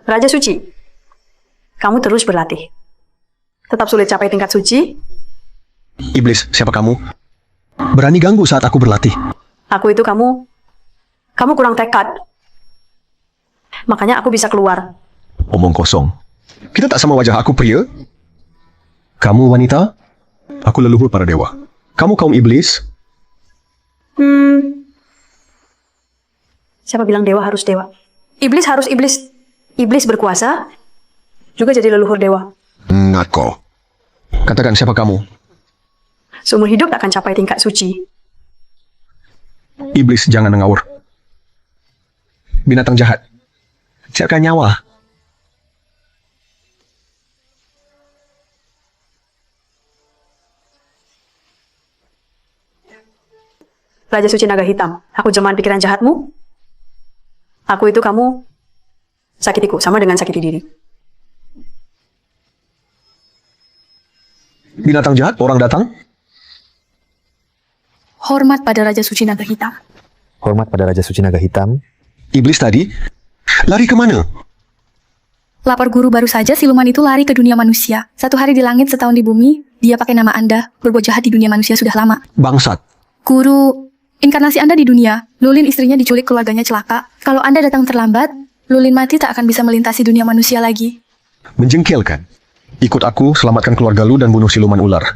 Raja Suci, kamu terus berlatih. Tetap sulit capai tingkat suci. Iblis, siapa kamu? Berani ganggu saat aku berlatih. Aku itu kamu kurang tekad. Makanya aku bisa keluar. Omong kosong. Kita tak sama wajah, aku pria. Kamu wanita? Aku leluhur para dewa. Kamu kaum iblis? Siapa bilang dewa harus dewa? Iblis harus iblis. Iblis berkuasa, juga jadi leluhur dewa. Ngaco. Katakan siapa kamu? Seumur hidup tak akan capai tingkat suci. Iblis, jangan ngawur. Binatang jahat. Siapkan nyawa. Raja Suci Naga Hitam, aku jelmaan pikiran jahatmu. Aku itu kamu sakitiku, sama dengan sakiti diri. Binatang jahat, orang datang. Hormat pada Raja Suci Naga Hitam. Hormat pada Raja Suci Naga Hitam. Iblis tadi, lari kemana? Lapor guru, baru saja siluman itu lari ke dunia manusia. 1 hari di langit, setahun di bumi. Dia pakai nama Anda, berbuat jahat di dunia manusia sudah lama. Bangsat. Guru, inkarnasi Anda di dunia. Lulin istrinya diculik, keluarganya celaka. Kalau Anda datang terlambat, Lulin mati tak akan bisa melintasi dunia manusia lagi. Menjengkelkan. Ikut aku, selamatkan keluarga lu dan bunuh siluman ular.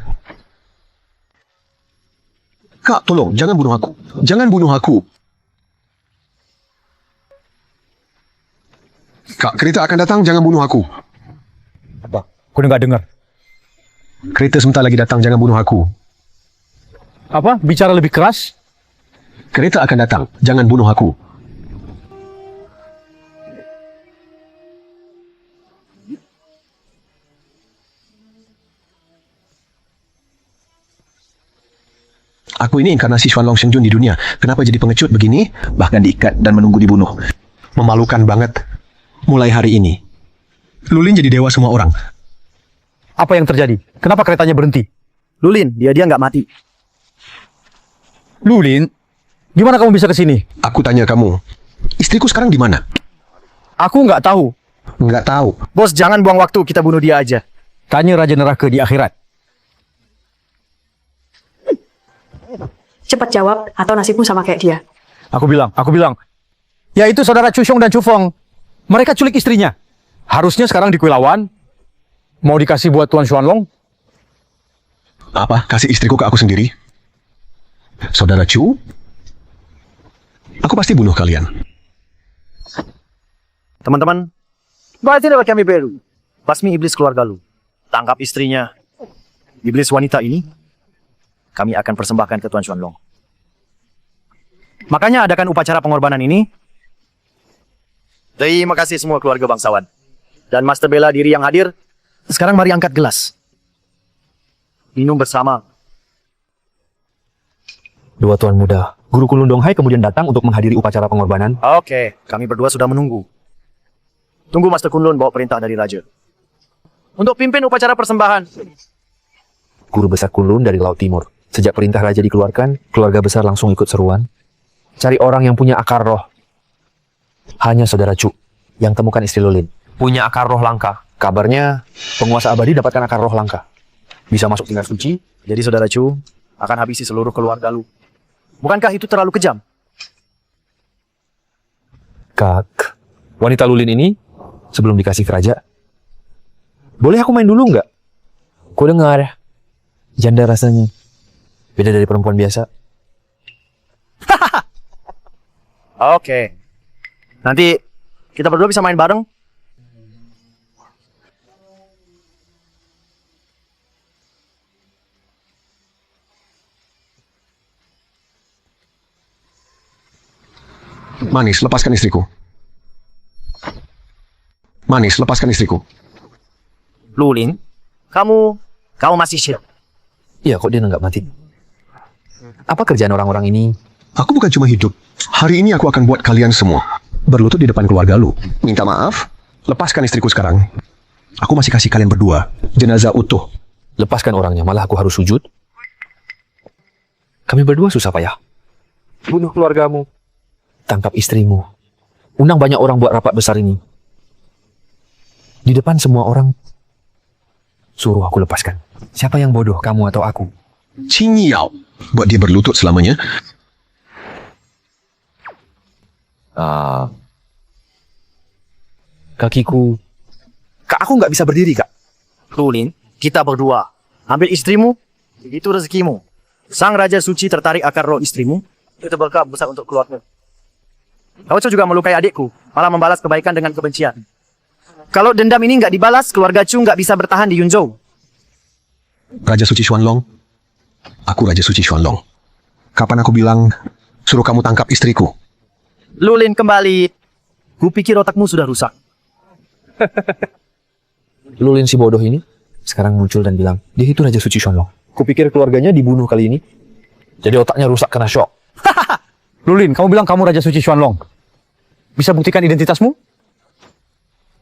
Kak, tolong, jangan bunuh aku. Jangan bunuh aku. Kak, kereta akan datang, jangan bunuh aku. Apa? Kau nggak dengar? Kereta sebentar lagi datang, jangan bunuh aku. Apa? Bicara lebih keras? Kereta akan datang, jangan bunuh aku. Aku ini inkarnasi Xuanlong Shengjun di dunia. Kenapa jadi pengecut begini? Bahkan diikat dan menunggu dibunuh. Memalukan banget. Mulai hari ini, Lulin jadi dewa semua orang. Apa yang terjadi? Kenapa keretanya berhenti? Lulin, dia nggak mati. Lulin, gimana kamu bisa ke sini? Aku tanya kamu, istriku sekarang di mana? Aku nggak tahu. Nggak tahu. Bos, jangan buang waktu, kita bunuh dia aja. Tanya Raja Neraka di akhirat. Cepat jawab, atau nasibmu sama kayak dia. Aku bilang. Ya itu saudara Cushong dan Cufong. Mereka culik istrinya. Harusnya sekarang dikuilawan. Mau dikasih buat Tuan Xuanlong? Apa? Kasih istriku ke aku sendiri? Saudara Chu? Aku pasti bunuh kalian. Teman-teman, berarti dapat kami baru. Basmi iblis keluarga lu. Tangkap istrinya. Iblis wanita ini, kami akan persembahkan ke Tuan Xuanlong. Makanya adakan upacara pengorbanan ini. Terima kasih semua keluarga bangsawan. Dan Master bela diri yang hadir. Sekarang mari angkat gelas. Minum bersama. Dua tuan muda, Guru Kunlun Donghai kemudian datang untuk menghadiri upacara pengorbanan. Oke, kami berdua sudah menunggu. Tunggu Master Kunlun bawa perintah dari Raja. Untuk pimpin upacara persembahan. Guru besar Kunlun dari Laut Timur. Sejak perintah Raja dikeluarkan, keluarga besar langsung ikut seruan. Cari orang yang punya akar roh. Hanya saudara Chu yang temukan istri Lulin. Punya akar roh langka. Kabarnya penguasa abadi dapatkan akar roh langka. Bisa masuk tingkat suci. Jadi saudara Chu akan habisi seluruh keluarga lu. Bukankah itu terlalu kejam? Kak, wanita Lulin ini sebelum dikasih ke raja, boleh aku main dulu nggak? Ku dengar janda rasanya beda dari perempuan biasa. Oke. Nanti kita berdua bisa main bareng. Manis, lepaskan istriku. Manis, lepaskan istriku. Lulin, kamu masih syir. Iya, kok dia nggak mati? Apa kerjaan orang-orang ini? Aku bukan cuma hidup. Hari ini aku akan buat kalian semua berlutut di depan keluarga lu. Minta maaf, lepaskan istriku sekarang. Aku masih kasih kalian berdua jenazah utuh. Lepaskan orangnya, malah aku harus sujud. Kami berdua susah payah. Bunuh keluargamu. Tangkap istrimu. Undang banyak orang buat rapat besar ini. Di depan semua orang, suruh aku lepaskan. Siapa yang bodoh, kamu atau aku? Qin Yao. Buat dia berlutut selamanya. Kakiku... Kak, aku nggak bisa berdiri, Kak. Lulin, kita berdua. Ambil istrimu, itu rezekimu. Sang Raja Suci tertarik akar roh istrimu, itu berkah besar untuk keluarga. Kau juga melukai adikku, malah membalas kebaikan dengan kebencian. Kalau dendam ini nggak dibalas, keluarga Chu nggak bisa bertahan di Yunzhou. Raja Suci Xuanlong. Aku Raja Suci Xuanlong. Kapan aku bilang suruh kamu tangkap istriku? Lulin kembali. Kupikir otakmu sudah rusak. Lulin si bodoh ini sekarang muncul dan bilang, dia itu Raja Suci Xuanlong. Kupikir keluarganya dibunuh kali ini. Jadi otaknya rusak karena shock. Lulin, kamu bilang kamu Raja Suci Xuanlong. Bisa buktikan identitasmu?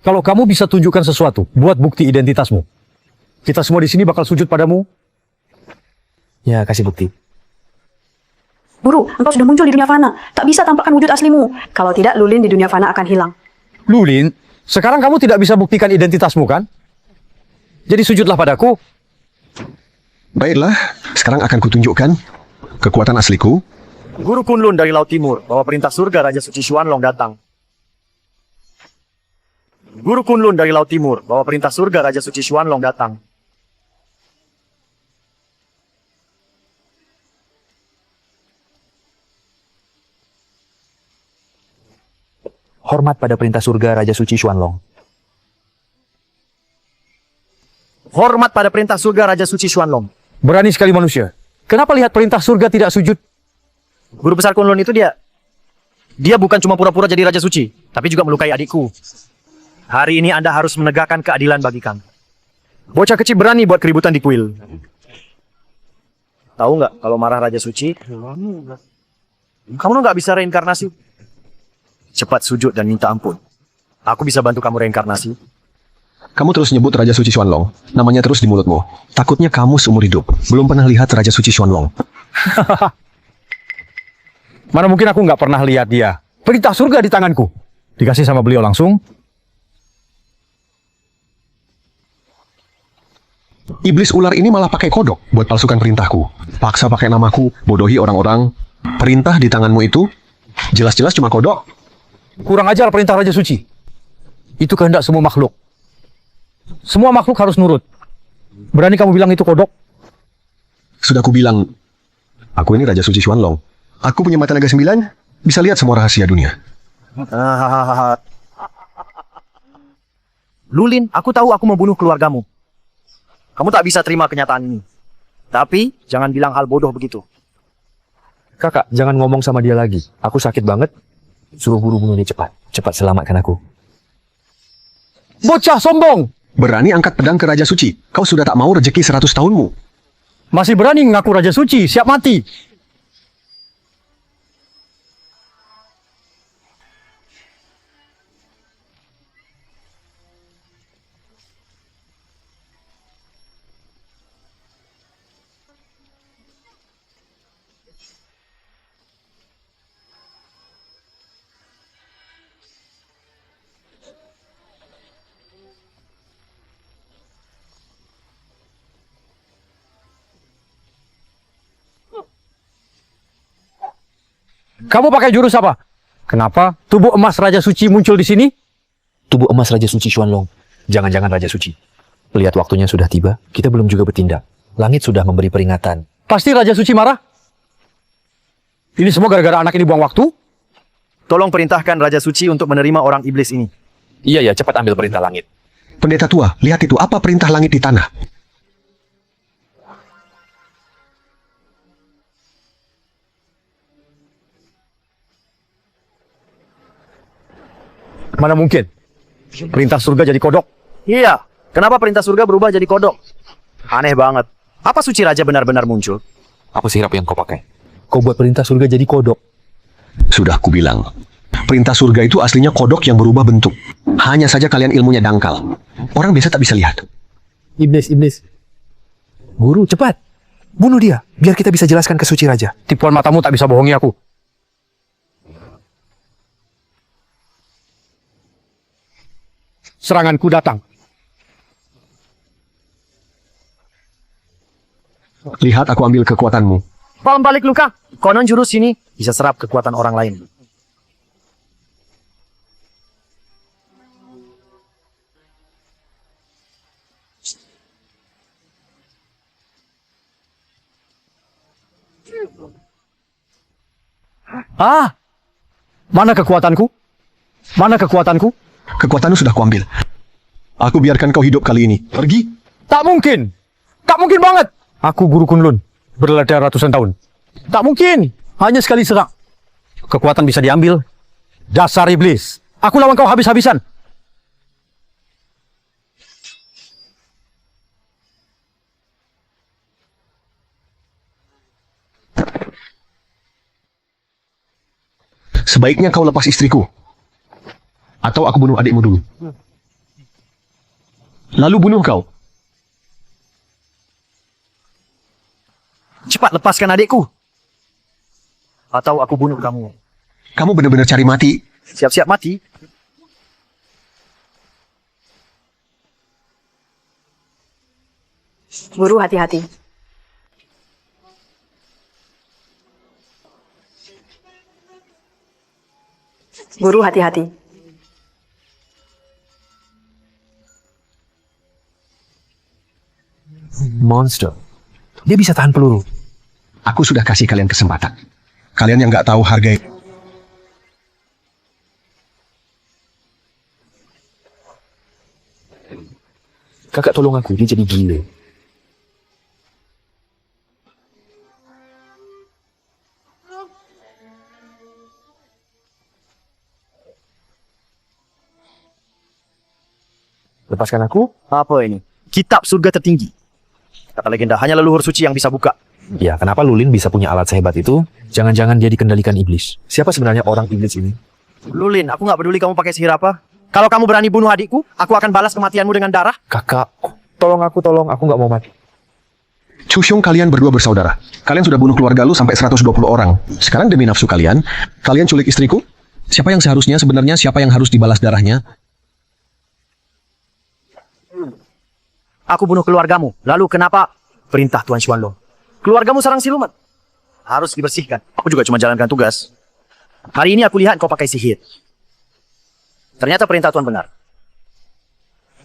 Kalau kamu bisa tunjukkan sesuatu, buat bukti identitasmu. Kita semua di sini bakal sujud padamu. Ya, kasih bukti. Guru, engkau sudah muncul di dunia fana. Tak bisa tampakkan wujud aslimu. Kalau tidak, Lulin di dunia fana akan hilang. Lulin, sekarang kamu tidak bisa buktikan identitasmu kan? Jadi sujudlah padaku. Baiklah, sekarang akan kutunjukkan kekuatan asliku. Guru Kunlun dari Laut Timur bawa perintah surga Raja Suci Xuanlong datang. Guru Kunlun dari Laut Timur bawa perintah surga Raja Suci Xuanlong datang. Hormat pada perintah surga Raja Suci Xuanlong. Hormat pada perintah surga Raja Suci Xuanlong. Berani sekali manusia. Kenapa lihat perintah surga tidak sujud? Guru besar Kunlun itu dia bukan cuma pura-pura jadi Raja Suci, tapi juga melukai adikku. Hari ini Anda harus menegakkan keadilan bagi kami. Bocah kecil berani buat keributan di kuil. Tahu nggak kalau marah Raja Suci, kamu nggak bisa reinkarnasi. Cepat sujud dan minta ampun. Aku bisa bantu kamu reinkarnasi. Kamu terus nyebut Raja Suci Xuanlong. Namanya terus di mulutmu. Takutnya kamu seumur hidup belum pernah lihat Raja Suci Xuanlong. Mana mungkin aku nggak pernah lihat dia. Perintah surga di tanganku. Dikasih sama beliau langsung. Iblis ular ini malah pakai kodok buat palsukan perintahku. Paksa pakai namaku, bodohi orang-orang. Perintah di tanganmu itu jelas-jelas cuma kodok. Kurang ajar perintah Raja Suci. Itu kehendak semua makhluk. Semua makhluk harus nurut. Berani kamu bilang itu kodok? Sudah aku bilang, aku ini Raja Suci Xuanlong. Aku punya mata naga 9, bisa lihat semua rahasia dunia. Lulin, aku tahu aku membunuh keluargamu. Kamu tak bisa terima kenyataan ini. Tapi, jangan bilang hal bodoh begitu. Kakak, jangan ngomong sama dia lagi. Aku sakit banget. Suruh guru bunuh dia cepat. Cepat selamatkan aku. Bocah sombong! Berani angkat pedang ke Raja Suci. Kau sudah tak mau rezeki 100 tahunmu. Masih berani mengaku Raja Suci, siap mati. Kamu pakai jurus apa? Kenapa tubuh emas Raja Suci muncul di sini? Tubuh emas Raja Suci Xuanlong. Jangan-jangan Raja Suci. Lihat waktunya sudah tiba. Kita belum juga bertindak. Langit sudah memberi peringatan. Pasti Raja Suci marah. Ini semua gara-gara anak ini buang waktu? Tolong perintahkan Raja Suci untuk menerima orang iblis ini. Iya, ya, cepat ambil perintah langit. Pendeta tua, lihat itu. Apa perintah langit di tanah? Mana mungkin? Perintah surga jadi kodok. Iya, kenapa perintah surga berubah jadi kodok? Aneh banget. Apa suci raja benar-benar muncul? Apa sirap yang kau pakai? Kau buat perintah surga jadi kodok. Sudah aku bilang. Perintah surga itu aslinya kodok yang berubah bentuk. Hanya saja kalian ilmunya dangkal. Orang biasa tak bisa lihat. Iblis. Guru, cepat. Bunuh dia, biar kita bisa jelaskan ke suci raja. Tipuan matamu tak bisa bohongi aku. Seranganku datang. Lihat aku ambil kekuatanmu. Palm balik luka. Konon jurus ini bisa serap kekuatan orang lain. Ah! Mana kekuatanku? Mana kekuatanku? Kekuatanmu sudah kuambil. Aku biarkan kau hidup kali ini. Pergi. Tak mungkin! Tak mungkin banget! Aku Guru Kunlun, berlatih ratusan tahun. Tak mungkin! Hanya sekali serang. Kekuatan bisa diambil. Dasar iblis! Aku lawan kau habis-habisan. Sebaiknya kau lepas istriku. Atau aku bunuh adikmu dulu. Lalu bunuh kau. Cepat lepaskan adikku. Atau aku bunuh kamu. Kamu benar-benar cari mati. Siap-siap mati. Guru, hati-hati. Guru, hati-hati. Monster. Dia bisa tahan peluru. Aku sudah kasih kalian kesempatan. Kalian yang nggak tahu hargai. Kakak tolong aku, dia jadi gila. Lepaskan aku? Apa ini? Kitab surga tertinggi. Kata legenda, hanya leluhur suci yang bisa buka. Ya, kenapa Lulin bisa punya alat sehebat itu? Jangan-jangan dia dikendalikan iblis. Siapa sebenarnya orang iblis ini? Lulin, aku nggak peduli kamu pakai sihir apa. Kalau kamu berani bunuh adikku, aku akan balas kematianmu dengan darah. Kakak, tolong aku nggak mau mati. Cusyong, kalian berdua bersaudara. Kalian sudah bunuh keluarga lu sampai 120 orang. Sekarang demi nafsu kalian culik istriku? Siapa yang seharusnya sebenarnya siapa yang harus dibalas darahnya? Aku bunuh keluargamu. Lalu kenapa? Perintah Tuan Xuanlong. Keluargamu sarang siluman. Harus dibersihkan. Aku juga cuma jalankan tugas. Hari ini aku lihat kau pakai sihir. Ternyata perintah Tuan benar.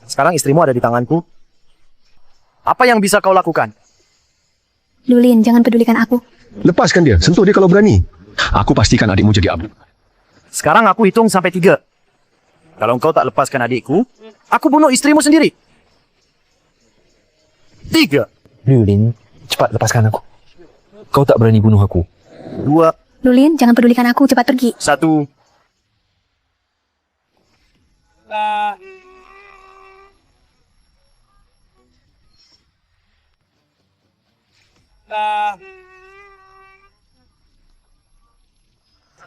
Sekarang istrimu ada di tanganku. Apa yang bisa kau lakukan? Lulin, jangan pedulikan aku. Lepaskan dia, sentuh dia kalau berani. Aku pastikan adikmu jadi abu. Sekarang aku hitung sampai 3. Kalau engkau tak lepaskan adikku, aku bunuh istrimu sendiri. 3, Lulin, cepat lepaskan aku. Kau tak berani bunuh aku. 2, Lulin, jangan pedulikan aku, cepat pergi. 1.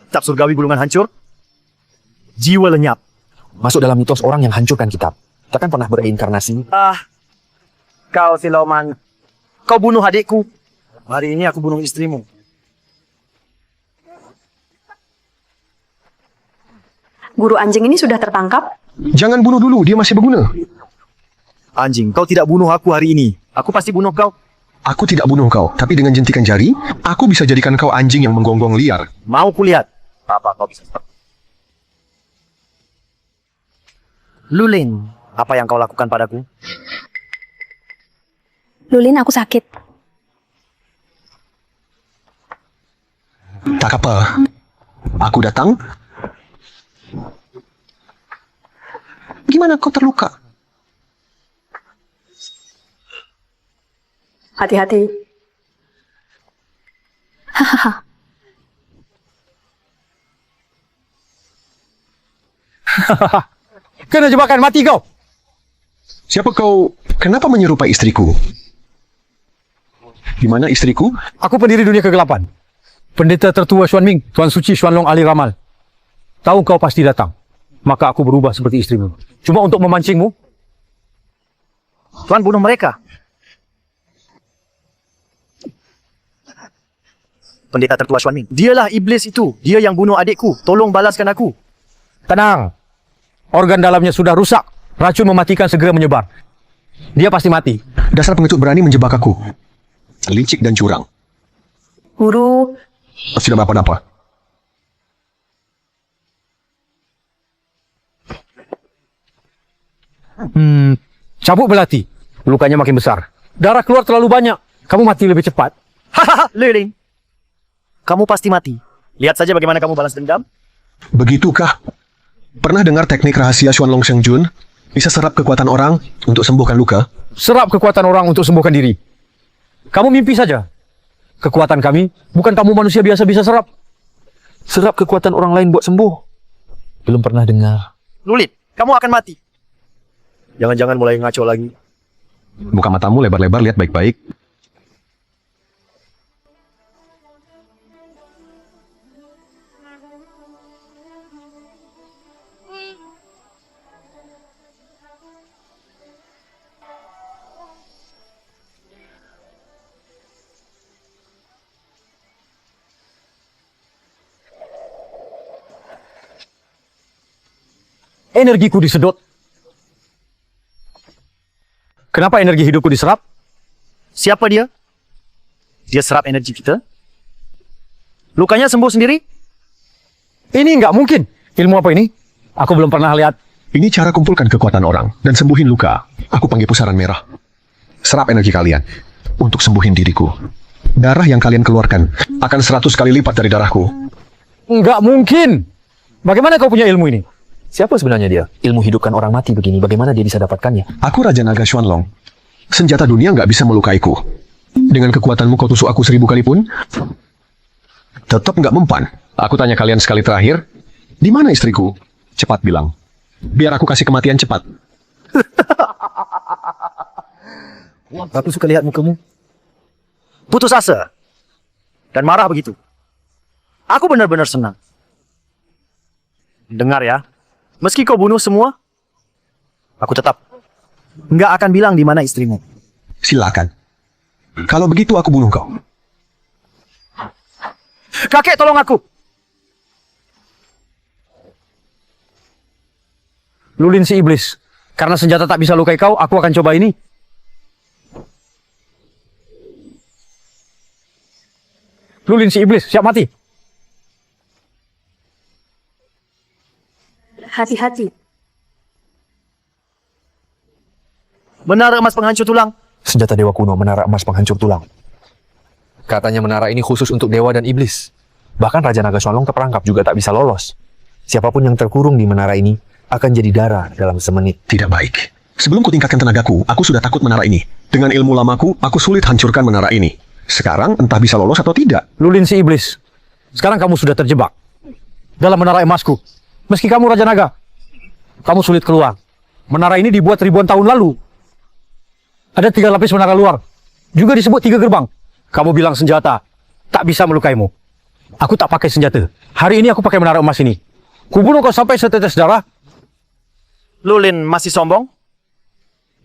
Kitab surgawi gulungan hancur. Jiwa lenyap. Masuk dalam mitos orang yang hancurkan kitab. Takkan pernah bereinkarnasi. Kau siluman. Kau bunuh adikku. Hari ini aku bunuh istrimu. Guru anjing ini sudah tertangkap. Jangan bunuh dulu, dia masih berguna. Anjing, kau tidak bunuh aku hari ini. Aku pasti bunuh kau. Aku tidak bunuh kau, tapi dengan jentikan jari, aku bisa jadikan kau anjing yang menggonggong liar. Mau kulihat. Apa kau bisa? Lulin, apa yang kau lakukan padaku? Lulin, aku sakit. Tak apa. Aku datang. Gimana kau terluka? Hati-hati. Hahaha. Kena jebakan, mati kau! Siapa kau? Kenapa menyerupai istriku? Di mana istriku? Aku pendiri dunia kegelapan. Pendeta tertua Xuanming, Tuan Suci Xuanlong ahli ramal. Tahu kau pasti datang. Maka aku berubah seperti istrimu. Cuma untuk memancingmu. Tuan bunuh mereka. Pendeta tertua Xuanming. Dialah iblis itu. Dia yang bunuh adikku. Tolong balaskan aku. Tenang. Organ dalamnya sudah rusak. Racun mematikan segera menyebar. Dia pasti mati. Dasar pengecut berani menjebak aku. licik dan curang. Guru, Tidak apa-apa. Cabuk belati. Lukanya makin besar. Darah keluar terlalu banyak. Kamu mati lebih cepat. Hahaha, Lulin. Kamu pasti mati. Lihat saja bagaimana kamu balas dendam. Begitukah? Pernah dengar teknik rahasia Xuan Long Sheng Jun? Bisa serap kekuatan orang untuk sembuhkan luka? Serap kekuatan orang untuk sembuhkan diri. Kamu mimpi saja. Kekuatan kami, bukan kamu manusia biasa bisa serap. Serap kekuatan orang lain buat sembuh. Belum pernah dengar. Lulin, kamu akan mati. Jangan-jangan mulai ngaco lagi. Buka matamu lebar-lebar, lihat baik-baik. Energiku disedot. Kenapa energi hidupku diserap? Siapa dia? Dia serap energi kita. Lukanya sembuh sendiri? Ini nggak mungkin. Ilmu apa ini? Aku belum pernah lihat. Ini cara kumpulkan kekuatan orang dan sembuhin luka. Aku panggil pusaran merah. Serap energi kalian untuk sembuhin diriku. Darah yang kalian keluarkan akan 100 kali lipat dari darahku. Nggak mungkin. Bagaimana kau punya ilmu ini? Siapa sebenarnya dia? Ilmu hidupkan orang mati begini, bagaimana dia bisa dapatkannya? Aku Raja Naga Xuanlong. Senjata dunia nggak bisa melukaiku. Dengan kekuatanmu kau tusuk aku 1000 kali pun, tetap nggak mempan. Aku tanya kalian sekali terakhir, di mana istriku? Cepat bilang. Biar aku kasih kematian cepat. Aku suka lihat mukamu. Putus asa. Dan marah begitu. Aku benar-benar senang. Dengar ya. Meski kau bunuh semua, aku tetap nggak akan bilang di mana istrimu. Silakan. Kalau begitu aku bunuh kau. Kakek, tolong aku. Lulin si iblis. Karena senjata tak bisa lukai kau, aku akan coba ini. Lulin si iblis, siap mati. hati-hati. Menara emas penghancur tulang. Senjata dewa kuno, menara emas penghancur tulang. Katanya menara ini khusus untuk dewa dan iblis. Bahkan Raja Naga Xuanlong terperangkap juga tak bisa lolos. Siapapun yang terkurung di menara ini akan jadi darah dalam semenit. Tidak baik. Sebelum kutingkatkan tenagaku, aku sudah takut menara ini. Dengan ilmu lamaku, aku sulit hancurkan menara ini. Sekarang entah bisa lolos atau tidak. Lulin si iblis. Sekarang kamu sudah terjebak dalam menara emasku. Meski kamu Raja Naga, kamu sulit keluar. Menara ini dibuat ribuan tahun lalu. Ada 3 lapis menara luar. Juga disebut 3 gerbang. Kamu bilang senjata tak bisa melukaimu. Aku tak pakai senjata. Hari ini aku pakai menara emas ini. Kubunuh kau sampai setetes darah. Lulin masih sombong?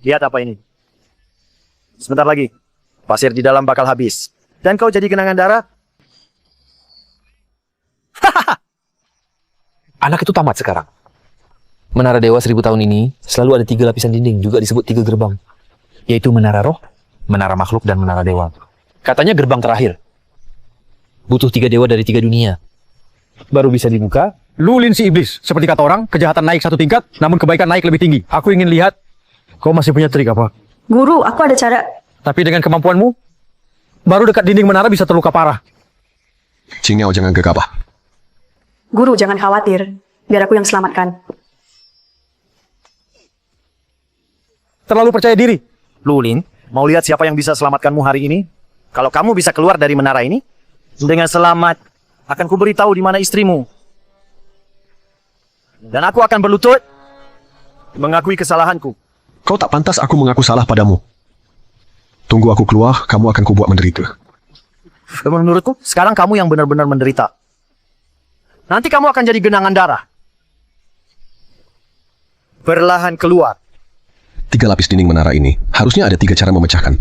Lihat apa ini. Sebentar lagi, pasir di dalam bakal habis. Dan kau jadi genangan darah? Anak itu tamat sekarang. Menara dewa 1000 tahun ini selalu ada 3 lapisan dinding, juga disebut 3 gerbang. Yaitu menara roh, menara makhluk, dan menara dewa. Katanya gerbang terakhir butuh 3 dewa dari 3 dunia Baru bisa dibuka. Lulin si iblis. Seperti kata orang, kejahatan naik 1 tingkat, namun kebaikan naik lebih tinggi. Aku ingin lihat, kau masih punya trik apa? Guru, aku ada cara. Tapi dengan kemampuanmu, baru dekat dinding menara bisa terluka parah. Cingau jangan gegabah. Guru, jangan khawatir. Biar aku yang selamatkan. Terlalu percaya diri. Lulin, mau lihat siapa yang bisa selamatkanmu hari ini? Kalau kamu bisa keluar dari menara ini, dengan selamat, akan kuberitahu di mana istrimu. Dan aku akan berlutut, mengakui kesalahanku. Kau tak pantas aku mengaku salah padamu. Tunggu aku keluar, kamu akan kubuat menderita. Menurutku, sekarang kamu yang benar-benar menderita. Nanti kamu akan jadi genangan darah. Perlahan keluar. 3 lapis dinding menara ini, harusnya ada 3 cara memecahkan.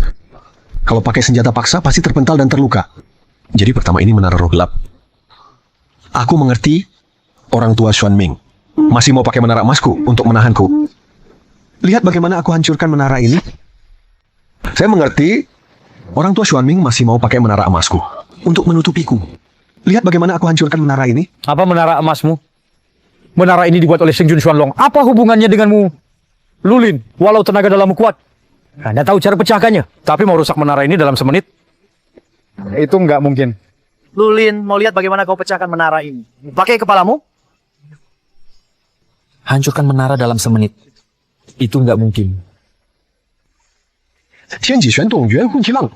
Kalau pakai senjata paksa, pasti terpental dan terluka. Jadi pertama ini menara roh gelap. Aku mengerti orang tua Xuan Ming masih mau pakai menara emasku untuk menahanku. Lihat bagaimana aku hancurkan menara ini. Saya mengerti Orang tua Xuanming masih mau pakai menara emasku untuk menutupiku. Lihat bagaimana aku hancurkan menara ini. Apa menara emasmu? Menara ini dibuat oleh Sheng Jun Xuanlong. Apa hubungannya denganmu? Lulin, walau tenaga dalammu kuat, Anda tahu cara pecahkannya. Tapi mau rusak menara ini dalam semenit? Itu nggak mungkin. Lulin, mau lihat bagaimana kau pecahkan menara ini? Pakai kepalamu? Hancurkan menara dalam semenit. Itu nggak mungkin. 天启玄动元魂奇浪，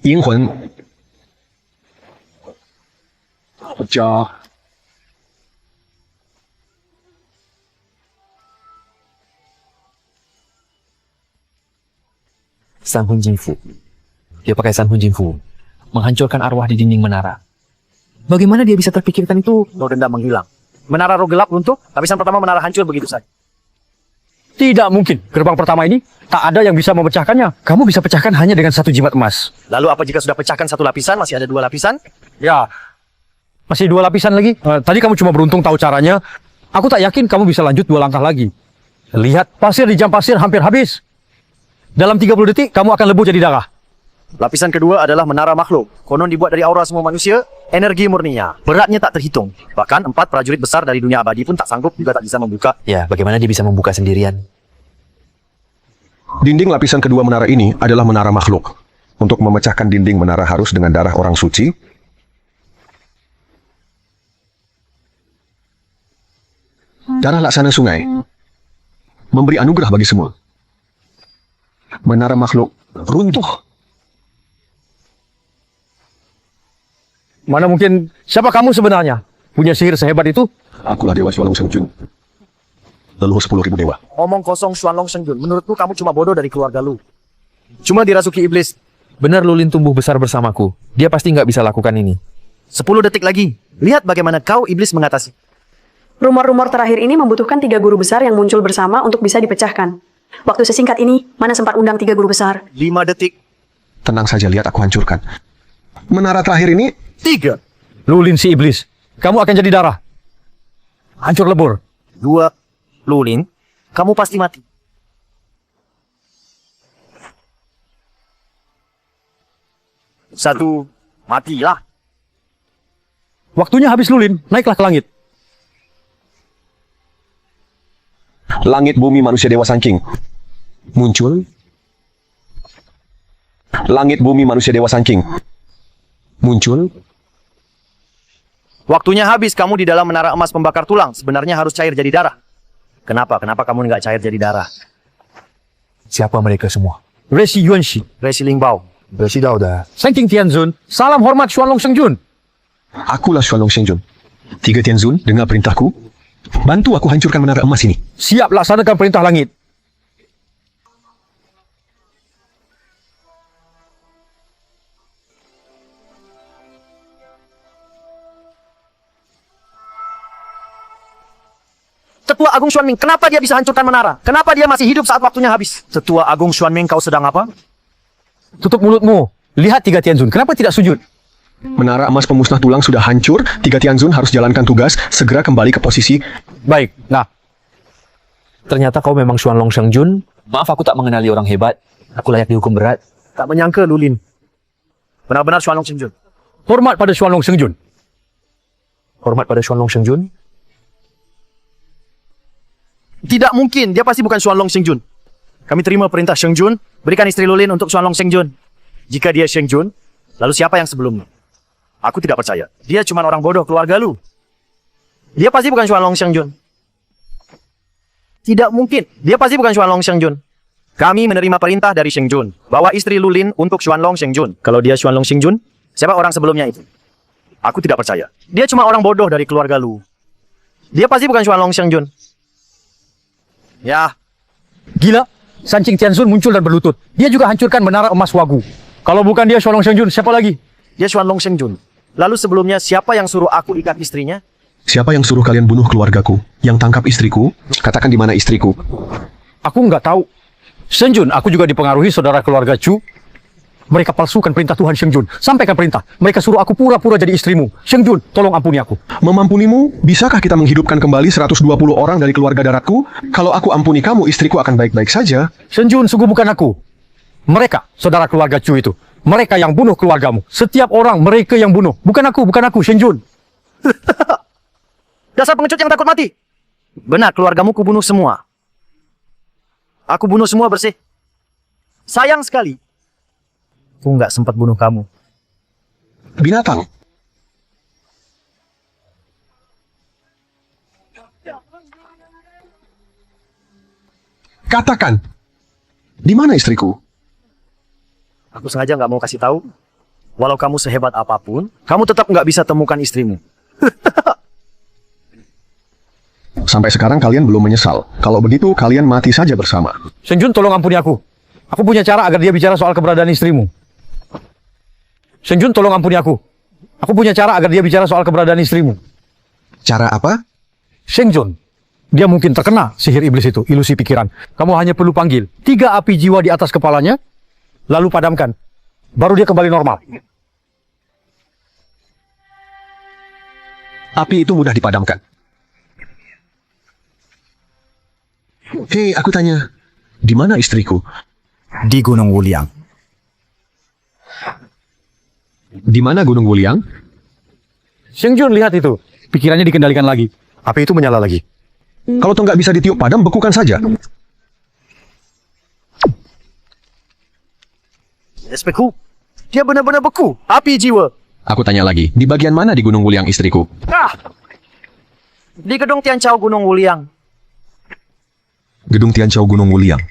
阴魂加 San Hun Jin Fu. Dia pakai San Hun Jin Fu. Menghancurkan arwah di dinding menara. Bagaimana dia bisa terpikirkan itu? Roh dendam menghilang. Menara roh gelap runtuh, lapisan pertama menara hancur begitu saja. Tidak mungkin. Gerbang pertama ini tak ada yang bisa memecahkannya. Kamu bisa pecahkan hanya dengan satu jimat emas. Lalu apa jika sudah pecahkan satu lapisan, masih ada dua lapisan? Ya, masih dua lapisan lagi. Tadi kamu cuma beruntung tahu caranya. Aku tak yakin kamu bisa lanjut 2 langkah lagi. Lihat, pasir di jam pasir hampir habis. Dalam 30 detik, kamu akan lebuh jadi darah. Lapisan kedua adalah menara makhluk. Konon dibuat dari aura semua manusia, energi murninya. Beratnya tak terhitung. Bahkan 4 prajurit besar dari dunia abadi pun tak sanggup juga tak bisa membuka. Ya, bagaimana dia bisa membuka sendirian? Dinding lapisan kedua menara ini adalah menara makhluk. Untuk memecahkan dinding menara harus dengan darah orang suci. Darah laksana sungai. Memberi anugerah bagi semua. Menara makhluk runtuh. Mana mungkin, siapa kamu sebenarnya? Punya sihir sehebat itu? Akulah Dewa Xuanlong Sheng Jun. Leluhur 10.000 dewa. Omong kosong Xuanlong Sheng Jun. Menurutku kamu cuma bodoh dari keluarga lu. Cuma dirasuki iblis. Benar Lulin tumbuh besar bersamaku. Dia pasti nggak bisa lakukan ini. 10 detik lagi. Lihat bagaimana kau iblis mengatasi. Rumor-rumor terakhir ini membutuhkan 3 guru besar yang muncul bersama untuk bisa dipecahkan. Waktu sesingkat ini, mana sempat undang 3 guru besar? 5 detik. Tenang saja, lihat aku hancurkan. Menara terakhir ini 3. Lulin si iblis. Kamu akan jadi darah. Hancur lebur. 2. Lulin, kamu pasti mati. 1. Matilah. Waktunya habis Lulin. Naiklah ke langit. langit bumi manusia Dewa Sangking muncul. Langit bumi manusia Dewa Sangking muncul. Waktunya habis kamu di dalam menara emas pembakar tulang. Sebenarnya harus cair jadi darah. Kenapa? Kenapa kamu nggak cair jadi darah? Siapa mereka semua? Resi Yuanxi, Resi Lingbao. Resi Dauda. Sangking Tianzun, salam hormat Xuanlong Sheng Jun. Akulah Xuanlong Sheng Jun. 3 Tianzun, dengar perintahku. Bantu aku hancurkan menara emas ini. Siap laksanakan perintah langit. Tetua Agung Xuanming, kenapa dia bisa hancurkan menara? Kenapa dia masih hidup saat waktunya habis? Tetua Agung Xuanming, kau sedang apa? Tutup mulutmu. Lihat 3 Tianzun, kenapa tidak sujud? Menara emas pemusnah tulang sudah hancur. 3 Tianzun harus jalankan tugas. Segera kembali ke posisi. Baik, nah. Ternyata kau memang Xuanlong Sheng Jun. Maaf aku tak mengenali orang hebat. Aku layak dihukum berat. Tak menyangka, Lulin. Benar-benar Xuanlong Sheng Jun. Hormat pada Xuanlong Sheng Jun. Hormat pada Xuanlong Sheng Jun. Tidak mungkin, dia pasti bukan Xuanlong Sheng Jun. Kami terima perintah Sheng Jun, berikan istri Lulin untuk Xuanlong Sheng Jun. Jika dia Sheng Jun, lalu siapa yang sebelumnya? Aku tidak percaya. Dia cuma orang bodoh keluarga lu. Dia pasti bukan Xuanlong Sheng Jun. Tidak mungkin, dia pasti bukan Xuanlong Sheng Jun. Kami menerima perintah dari Sheng Jun, bawa istri Lulin untuk Xuanlong Sheng Jun. Kalau dia Xuanlong Sheng Jun, siapa orang sebelumnya itu? Aku tidak percaya. Dia cuma orang bodoh dari keluarga lu. Dia pasti bukan Xuanlong Sheng Jun. Ya, Gila, Sangking Tianzun muncul dan berlutut. Dia juga hancurkan menara emas Wagu. Kalau bukan dia Xuanlong Sheng Jun, siapa lagi? dia Xuanlong Sheng Jun. Lalu sebelumnya siapa yang suruh aku ikat istrinya? Siapa yang suruh kalian bunuh keluargaku? Yang tangkap istriku? Katakan di mana istriku? Aku nggak tahu. Sheng Jun, aku juga dipengaruhi saudara keluarga Chu. Mereka palsukan perintah Tuhan Sheng Jun. Sampaikan perintah. Mereka suruh aku pura-pura jadi istrimu. Sheng Jun, tolong ampuni aku. Memampunimu? Bisakah kita menghidupkan kembali 120 orang dari keluarga daratku? Kalau aku ampuni kamu, istriku akan baik-baik saja. Sheng Jun, sungguh bukan aku. Mereka, saudara keluarga Chu itu. Mereka yang bunuh keluargamu. Setiap orang mereka yang bunuh. Bukan aku, Shen Jun. Dasar pengecut yang takut mati. Benar, keluargamu kubunuh semua. Aku bunuh semua bersih. Sayang sekali. Aku nggak sempat bunuh kamu. Binatang. Katakan, di mana istriku? Aku sengaja nggak mau kasih tahu. Walau kamu sehebat apapun, kamu tetap nggak bisa temukan istrimu. Sampai sekarang kalian belum menyesal. Kalau begitu, kalian mati saja bersama. Shen Jun, tolong ampuni aku. Aku punya cara agar dia bicara soal keberadaan istrimu. Shen Jun, tolong ampuni aku. Aku punya cara agar dia bicara soal keberadaan istrimu. Cara apa? Shen Jun, dia mungkin terkena sihir iblis itu, ilusi pikiran. Kamu hanya perlu panggil 3 api jiwa di atas kepalanya, lalu padamkan. Baru dia kembali normal. Api itu mudah dipadamkan. Hei, aku tanya, di mana istriku? Di Gunung Wuliang. Di mana Gunung Wuliang? Shen Jun, lihat itu. Pikirannya dikendalikan lagi. Api itu menyala lagi. Kalau toh nggak bisa ditiup padam, bekukan saja. SPku, dia benar-benar beku. Api jiwa. Aku tanya lagi, di bagian mana di Gunung Wuliang istriku? Ah! Di gedung Tianqiao Gunung Wuliang. Gedung Tianqiao Gunung Wuliang.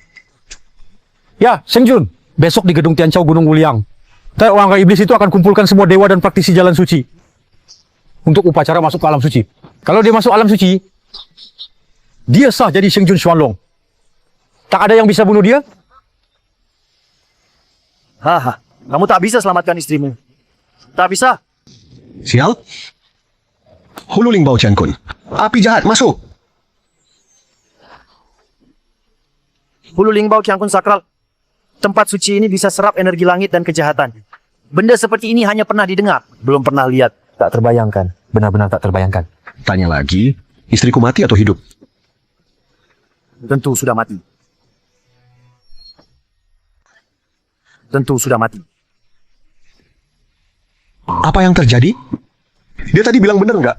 Ya, Shen Jun, besok di gedung Tianqiao Gunung Wuliang. Orang iblis itu akan kumpulkan semua dewa dan praktisi jalan suci untuk upacara masuk ke alam suci. Kalau dia masuk alam suci, dia sah jadi Shen Jun Xuanlong. Tak ada yang bisa bunuh dia. Haha, kamu tak bisa selamatkan istrimu. Tak bisa. Sial? Hulu Ling Bao Chen Kun. Api jahat, masuk. Hulu Lingbao Qiangkun sakral. Tempat suci ini bisa serap energi langit dan kejahatan. Benda seperti ini hanya pernah didengar, belum pernah lihat. Tak terbayangkan, benar-benar tak terbayangkan. Tanya lagi, istriku mati atau hidup? Tentu sudah mati. Tentu sudah mati. Apa yang terjadi? Dia tadi bilang benar nggak?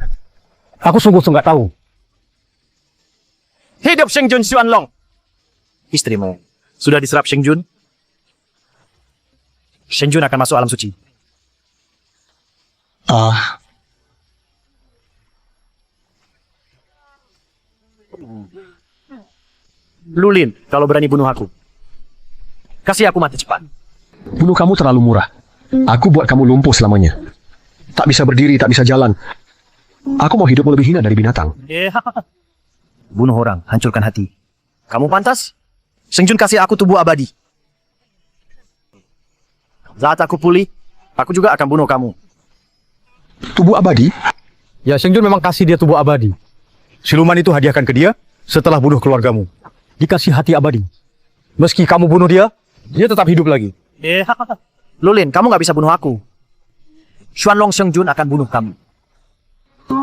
Aku sungguh-sungguh nggak tahu. Hidup Shen Jun Xuanlong. Istrimu sudah diserap Shen Jun. Shen Jun akan masuk alam suci. Lulin, kalau berani bunuh aku. Kasih aku mati cepat. Bunuh kamu terlalu murah. Aku buat kamu lumpuh selamanya. Tak bisa berdiri, tak bisa jalan. Aku mau hidup lebih hina dari binatang. Bunuh orang, hancurkan hati. Kamu pantas? Shen Jun kasih aku tubuh abadi. Saat aku pulih, aku juga akan bunuh kamu. Tubuh abadi? Ya, Shen Jun memang kasih dia tubuh abadi. Siluman itu hadiahkan ke dia setelah bunuh keluargamu. Dikasih hati abadi. Meski kamu bunuh dia, dia tetap hidup lagi. Lulin, kamu nggak bisa bunuh aku. Xuanlong Shen Jun akan bunuh kamu.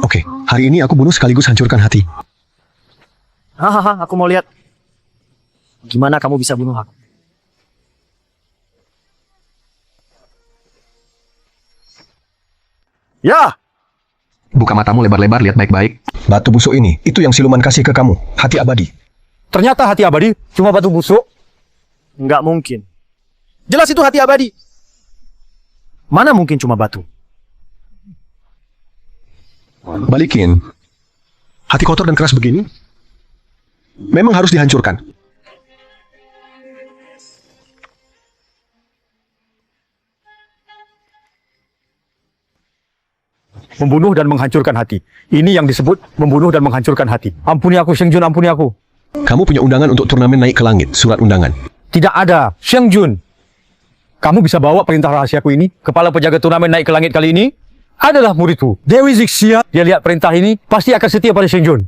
Oke, hari ini aku bunuh sekaligus hancurkan hati. Hahaha, aku mau lihat. Gimana kamu bisa bunuh aku? Ya! Buka matamu lebar-lebar, lihat baik-baik. Batu busuk ini, itu yang siluman kasih ke kamu. Hati abadi. Ternyata hati abadi cuma batu busuk. Nggak mungkin. Jelas itu hati abadi. Mana mungkin cuma batu? Balikin. Hati kotor dan keras begini, memang harus dihancurkan. Membunuh dan menghancurkan hati. Ini yang disebut membunuh dan menghancurkan hati. Ampuni aku, Shen Jun, ampuni aku. Kamu punya undangan untuk turnamen naik ke langit, surat undangan. Tidak ada, Shen Jun. Kamu bisa bawa perintah rahasiaku ini, kepala penjaga turnamen naik ke langit kali ini, adalah muridku, Dewi Zixia. Dia lihat perintah ini, pasti akan setia pada Shen Jun.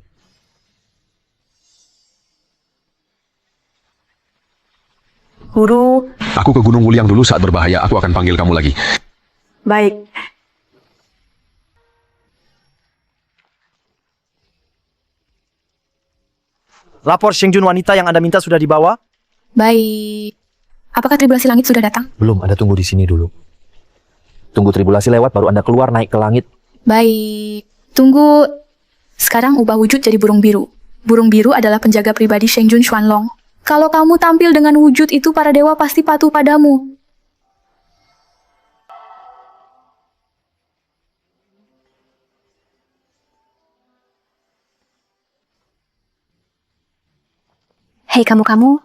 Guru, Aku ke Gunung Wuliang dulu saat berbahaya, aku akan panggil kamu lagi. baik. Lapor Shen Jun wanita yang Anda minta sudah dibawa? Baik. Apakah tribulasi langit sudah datang? Belum, Anda tunggu di sini dulu. Tunggu tribulasi lewat, baru Anda keluar naik ke langit. Baik, tunggu. Sekarang ubah wujud jadi burung biru. Burung biru adalah penjaga pribadi Sheng Jun Xuanlong. Kalau kamu tampil dengan wujud itu, para dewa pasti patuh padamu. Hei kamu-kamu,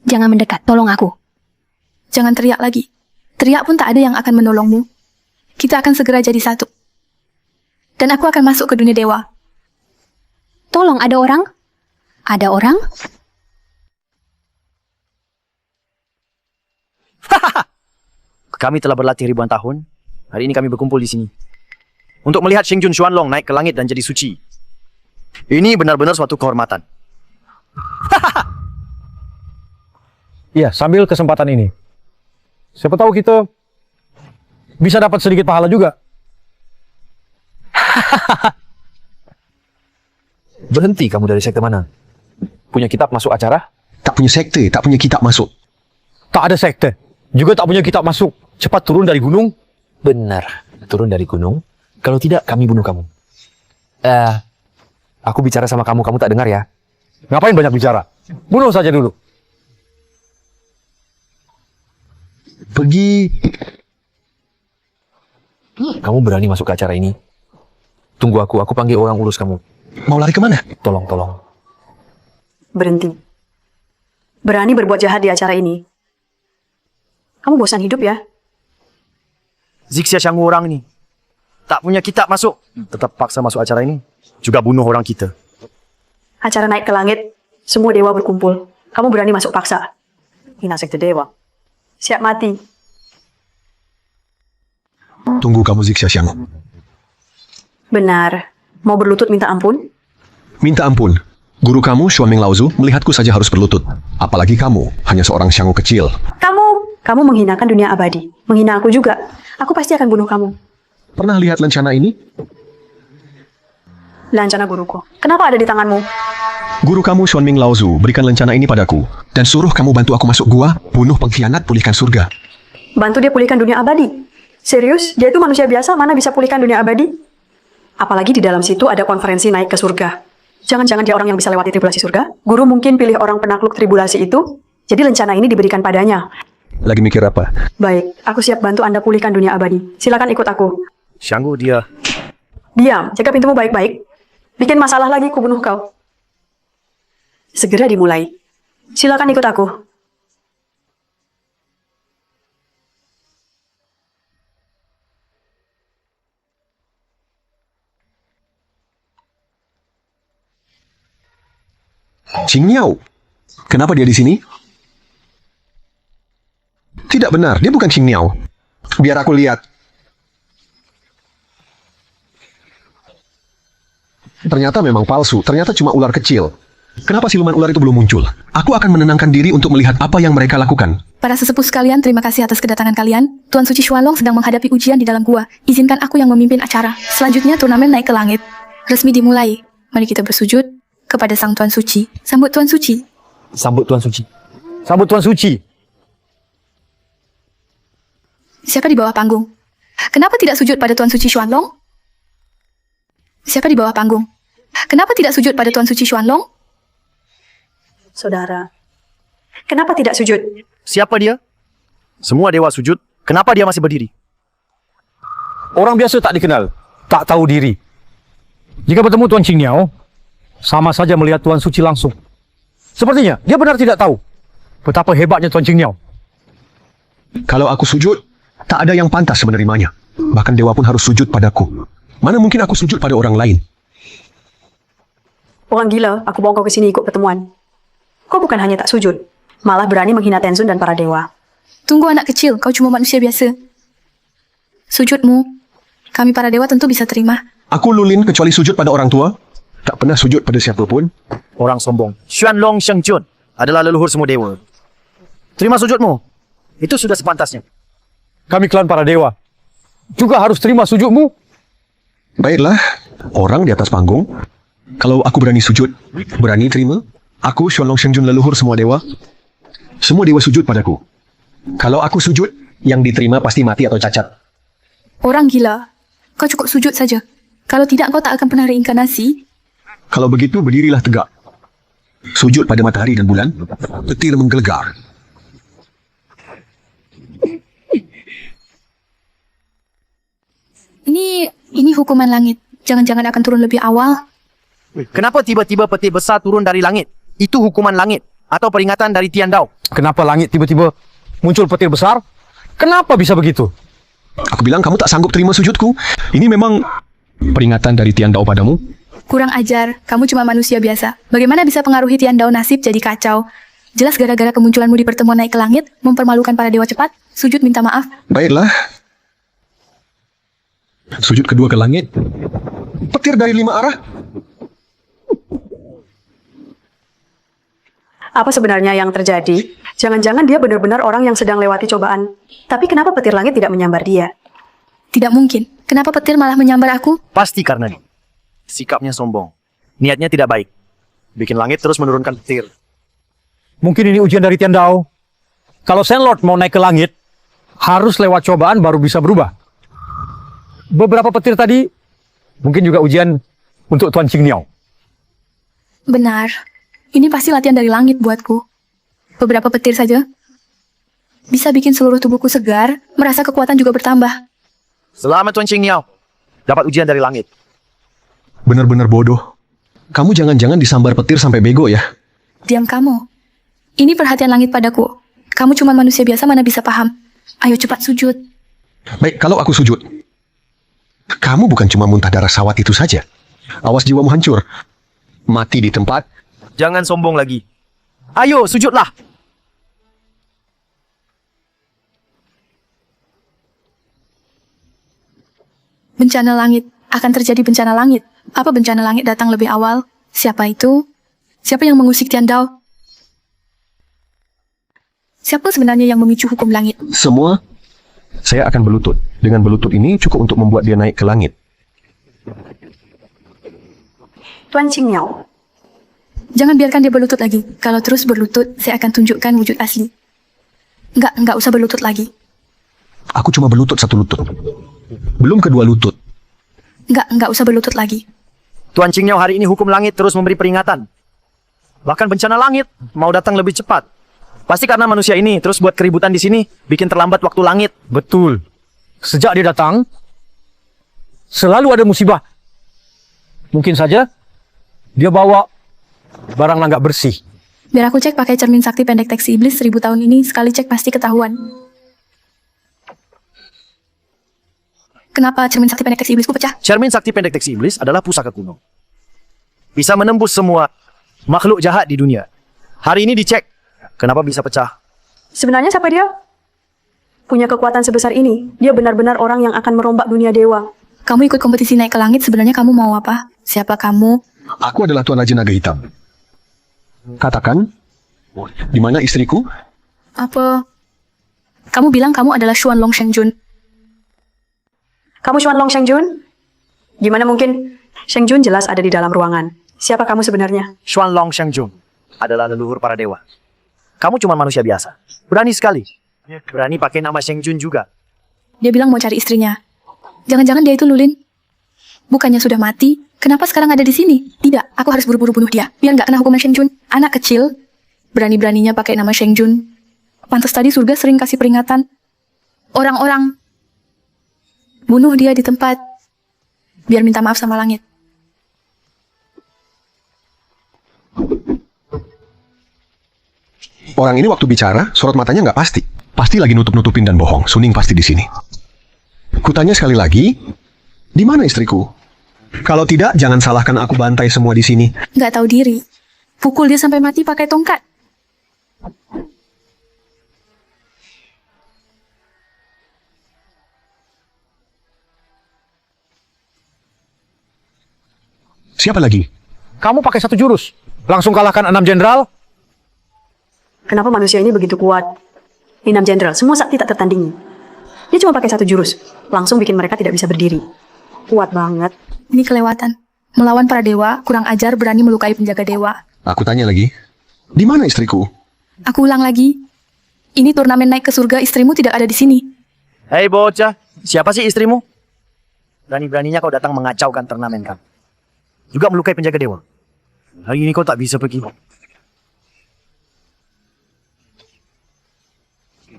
jangan mendekat, tolong aku. Jangan teriak lagi. Teriak pun tak ada yang akan menolongmu. Kita akan segera jadi satu. Dan aku akan masuk ke dunia dewa. Tolong, ada orang? Ada orang? Kami telah berlatih ribuan tahun. Hari ini kami berkumpul di sini untuk melihat Sheng Jun Xuanlong naik ke langit dan jadi suci. Ini benar-benar suatu kehormatan. Iya, sambil kesempatan ini. Siapa tahu kita bisa dapat sedikit pahala juga. Berhenti kamu dari sekte mana? Punya kitab masuk acara? Tak punya sekte, tak punya kitab masuk. Tak ada sekte. Juga tak punya kitab masuk. Cepat turun dari gunung. Benar, turun dari gunung. Kalau tidak, kami bunuh kamu. Aku bicara sama kamu, kamu tak dengar ya? Ngapain banyak bicara? Bunuh saja dulu. Pergi. Kamu berani masuk ke acara ini? Tunggu aku panggil orang urus kamu. Mau lari kemana? Tolong. Berhenti. Berani berbuat jahat di acara ini. Kamu bosan hidup ya? Zixia Shangu orang ini tak punya kitab masuk, tetap paksa masuk acara ini. Juga bunuh orang kita. Acara naik ke langit, semua dewa berkumpul. Kamu berani masuk paksa. Hina sekte dewa. Siap mati. Tunggu kamu Zixia Xiang. Benar. Mau berlutut minta ampun? Minta ampun. Guru kamu, Xuanming Laozu, melihatku saja harus berlutut. Apalagi kamu, hanya seorang Xiangu kecil. Kamu menghinakan dunia abadi. Menghina aku juga. Aku pasti akan bunuh kamu. Pernah lihat lencana ini? Lancana guruku. Kenapa ada di tanganmu? Guru kamu, Xuanming Laozu, berikan lencana ini padaku. Dan suruh kamu bantu aku masuk gua, bunuh pengkhianat, pulihkan surga. Bantu dia pulihkan dunia abadi. Serius? Dia itu manusia biasa, mana bisa pulihkan dunia abadi? Apalagi di dalam situ ada konferensi naik ke surga. Jangan-jangan dia orang yang bisa lewati tribulasi surga? Guru mungkin pilih orang penakluk tribulasi itu, jadi lencana ini diberikan padanya. Lagi mikir apa? Baik, aku siap bantu Anda pulihkan dunia abadi. Silakan ikut aku. Shangu dia. Diam, jaga pintumu baik-baik. Bikin masalah lagi, ku bunuh kau. Segera dimulai. Silakan ikut aku. Qing Niao. Kenapa dia di sini? Tidak benar, dia bukan Qing Niao. Biar aku lihat. Ternyata memang palsu, ternyata cuma ular kecil. Kenapa siluman ular itu belum muncul? Aku akan menenangkan diri untuk melihat apa yang mereka lakukan. Para sesepuh sekalian, terima kasih atas kedatangan kalian. Tuan Suci Xuanlong sedang menghadapi ujian di dalam gua. Izinkan aku yang memimpin acara. Selanjutnya turnamen naik ke langit. Resmi dimulai. Mari kita bersujud kepada Sang Tuan Suci. Sambut Tuan Suci. Sambut Tuan Suci. Sambut Tuan Suci. Siapa di bawah panggung? Kenapa tidak sujud pada Tuan Suci Xuanlong? Siapa di bawah panggung? Kenapa tidak sujud pada Tuan Suci Xuanlong? Saudara, kenapa tidak sujud? Siapa dia? Semua dewa sujud. Kenapa dia masih berdiri? Orang biasa tak dikenal, tak tahu diri. Jika bertemu Tuan Qing Niao, sama saja melihat Tuan Suci langsung. Sepertinya dia benar tidak tahu betapa hebatnya Tuan Qing Niao. Kalau aku sujud, tak ada yang pantas menerimanya. Bahkan dewa pun harus sujud padaku. Mana mungkin aku sujud pada orang lain? Orang gila, aku bawa kau ke sini ikut pertemuan. Kau bukan hanya tak sujud, malah berani menghina Tenzun dan para dewa. Tunggu anak kecil, kau cuma manusia biasa. Sujudmu, kami para dewa tentu bisa terima. Aku lulin kecuali sujud pada orang tua. Tak pernah sujud pada siapapun. Orang sombong. Xuanlong Shengjun adalah leluhur semua dewa. Terima sujudmu. Itu sudah sepantasnya. Kami klan para dewa juga harus terima sujudmu. Baiklah, orang di atas panggung. Kalau aku berani sujud, berani terima. Aku, Xuanlong Shengjun, leluhur semua dewa. Semua dewa sujud padaku. Kalau aku sujud, yang diterima pasti mati atau cacat. Orang gila. Kau cukup sujud saja. Kalau tidak, kau tak akan pernah reinkarnasi. Kalau begitu, berdirilah tegak. Sujud pada matahari dan bulan, petir menggelegar. Ini hukuman langit. Jangan-jangan akan turun lebih awal. Kenapa tiba-tiba petir besar turun dari langit? Itu hukuman langit atau peringatan dari Tian Dao. Kenapa langit tiba-tiba muncul petir besar? Kenapa bisa begitu? Aku bilang kamu tak sanggup terima sujudku. Ini memang peringatan dari Tian Dao padamu. Kurang ajar, kamu cuma manusia biasa. Bagaimana bisa pengaruhi Tian Dao nasib jadi kacau? Jelas gara-gara kemunculanmu di pertemuan naik ke langit, mempermalukan para dewa cepat, sujud minta maaf. Baiklah. Sujud kedua ke langit. Petir dari 5 arah. Apa sebenarnya yang terjadi? Jangan-jangan dia benar-benar orang yang sedang lewati cobaan. Tapi kenapa petir langit tidak menyambar dia? Tidak mungkin. Kenapa petir malah menyambar aku? Pasti karena dia. Sikapnya sombong. Niatnya tidak baik. Bikin langit terus menurunkan petir. Mungkin ini ujian dari Tian Dao. Kalau Sandlord mau naik ke langit, harus lewat cobaan baru bisa berubah. Beberapa petir tadi, mungkin juga ujian untuk Tuan Qingniao. Benar. Ini pasti latihan dari langit buatku. Beberapa petir saja bisa bikin seluruh tubuhku segar, merasa kekuatan juga bertambah. Selamat Tuan Qingniao. Dapat ujian dari langit. Benar-benar bodoh. Kamu jangan-jangan disambar petir sampai bego ya. Diam kamu. Ini perhatian langit padaku. Kamu cuma manusia biasa, mana bisa paham. Ayo cepat sujud. Baik, kalau aku sujud. Kamu bukan cuma muntah darah sawat itu saja. Awas jiwamu hancur. Mati di tempat. Jangan sombong lagi. Ayo, sujudlah. Bencana langit. Akan terjadi bencana langit. Apa bencana langit datang lebih awal? Siapa itu? Siapa yang mengusik Tian Dao? Siapa sebenarnya yang memicu hukum langit? Semua, saya akan berlutut. Dengan berlutut ini cukup untuk membuat dia naik ke langit. Tuan Qingniao, Jangan biarkan dia berlutut lagi. Kalau terus berlutut, saya akan tunjukkan wujud asli. Enggak usah berlutut lagi. Aku cuma berlutut satu lutut. Belum kedua lutut. Enggak usah berlutut lagi. Tuan Qingniao hari ini hukum langit terus memberi peringatan. Bahkan bencana langit mau datang lebih cepat. Pasti karena manusia ini terus buat keributan di sini, bikin terlambat waktu langit. Betul. Sejak dia datang, selalu ada musibah. Mungkin saja dia bawa barang nggak bersih. Biar aku cek pakai cermin sakti pendek teks iblis 1000 tahun ini, sekali cek pasti ketahuan. Kenapa cermin sakti pendek teks iblisku pecah? Cermin sakti pendek teks iblis adalah pusaka kuno. Bisa menembus semua makhluk jahat di dunia. Hari ini dicek, kenapa bisa pecah? sebenarnya siapa dia? Punya kekuatan sebesar ini. Dia benar-benar orang yang akan merombak dunia dewa. Kamu ikut kompetisi naik ke langit, sebenarnya kamu mau apa? Siapa kamu? Aku adalah Tuan Raja Naga Hitam. Katakan, di mana istriku? Apa? Kamu bilang kamu adalah Xuanlong Shengjun. Kamu Xuanlong Shengjun? Gimana mungkin? Shengjun jelas ada di dalam ruangan. Siapa kamu sebenarnya? Xuanlong Shengjun adalah leluhur para dewa. Kamu cuma manusia biasa. Berani sekali. Berani pakai nama Shengjun juga. Dia bilang mau cari istrinya. Jangan-jangan dia itu Lulin. Bukannya sudah mati? Kenapa sekarang ada di sini? Tidak, aku harus buru-buru bunuh dia. Biar nggak kena hukuman Shengjun. Anak kecil, berani-beraninya pakai nama Shengjun. Pantas tadi surga sering kasih peringatan. Orang-orang bunuh dia di tempat. Biar minta maaf sama langit. Orang ini waktu bicara, sorot matanya nggak pasti. Pasti lagi nutup-nutupin dan bohong. Suning pasti di sini. Kutanya sekali lagi, di mana istriku? Kalau tidak, jangan salahkan aku bantai semua di sini. Nggak tahu diri. Pukul dia sampai mati pakai tongkat. Siapa lagi? Kamu pakai satu jurus, langsung kalahkan 6 jenderal. Kenapa manusia ini begitu kuat? 6 jenderal, semua sakti tak tertandingi. Dia cuma pakai satu jurus, langsung bikin mereka tidak bisa berdiri. Kuat banget. Ini kelewatan. Melawan para dewa, kurang ajar, berani melukai penjaga dewa. Aku tanya lagi, di mana istriku? Aku ulang lagi. Ini turnamen naik ke surga, istrimu tidak ada di sini. Hei bocah, siapa sih istrimu? Berani-beraninya kau datang mengacaukan turnamen kami. Juga melukai penjaga dewa. Hari ini kau tak bisa pergi.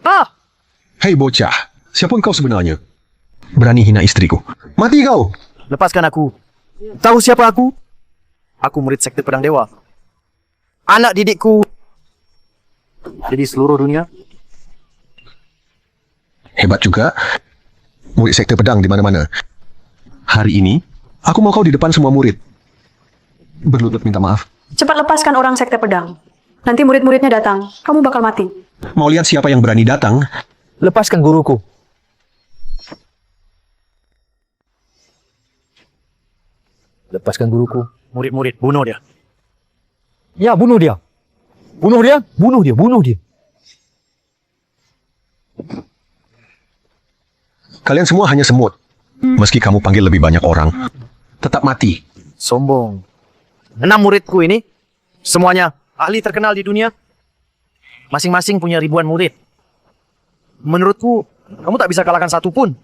Ah! Hei bocah, siapa kau sebenarnya? Berani hina istriku. Mati kau! Lepaskan aku. Tahu siapa aku? Aku murid sekte pedang dewa. Anak didikku. Jadi seluruh dunia. Hebat juga. Murid sekte pedang di mana-mana. Hari ini, aku mau kau di depan semua murid. Berlutut minta maaf. Cepat lepaskan orang sekte pedang. Nanti murid-muridnya datang, kamu bakal mati. Mau lihat siapa yang berani datang? Lepaskan guruku. Lepaskan guruku. Murid-murid, bunuh dia. Ya, bunuh dia. Bunuh dia. Bunuh dia, bunuh dia. Kalian semua hanya semut. Meski kamu panggil lebih banyak orang, tetap mati. Sombong. 6 muridku ini, semuanya ahli terkenal di dunia. Masing-masing punya ribuan murid. Menurutku, kamu tak bisa kalahkan satu pun.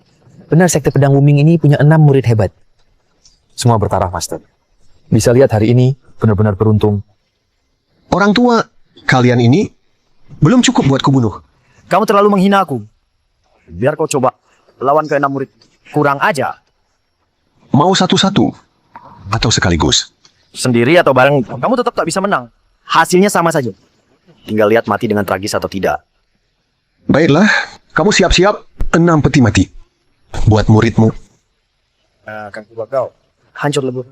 Benar, sekte pedang Wuming ini punya 6 murid hebat. Semua bertaraf, Master. Bisa lihat hari ini benar-benar beruntung. Orang tua, kalian ini belum cukup buat kubunuh. Kamu terlalu menghina aku. Biar kau coba lawan ke 6 murid. Kurang aja. Mau satu-satu atau sekaligus? Sendiri atau bareng, kamu tetap tak bisa menang. Hasilnya sama saja. Tinggal lihat mati dengan tragis atau tidak. Baiklah, kamu siap-siap 6 peti mati. Buat muridmu. Akan kubah kau. Hancur lebur.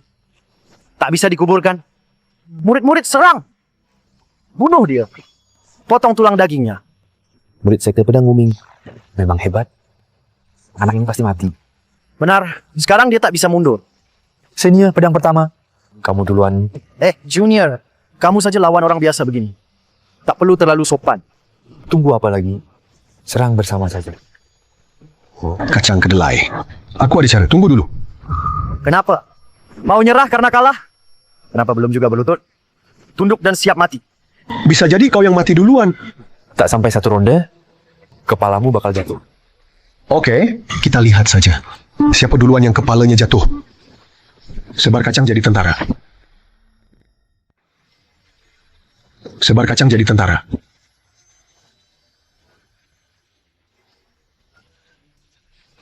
Tak bisa dikuburkan. Murid-murid serang. Bunuh dia. Potong tulang dagingnya. Murid sekte pedang Wuming memang hebat. Anak ini pasti mati. Benar, sekarang dia tak bisa mundur. Senior pedang pertama. Kamu duluan. Junior, kamu saja lawan orang biasa begini. Tak perlu terlalu sopan. Tunggu apa lagi? Serang bersama saja. Kacang kedelai. Aku ada cara, tunggu dulu. Kenapa? Mau nyerah karena kalah? Kenapa belum juga berlutut? Tunduk dan siap mati. Bisa jadi kau yang mati duluan. Tak sampai 1 ronde, kepalamu bakal jatuh. Oke, kita lihat saja. Siapa duluan yang kepalanya jatuh? Sebar kacang jadi tentara. Sebar kacang jadi tentara.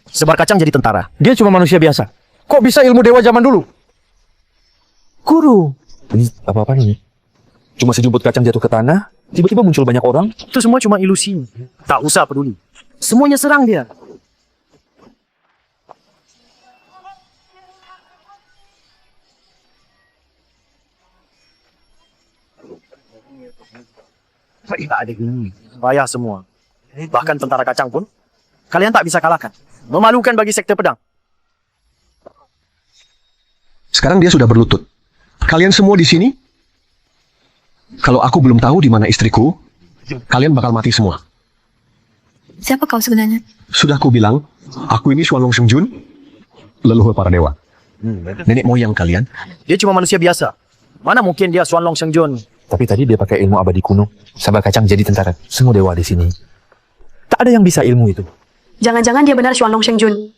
Sebar kacang jadi tentara. Dia cuma manusia biasa. Kok bisa ilmu dewa zaman dulu? Guru! Ini apa-apa nih? Cuma sejumput kacang jatuh ke tanah, tiba-tiba muncul banyak orang. Itu semua cuma ilusi. Tak usah peduli. Semuanya serang dia. Tak ada gini. Payah semua. Bahkan tentara kacang pun, kalian tak bisa kalahkan. Memalukan bagi sekte pedang. Sekarang dia sudah berlutut. Kalian semua di sini? Kalau aku belum tahu di mana istriku, kalian bakal mati semua. Siapa kau sebenarnya? Sudah aku bilang, aku ini Xuanlong Shengjun, leluhur para dewa. Nenek moyang kalian. Dia cuma manusia biasa. Mana mungkin dia Xuanlong Shengjun? Tapi tadi dia pakai ilmu abadi kuno. Sabar kacang jadi tentara. Semua dewa di sini. Tak ada yang bisa ilmu itu. Jangan-jangan dia benar Xuanlong Shengjun.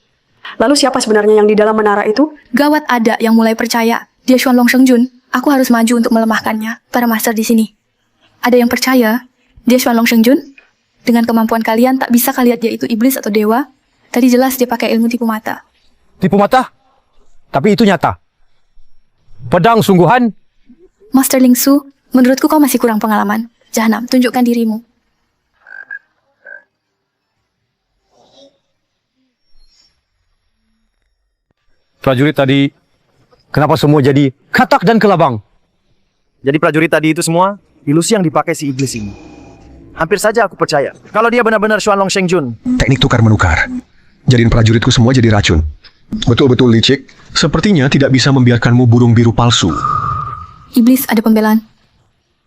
Lalu siapa sebenarnya yang di dalam menara itu? Gawat, ada yang mulai percaya. Dia Xuanlong Shengjun. Aku harus maju untuk melemahkannya. Para master di sini. Ada yang percaya dia Xuanlong Shengjun? Dengan kemampuan kalian tak bisa kalian dia itu iblis atau dewa. Tadi jelas dia pakai ilmu tipu mata. Tipu mata? Tapi itu nyata. Pedang sungguhan. Master Ling Su, menurutku kau masih kurang pengalaman. Jahanam, tunjukkan dirimu. Prajurit tadi, kenapa semua jadi katak dan kelabang? Jadi prajurit tadi itu semua ilusi yang dipakai si iblis ini. Hampir saja aku percaya. Kalau dia benar-benar Xuanlong Shengjun. Teknik tukar-menukar. Jadiin prajuritku semua jadi racun. Betul-betul licik. Sepertinya tidak bisa membiarkanmu burung biru palsu. Iblis, ada pembelaan.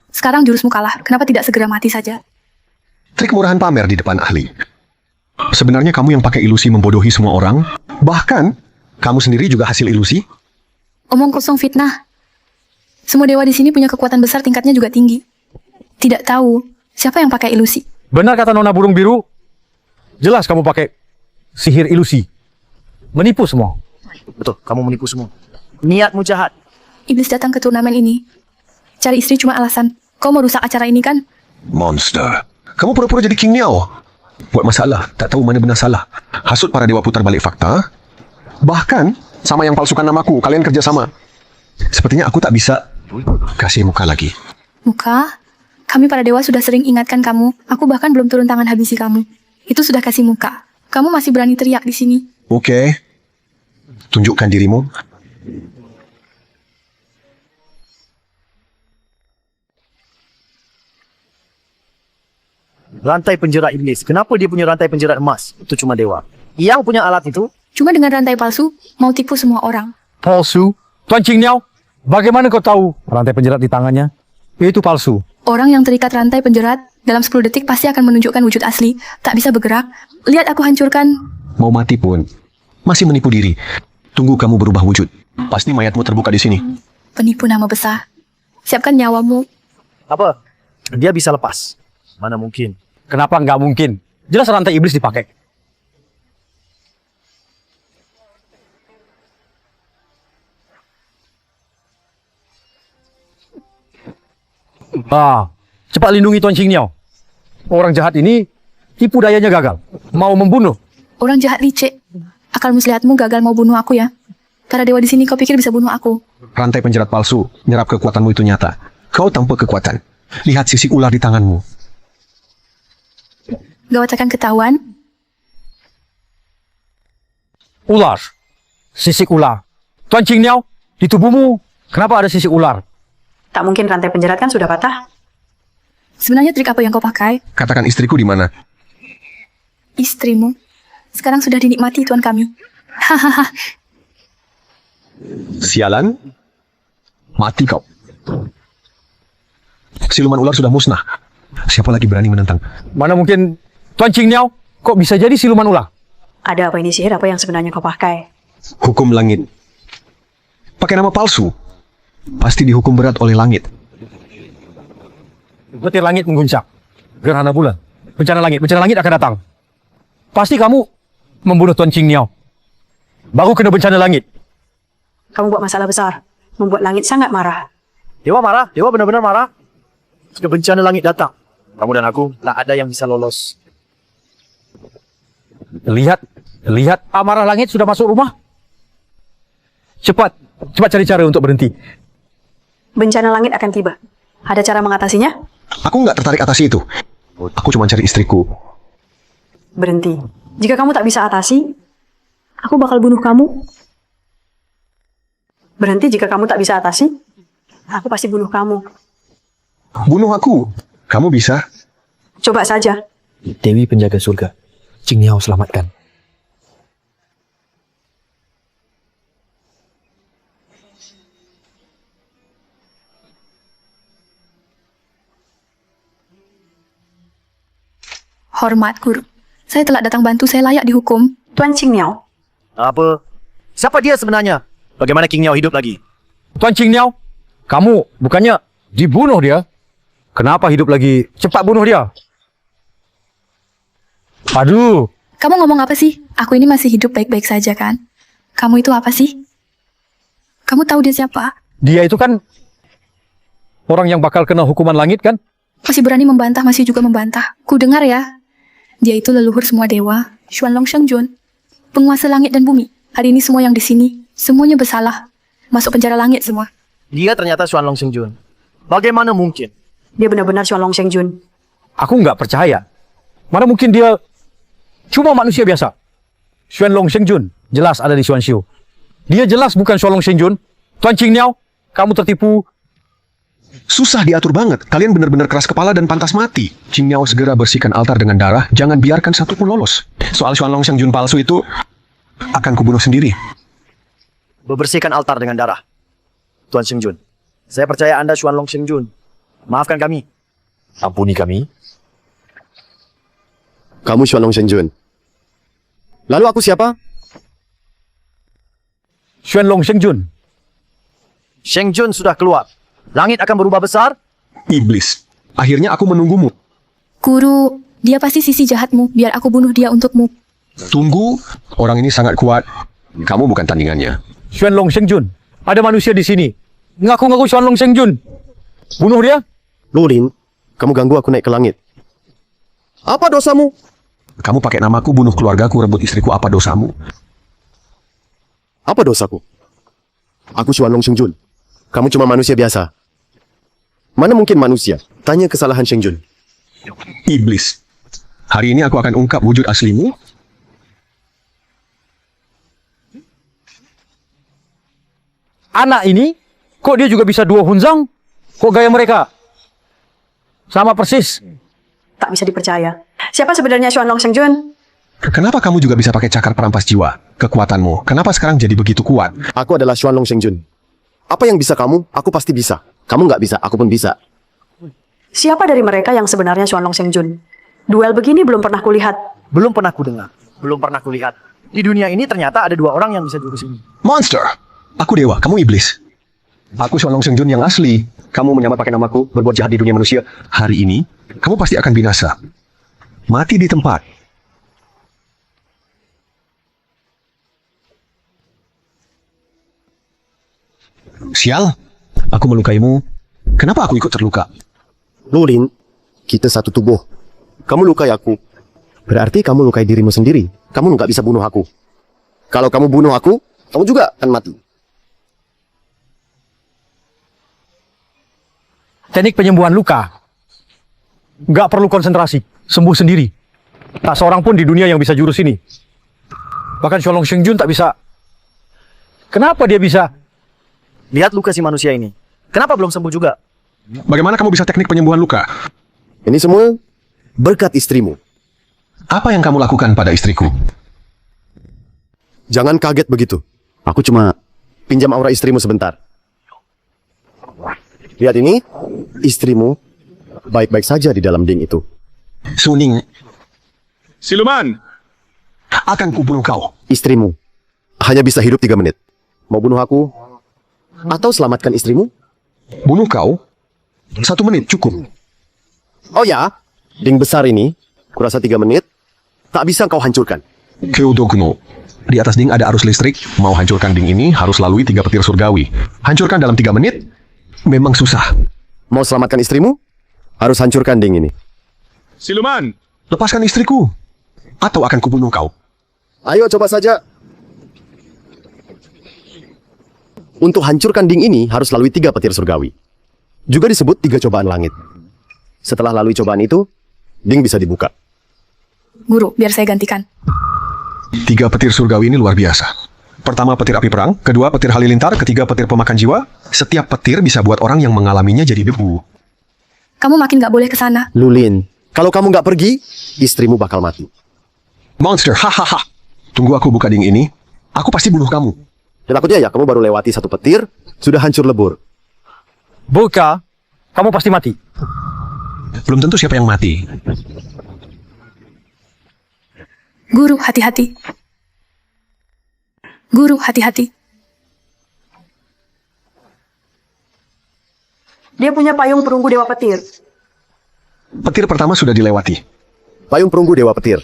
Sekarang jurusmu kalah. Kenapa tidak segera mati saja? Trik murahan pamer di depan ahli. Sebenarnya kamu yang pakai ilusi membodohi semua orang. Bahkan, kamu sendiri juga hasil ilusi. Omong kosong, fitnah. Semua dewa di sini punya kekuatan besar, tingkatnya juga tinggi. Tidak tahu siapa yang pakai ilusi. Benar kata Nona Burung Biru? Jelas kamu pakai sihir ilusi. Menipu semua. Betul, kamu menipu semua. Niatmu jahat. Iblis datang ke turnamen ini. Cari istri cuma alasan. Kau mau rusak acara ini kan? Monster. Kamu pura-pura jadi King Niao. Buat masalah, tak tahu mana benar salah. Hasut para dewa putar balik fakta. Bahkan, sama yang palsukan namaku, kalian kerja sama. Sepertinya aku tak bisa kasih muka lagi. Muka? Kami para dewa sudah sering ingatkan kamu. Aku bahkan belum turun tangan habisi kamu. Itu sudah kasih muka. Kamu masih berani teriak di sini. Oke. Tunjukkan dirimu. Rantai penjara iblis. Kenapa dia punya rantai penjara emas? Itu cuma dewa. Yang punya alat itu, Cuma dengan rantai palsu, mau tipu semua orang. Palsu? Tuan Ching Niao, bagaimana kau tahu rantai penjerat di tangannya? Itu palsu. Orang yang terikat rantai penjerat, dalam 10 detik pasti akan menunjukkan wujud asli. Tak bisa bergerak. Lihat aku hancurkan. Mau mati pun. Masih menipu diri. Tunggu kamu berubah wujud. Pasti mayatmu terbuka di sini. Penipu nama besar. Siapkan nyawamu. apa? Dia bisa lepas. Mana mungkin? Kenapa nggak mungkin? Jelas rantai iblis dipakai. Cepat lindungi Tuan Ching Niao. Orang jahat ini tipu dayanya gagal. Mau membunuh. Orang jahat licik. Akal muslihatmu gagal mau bunuh aku ya. Karena dewa di sini kau pikir bisa bunuh aku. Rantai penjerat palsu, nyerap kekuatanmu itu nyata. Kau tanpa kekuatan. Lihat sisik ular di tanganmu. Gawat akan ketahuan. Ular. Sisik ular. Tuan Ching Niao, di tubuhmu kenapa ada sisik ular? Tak mungkin rantai penjerat kan sudah patah. Sebenarnya trik apa yang kau pakai? Katakan istriku di mana? Istrimu. Sekarang sudah dinikmati tuan kami. Hahaha. Sialan. Mati kau. Siluman ular sudah musnah. Siapa lagi berani menentang? Mana mungkin Tuan Ching Niao kok bisa jadi siluman ular? Ada apa ini sihir? Apa yang sebenarnya kau pakai? Hukum langit. Pakai nama palsu. Pasti dihukum berat oleh langit. Petir langit mengguncang. Gerhana bulan. Bencana langit akan datang. Pasti kamu membunuh Tuan Ching Niao. Baru kena bencana langit. Kamu buat masalah besar. Membuat langit sangat marah. Dewa marah. Dewa benar-benar marah. Jika bencana langit datang, kamu dan aku tak ada yang bisa lolos. Lihat amarah langit sudah masuk rumah. Cepat cari cara untuk berhenti. Bencana langit akan tiba. Ada cara mengatasinya? Aku nggak tertarik atasi itu. Aku cuma cari istriku. Berhenti. Jika kamu tak bisa atasi, aku bakal bunuh kamu. Berhenti jika kamu tak bisa atasi, aku pasti bunuh kamu. Bunuh aku. Kamu bisa. Coba saja. Dewi penjaga surga. Ching Niao selamatkan. Hormat, Guru. Saya telah datang bantu, saya layak dihukum. Tuan Ching Niao, Apa? Siapa dia sebenarnya? Bagaimana King Niao hidup lagi? Tuan Ching Niao, kamu bukannya dibunuh dia? Kenapa hidup lagi? Cepat bunuh dia. Aduh, Kamu ngomong apa sih? Aku ini masih hidup baik-baik saja kan? Kamu itu apa sih? Kamu tahu dia siapa? dia itu kan orang yang bakal kena hukuman langit kan? Masih berani membantah, masih juga membantah. Ku dengar ya. Dia itu leluhur semua dewa. Xuanlong Shengjun. Penguasa langit dan bumi. Hari ini semua yang di sini, semuanya bersalah. Masuk penjara langit semua. Dia ternyata Xuanlong Shengjun. Bagaimana mungkin? dia benar-benar Xuanlong Shengjun. Aku nggak percaya. Mana mungkin dia cuma manusia biasa. Xuanlong Shengjun jelas ada di Xuanxiu. Dia jelas bukan Xuanlong Shengjun. Tuan Ching Niao, kamu tertipu. Susah diatur banget. Kalian benar-benar keras kepala dan pantas mati. Ching Niao segera bersihkan altar dengan darah. Jangan biarkan satu pun lolos. Soal Xuanlong Shengjun palsu itu akan kubunuh sendiri. Bebersihkan altar dengan darah. Tuan Shengjun. Saya percaya Anda Xuanlong Shengjun. Maafkan kami. Ampuni kami. Kamu Xuanlong Shengjun. Lalu aku siapa? Xuanlong Shengjun. Shengjun sudah keluar. Langit akan berubah besar. Iblis. Akhirnya aku menunggumu. Guru, Dia pasti sisi jahatmu, biar aku bunuh dia untukmu. Tunggu, orang ini sangat kuat. Kamu bukan tandingannya. Xuanlong Shengjun, ada manusia di sini. Ngaku-ngaku Xuanlong Shengjun. Bunuh dia. Lulin, kamu ganggu aku naik ke langit. Apa dosamu? Kamu pakai namaku bunuh keluargaku, rebut istriku, apa dosamu? Apa dosaku? Aku Xuanlong Shengjun. Kamu cuma manusia biasa. Mana mungkin manusia? Tanya kesalahan Shengjun. Iblis. Hari ini aku akan ungkap wujud aslimu. Anak ini, kok dia juga bisa duo Hunzang? Kok gaya mereka sama persis? Tak bisa dipercaya. Siapa sebenarnya Xuanlong Shengjun? Kenapa kamu juga bisa pakai cakar perampas jiwa? Kekuatanmu, kenapa sekarang jadi begitu kuat? Aku adalah Xuanlong Shengjun. Apa yang bisa kamu, aku pasti bisa. Kamu nggak bisa, aku pun bisa. Siapa dari mereka yang sebenarnya Xuanlong Shengjun? Duel begini belum pernah kulihat. Belum pernah kudengar, belum pernah kulihat. Di dunia ini ternyata ada dua orang yang bisa jurus ini. Monster! Aku dewa, kamu iblis. Aku Xuanlong Shengjun yang asli. Kamu menyamar pakai namaku, berbuat jahat di dunia manusia. Hari ini, kamu pasti akan binasa. Mati di tempat. Sial, aku melukaimu. Kenapa aku ikut terluka? Lulin, kita satu tubuh. Kamu lukai aku. Berarti kamu lukai dirimu sendiri. Kamu nggak bisa bunuh aku. Kalau kamu bunuh aku, kamu juga akan mati. Teknik penyembuhan luka. Nggak perlu konsentrasi, sembuh sendiri. Tak seorang pun di dunia yang bisa jurus ini. Bahkan Xuanlong Shengjun tak bisa. Kenapa dia bisa? Lihat luka si manusia ini. Kenapa belum sembuh juga? Bagaimana kamu bisa teknik penyembuhan luka? Ini semua berkat istrimu. Apa yang kamu lakukan pada istriku? Jangan kaget begitu. Aku cuma pinjam aura istrimu sebentar. Lihat ini, istrimu baik-baik saja di dalam ding itu. Suning. Siluman! Akan kubunuh kau. Istrimu hanya bisa hidup 3 menit. Mau bunuh aku? Atau selamatkan istrimu? Bunuh kau? 1 menit cukup. Oh ya, ding besar ini, kurasa 3 menit, tak bisa kau hancurkan. Keodogno. Di atas ding ada arus listrik. Mau hancurkan ding ini harus lalui 3 petir surgawi. Hancurkan dalam 3 menit? Memang susah. Mau selamatkan istrimu? Harus hancurkan ding ini. Siluman! Lepaskan istriku. Atau akan kubunuh kau. Ayo coba saja. Untuk hancurkan ding ini harus lalui 3 petir surgawi. Juga disebut 3 cobaan langit. Setelah lalui cobaan itu, ding bisa dibuka. Guru, biar saya gantikan. 3 petir surgawi ini luar biasa. Pertama petir api perang, kedua petir halilintar, ketiga petir pemakan jiwa. Setiap petir bisa buat orang yang mengalaminya jadi debu. Kamu makin nggak boleh ke sana. Lulin, kalau kamu nggak pergi, istrimu bakal mati. Monster, hahaha. Tunggu aku buka ding ini. Aku pasti bunuh kamu. Dan takutnya ya, kamu baru lewati 1 petir, sudah hancur lebur. Buka, kamu pasti mati. Belum tentu siapa yang mati. Guru, hati-hati. Guru, hati-hati. Dia punya payung perunggu Dewa Petir. Petir pertama sudah dilewati. Payung perunggu Dewa Petir.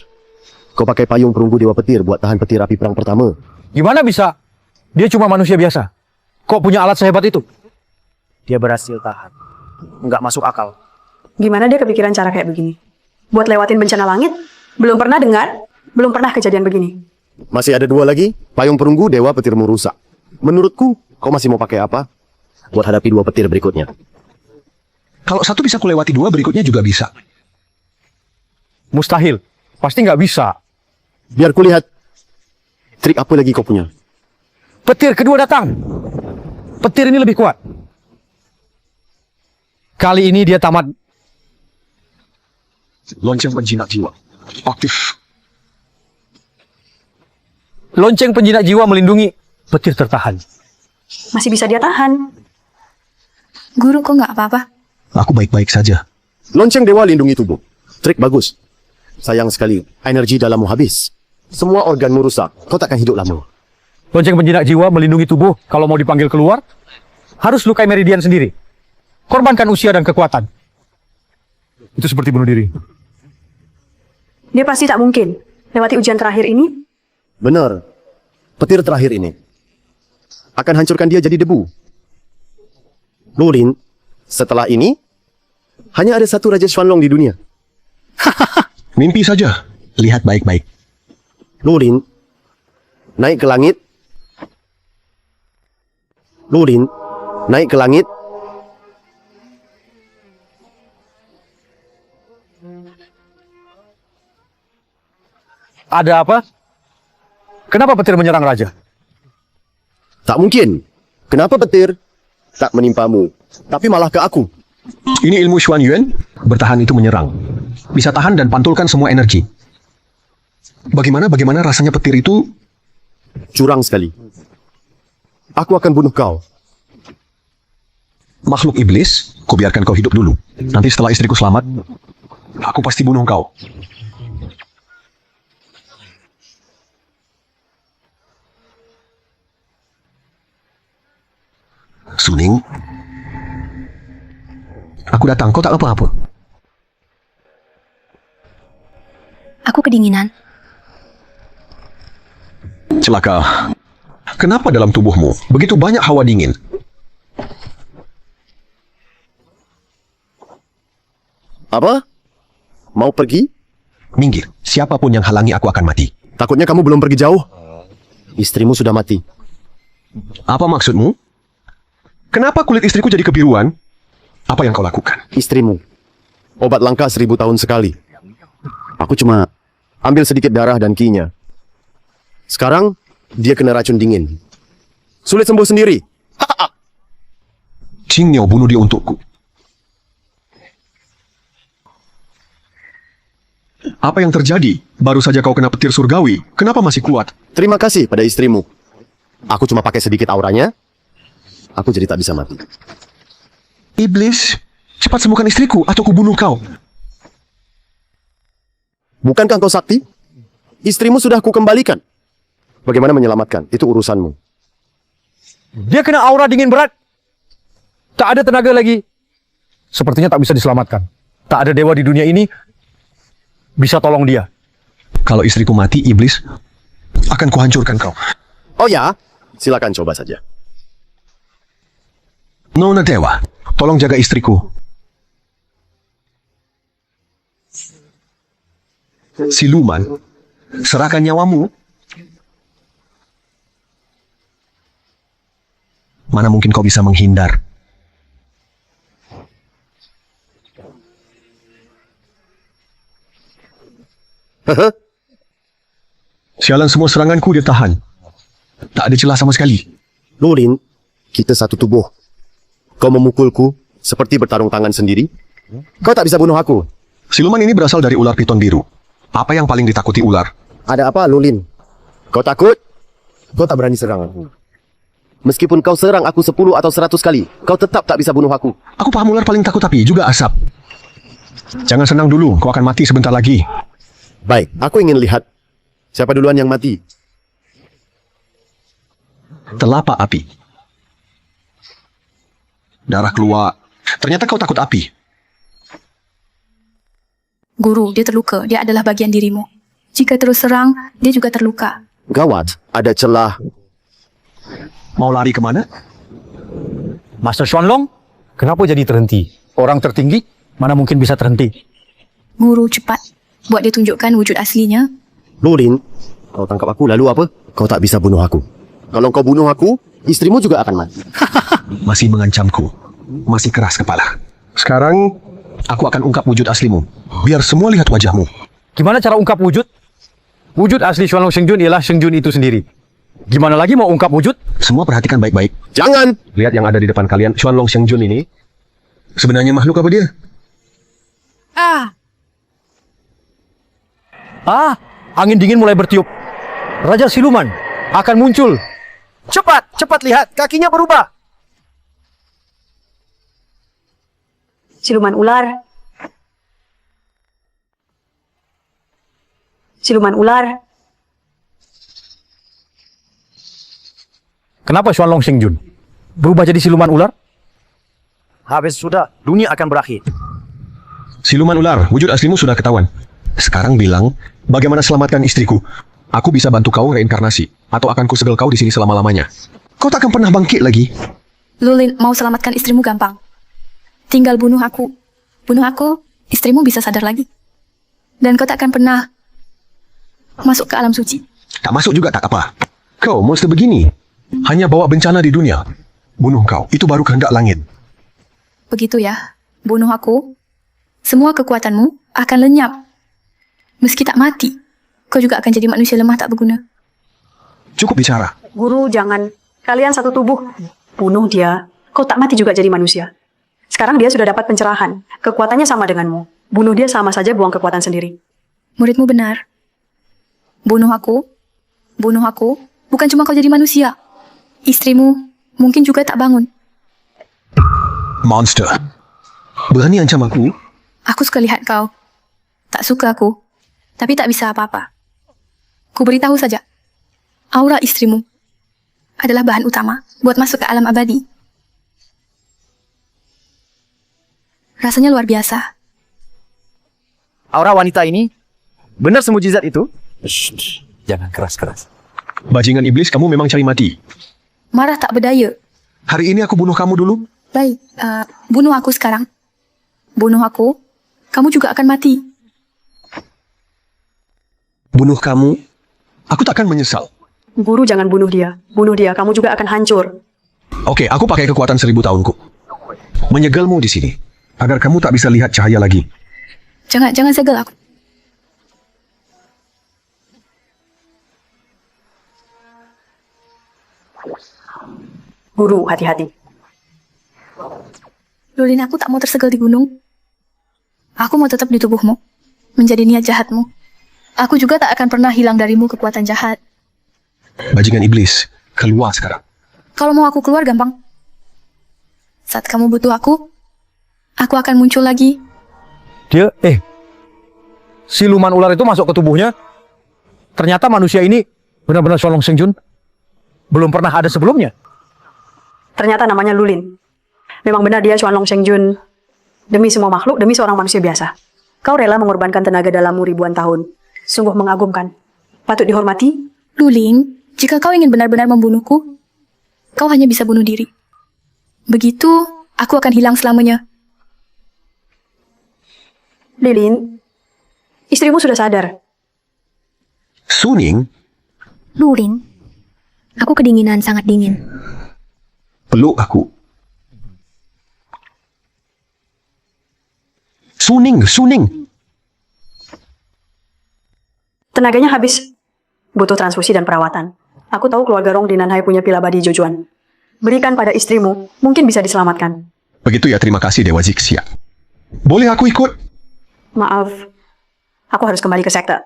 Kau pakai payung perunggu Dewa Petir buat tahan petir api perang pertama. Gimana bisa? Dia cuma manusia biasa. Kok punya alat sehebat itu? Dia berhasil tahan. Nggak masuk akal. Gimana dia kepikiran cara kayak begini? Buat lewatin bencana langit? Belum pernah dengar? Belum pernah kejadian begini. Masih ada 2 lagi, payung perunggu Dewa Petirmu rusak. Menurutku, kau masih mau pakai apa? Buat hadapi 2 petir berikutnya. Kalau 1 bisa kulewati 2, berikutnya juga bisa. Mustahil. Pasti nggak bisa. Biar kulihat trik apa lagi kau punya. Petir kedua datang. Petir ini lebih kuat. Kali ini dia tamat. Lonceng penjinak jiwa. Aktif. Lonceng penjinak jiwa melindungi. Petir tertahan. Masih bisa dia tahan. Guru, kok nggak apa-apa? Aku baik-baik saja. Lonceng Dewa lindungi tubuh. Trik bagus. Sayang sekali, energi dalammu habis. Semua organmu rusak. Kau takkan hidup lama. Lonceng penjinak jiwa melindungi tubuh. Kalau mau dipanggil keluar, harus lukai meridian sendiri. Korbankan usia dan kekuatan. Itu seperti bunuh diri. Dia pasti tak mungkin lewati ujian terakhir ini. Benar. Petir terakhir ini akan hancurkan dia jadi debu. Lulin, setelah ini hanya ada satu Raja Xuanlong di dunia. Mimpi saja. Lihat baik-baik. Lulin, naik ke langit. Lulin, naik ke langit. Ada apa? Kenapa petir menyerang raja? Tak mungkin. Kenapa petir tak menimpamu, tapi malah ke aku? Ini ilmu Xuan Yuan. Bertahan itu menyerang. Bisa tahan dan pantulkan semua energi. Bagaimana rasanya petir itu? Curang sekali. Aku akan bunuh kau. Makhluk iblis, ku biarkan kau hidup dulu. Nanti setelah istriku selamat, aku pasti bunuh kau. Suning, aku datang, kau tak apa-apa. Aku kedinginan. Celaka. Kenapa dalam tubuhmu begitu banyak hawa dingin? Apa? Mau pergi? Minggir, siapapun yang halangi aku akan mati. Takutnya kamu belum pergi jauh. Istrimu sudah mati. Apa maksudmu? Kenapa kulit istriku jadi kebiruan? Apa yang kau lakukan? Istrimu. Obat langka 1000 tahun sekali. Aku cuma ambil sedikit darah dan kinya. Sekarang, dia kena racun dingin. Sulit sembuh sendiri. Qing Niao bunuh dia untukku. Apa yang terjadi? Baru saja kau kena petir surgawi. Kenapa masih kuat? Terima kasih pada istrimu. Aku cuma pakai sedikit auranya. Aku jadi tak bisa mati. Iblis, cepat sembuhkan istriku atau kubunuh kau. Bukankah kau sakti? Istrimu sudah kukembalikan. Bagaimana menyelamatkan? Itu urusanmu. Dia kena aura dingin berat. Tak ada tenaga lagi. Sepertinya tak bisa diselamatkan. Tak ada dewa di dunia ini bisa tolong dia. Kalau istriku mati, iblis akan kuhancurkan kau. Oh ya? Silakan coba saja. Nona Dewa, tolong jaga istriku. Siluman, serahkan nyawamu. Mana mungkin kau bisa menghindar? Sialan, semua seranganku dia tahan. Tak ada celah sama sekali. Lulin, kita satu tubuh. Kau memukulku seperti bertarung tangan sendiri. Kau tak bisa bunuh aku. Siluman ini berasal dari ular piton biru. Apa yang paling ditakuti ular? Ada apa, Lulin? Kau takut? Kau tak berani serang aku. Meskipun kau serang aku 10 atau 100 kali, kau tetap tak bisa bunuh aku. Aku paham ular paling takut api, juga asap. Jangan senang dulu, kau akan mati sebentar lagi. Baik, aku ingin lihat siapa duluan yang mati. Telapak api. Darah keluar. Ternyata kau takut api. Guru, dia terluka. Dia adalah bagian dirimu. Jika terus serang, dia juga terluka. Gawat, ada celah. Mau lari kemana? Master Xuanlong, kenapa jadi terhenti? Orang tertinggi, mana mungkin bisa terhenti? Guru, cepat. Buat dia tunjukkan wujud aslinya. Lulin, kau tangkap aku lalu apa? Kau tak bisa bunuh aku. Kalau kau bunuh aku, istrimu juga akan mati. Masih mengancamku. Masih keras kepala. Sekarang, aku akan ungkap wujud aslimu. Biar semua lihat wajahmu. Gimana cara ungkap wujud? Wujud asli Xuanlong Shengjun ialah Shengjun itu sendiri. Gimana lagi mau ungkap wujud? Semua perhatikan baik-baik. Jangan! Lihat yang ada di depan kalian. Xuanlong Shengjun ini. Sebenarnya makhluk apa dia? Angin dingin mulai bertiup. Raja Siluman akan muncul. Cepat, cepat lihat, kakinya berubah. Siluman ular. Siluman ular. Kenapa Xuanlong Shengjun berubah jadi siluman ular? Habis sudah, dunia akan berakhir. Siluman ular, wujud aslimu sudah ketahuan. Sekarang bilang, bagaimana selamatkan istriku? Aku bisa bantu kau reinkarnasi, atau akan kusegel kau di sini selama-lamanya. Kau takkan pernah bangkit lagi. Lulin, mau selamatkan istrimu gampang. Tinggal bunuh aku. Bunuh aku, istrimu bisa sadar lagi. Dan kau takkan pernah masuk ke alam suci. Tak masuk juga tak apa. Kau monster begini. Hanya bawa bencana di dunia. Bunuh kau, itu baru kehendak langit. Begitu ya, bunuh aku. Semua kekuatanmu akan lenyap. Meski tak mati, kau juga akan jadi manusia lemah tak berguna. Cukup bicara. Guru, jangan. Kalian satu tubuh. Bunuh dia. Kau tak mati juga jadi manusia. Sekarang dia sudah dapat pencerahan. Kekuatannya sama denganmu. Bunuh dia sama saja buang kekuatan sendiri. Muridmu benar. Bunuh aku. Bunuh aku. Bukan cuma kau jadi manusia. Istrimu mungkin juga tak bangun. Monster. Berani ancam aku? Aku suka lihat kau. Tak suka aku. Tapi tak bisa apa-apa. Ku beritahu saja. Aura istrimu adalah bahan utama buat masuk ke alam abadi. Rasanya luar biasa. Aura wanita ini benar semujizat itu? Shh, jangan keras-keras. Bajingan iblis, kamu memang cari mati. Marah tak berdaya. Hari ini aku bunuh kamu dulu. Baik, bunuh aku sekarang. Bunuh aku, kamu juga akan mati. Bunuh kamu, aku takkan menyesal. Guru, jangan bunuh dia. Bunuh dia, kamu juga akan hancur. Oke, aku pakai kekuatan 1000 tahunku. Menyegelmu di sini, agar kamu tak bisa lihat cahaya lagi. Jangan segel aku. Guru, hati-hati. Lulin, aku tak mau tersegel di gunung. Aku mau tetap di tubuhmu, menjadi niat jahatmu. Aku juga tak akan pernah hilang darimu kekuatan jahat. Bajingan iblis, keluar sekarang. Kalau mau aku keluar gampang. Saat kamu butuh aku akan muncul lagi. Dia, siluman ular itu masuk ke tubuhnya. Ternyata manusia ini benar-benar Xuanlong Shengjun. Belum pernah ada sebelumnya. Ternyata namanya Lulin. Memang benar dia Xuanlong Shengjun. Demi semua makhluk, demi seorang manusia biasa. Kau rela mengorbankan tenaga dalammu ribuan tahun. Sungguh mengagumkan. Patut dihormati. Lulin, jika kau ingin benar-benar membunuhku, kau hanya bisa bunuh diri. Begitu, aku akan hilang selamanya. Lilin, istrimu sudah sadar. Suning, Lulin, aku kedinginan, sangat dingin. peluk aku. Suning. Tenaganya habis. Butuh transfusi dan perawatan. Aku tahu keluarga Rong di Nanhai punya pil abadi Jojuan. Berikan pada istrimu, mungkin bisa diselamatkan. Begitu ya, terima kasih Dewa Zixia. Boleh aku ikut? Maaf, aku harus kembali ke sekte.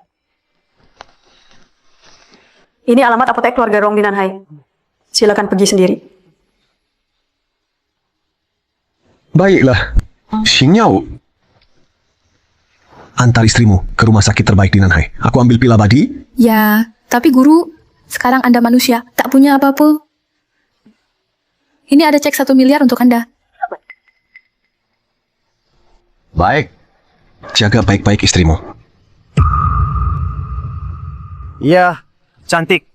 Ini alamat apotek keluarga Rong di Nanhai. Silakan pergi sendiri. Baiklah. Xingyao, antar istrimu ke rumah sakit terbaik di Nanhai. Aku ambil pil abadi. Ya, tapi guru, sekarang Anda manusia, tak punya apa-apa. Ini ada cek 1 miliar untuk Anda. Baik. Jaga baik-baik istrimu. Iya, cantik.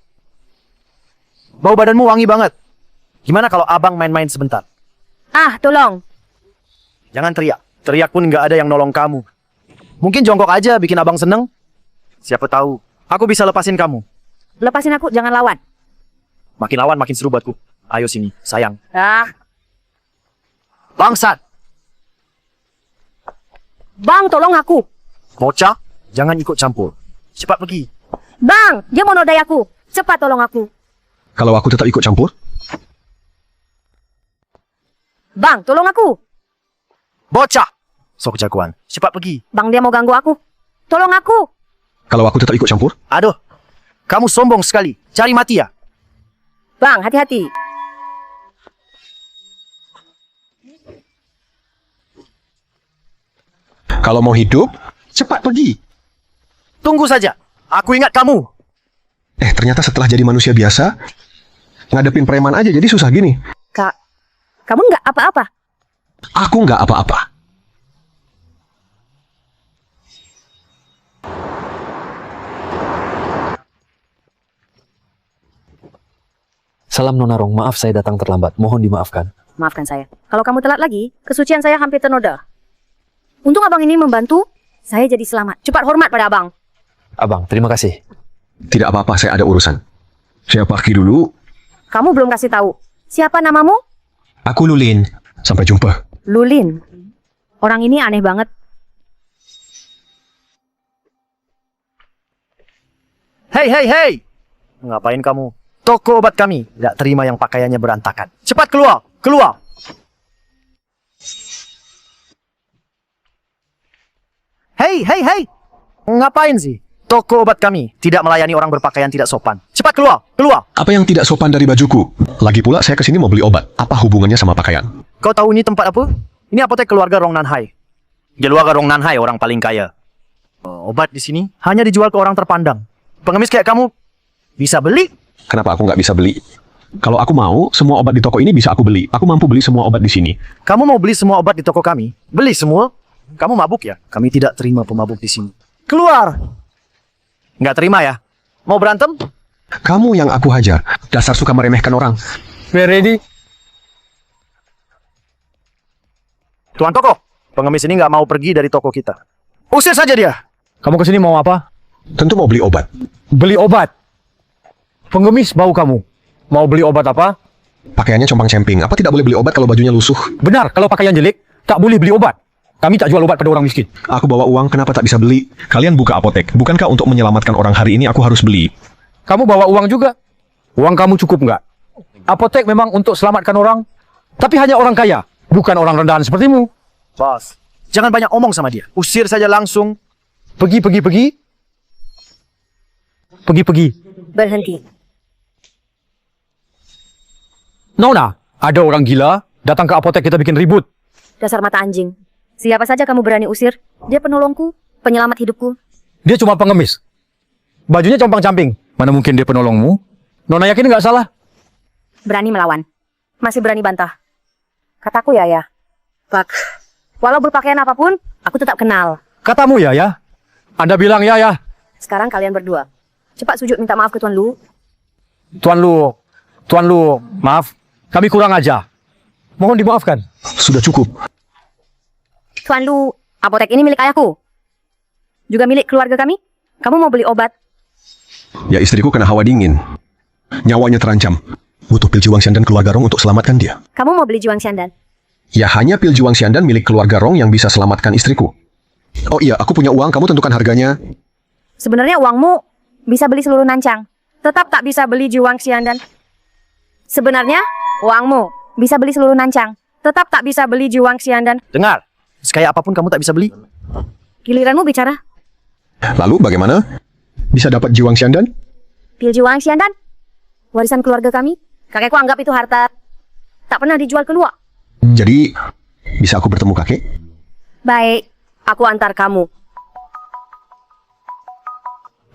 Bau badanmu wangi banget. Gimana kalau abang main-main sebentar? Ah, tolong. Jangan teriak. Teriak pun nggak ada yang nolong kamu. Mungkin jongkok aja bikin abang seneng. Siapa tahu, aku bisa lepasin kamu. Lepasin aku, jangan lawan. Makin lawan makin seru buatku. Ayo sini, sayang. Ah, Bangsat! Bang, tolong aku. Bocah, jangan ikut campur. Cepat pergi. Bang, dia mau nodai aku. Cepat tolong aku. Kalau aku tetap ikut campur, Bang, tolong aku. Bocah! Sok jagoan. Cepat pergi. Bang, dia mau ganggu aku. Tolong aku. kalau aku tetap ikut campur, Aduh, kamu sombong sekali. Cari mati ya? Bang, hati-hati. kalau mau hidup, cepat pergi. Tunggu saja. Aku ingat kamu. Ternyata setelah jadi manusia biasa, ngadepin preman aja jadi susah gini. Kak, kamu nggak apa-apa. Aku nggak apa-apa. Salam Nona Rong, maaf saya datang terlambat. Mohon dimaafkan. Maafkan saya. Kalau kamu telat lagi, kesucian saya hampir ternoda. Untung abang ini membantu, saya jadi selamat. Cepat hormat pada abang. Abang, terima kasih. Tidak apa-apa, saya ada urusan. Saya pergi dulu. Kamu belum kasih tahu. Siapa namamu? Aku Lulin. Sampai jumpa. Lulin. Orang ini aneh banget. Hei, hei, hei! Ngapain kamu? Toko obat kami tidak terima yang pakaiannya berantakan. Cepat keluar! Keluar! Hei, hei, hei! Ngapain sih? Toko obat kami tidak melayani orang berpakaian tidak sopan. Cepat keluar! Keluar! Apa yang tidak sopan dari bajuku? Lagi pula saya kesini mau beli obat. Apa hubungannya sama pakaian? Kau tahu ini tempat apa? Ini apotek keluarga Rong Nanhai. Keluarga Rong Nanhai orang paling kaya. Obat di sini hanya dijual ke orang terpandang. Pengemis kayak kamu bisa beli. Kenapa aku nggak bisa beli? Kalau aku mau, semua obat di toko ini bisa aku beli. Aku mampu beli semua obat di sini. Kamu mau beli semua obat di toko kami? Beli semua? Kamu mabuk ya? Kami tidak terima pemabuk di sini. Keluar! Nggak terima ya? Mau berantem? Kamu yang aku hajar. Dasar suka meremehkan orang. We're ready. Tuan toko, pengemis ini nggak mau pergi dari toko kita. Usir saja dia! Kamu kesini mau apa? Tentu mau beli obat. Beli obat. Pengemis bau kamu. Mau beli obat apa? Pakaiannya compang-camping. Apa tidak boleh beli obat kalau bajunya lusuh? Benar, kalau pakaian jelek, tak boleh beli obat. Kami tak jual obat pada orang miskin. Aku bawa uang, kenapa tak bisa beli? Kalian buka apotek. Bukankah untuk menyelamatkan orang hari ini aku harus beli? Kamu bawa uang juga? Uang kamu cukup nggak? Apotek memang untuk selamatkan orang, tapi hanya orang kaya, bukan orang rendahan sepertimu. Bos, jangan banyak omong sama dia. Usir saja langsung. Pergi. Berhenti. Nona, ada orang gila, datang ke apotek kita bikin ribut. Dasar mata anjing. Siapa saja kamu berani usir? Dia penolongku, penyelamat hidupku. Dia cuma pengemis. Bajunya compang-camping. Mana mungkin dia penolongmu? Nona yakin nggak salah? Berani melawan. Masih berani bantah. Kataku ya. Pak, walau berpakaian apapun, aku tetap kenal. Katamu ya. Anda bilang ya. Sekarang kalian berdua. Cepat sujud minta maaf ke Tuan Lu. Tuan Lu, maaf. Kami kurang aja. Mohon dimaafkan. Sudah cukup. Tuan Lu, apotek ini milik ayahku. Juga milik keluarga kami. Kamu mau beli obat? Ya, istriku kena hawa dingin. Nyawanya terancam. Butuh pil Jiwang Xiandan keluarga Rong untuk selamatkan dia. Kamu mau beli Jiwang Xiandan? Ya, hanya pil Jiwang Xiandan milik keluarga Rong yang bisa selamatkan istriku. Oh iya, aku punya uang, kamu tentukan harganya. Sebenarnya uangmu bisa beli seluruh Nancang. Tetap tak bisa beli Jiwang Xiandan. Sebenarnya uangmu bisa beli seluruh Nancang. Tetap tak bisa beli Jiwang Xiandan. Dengar, sekaya apapun kamu tak bisa beli. Giliranmu bicara. Lalu bagaimana? Bisa dapat Jiwang Xiandan? Pil Jiwang Xiandan? Warisan keluarga kami. Kakekku anggap itu harta. Tak pernah dijual keluar. Jadi, bisa aku bertemu kakek? Baik, aku antar kamu.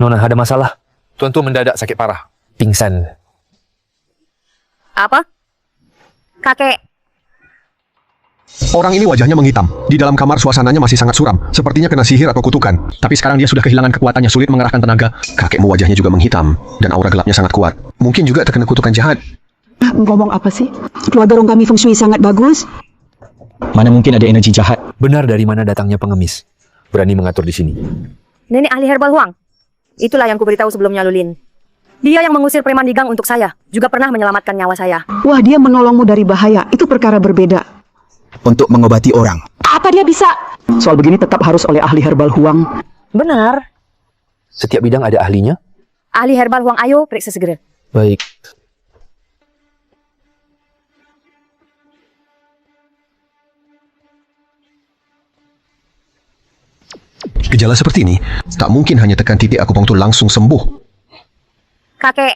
Nona, ada masalah. Tuan mendadak sakit parah. Pingsan. Apa? Kakek. Orang ini wajahnya menghitam. Di dalam kamar suasananya masih sangat suram. Sepertinya kena sihir atau kutukan. Tapi sekarang dia sudah kehilangan kekuatannya, sulit mengerahkan tenaga. Kakekmu wajahnya juga menghitam. Dan aura gelapnya sangat kuat. Mungkin juga terkena kutukan jahat. Ngomong apa sih? Keluarga Rong kami feng shui sangat bagus. Mana mungkin ada energi jahat? Benar dari mana datangnya pengemis? Berani mengatur di sini. Nenek ahli herbal Huang. Itulah yang kuberitahu sebelumnya, Lulin. Dia yang mengusir preman di gang untuk saya. Juga pernah menyelamatkan nyawa saya. Wah, dia menolongmu dari bahaya. Itu perkara berbeda. Untuk mengobati orang. Apa dia bisa? Soal begini tetap harus oleh ahli herbal Huang. Benar. Setiap bidang ada ahlinya? Ahli herbal Huang, ayo periksa segera. Baik. Gejala seperti ini, tak mungkin hanya tekan titik akupunktur langsung sembuh. Kakek.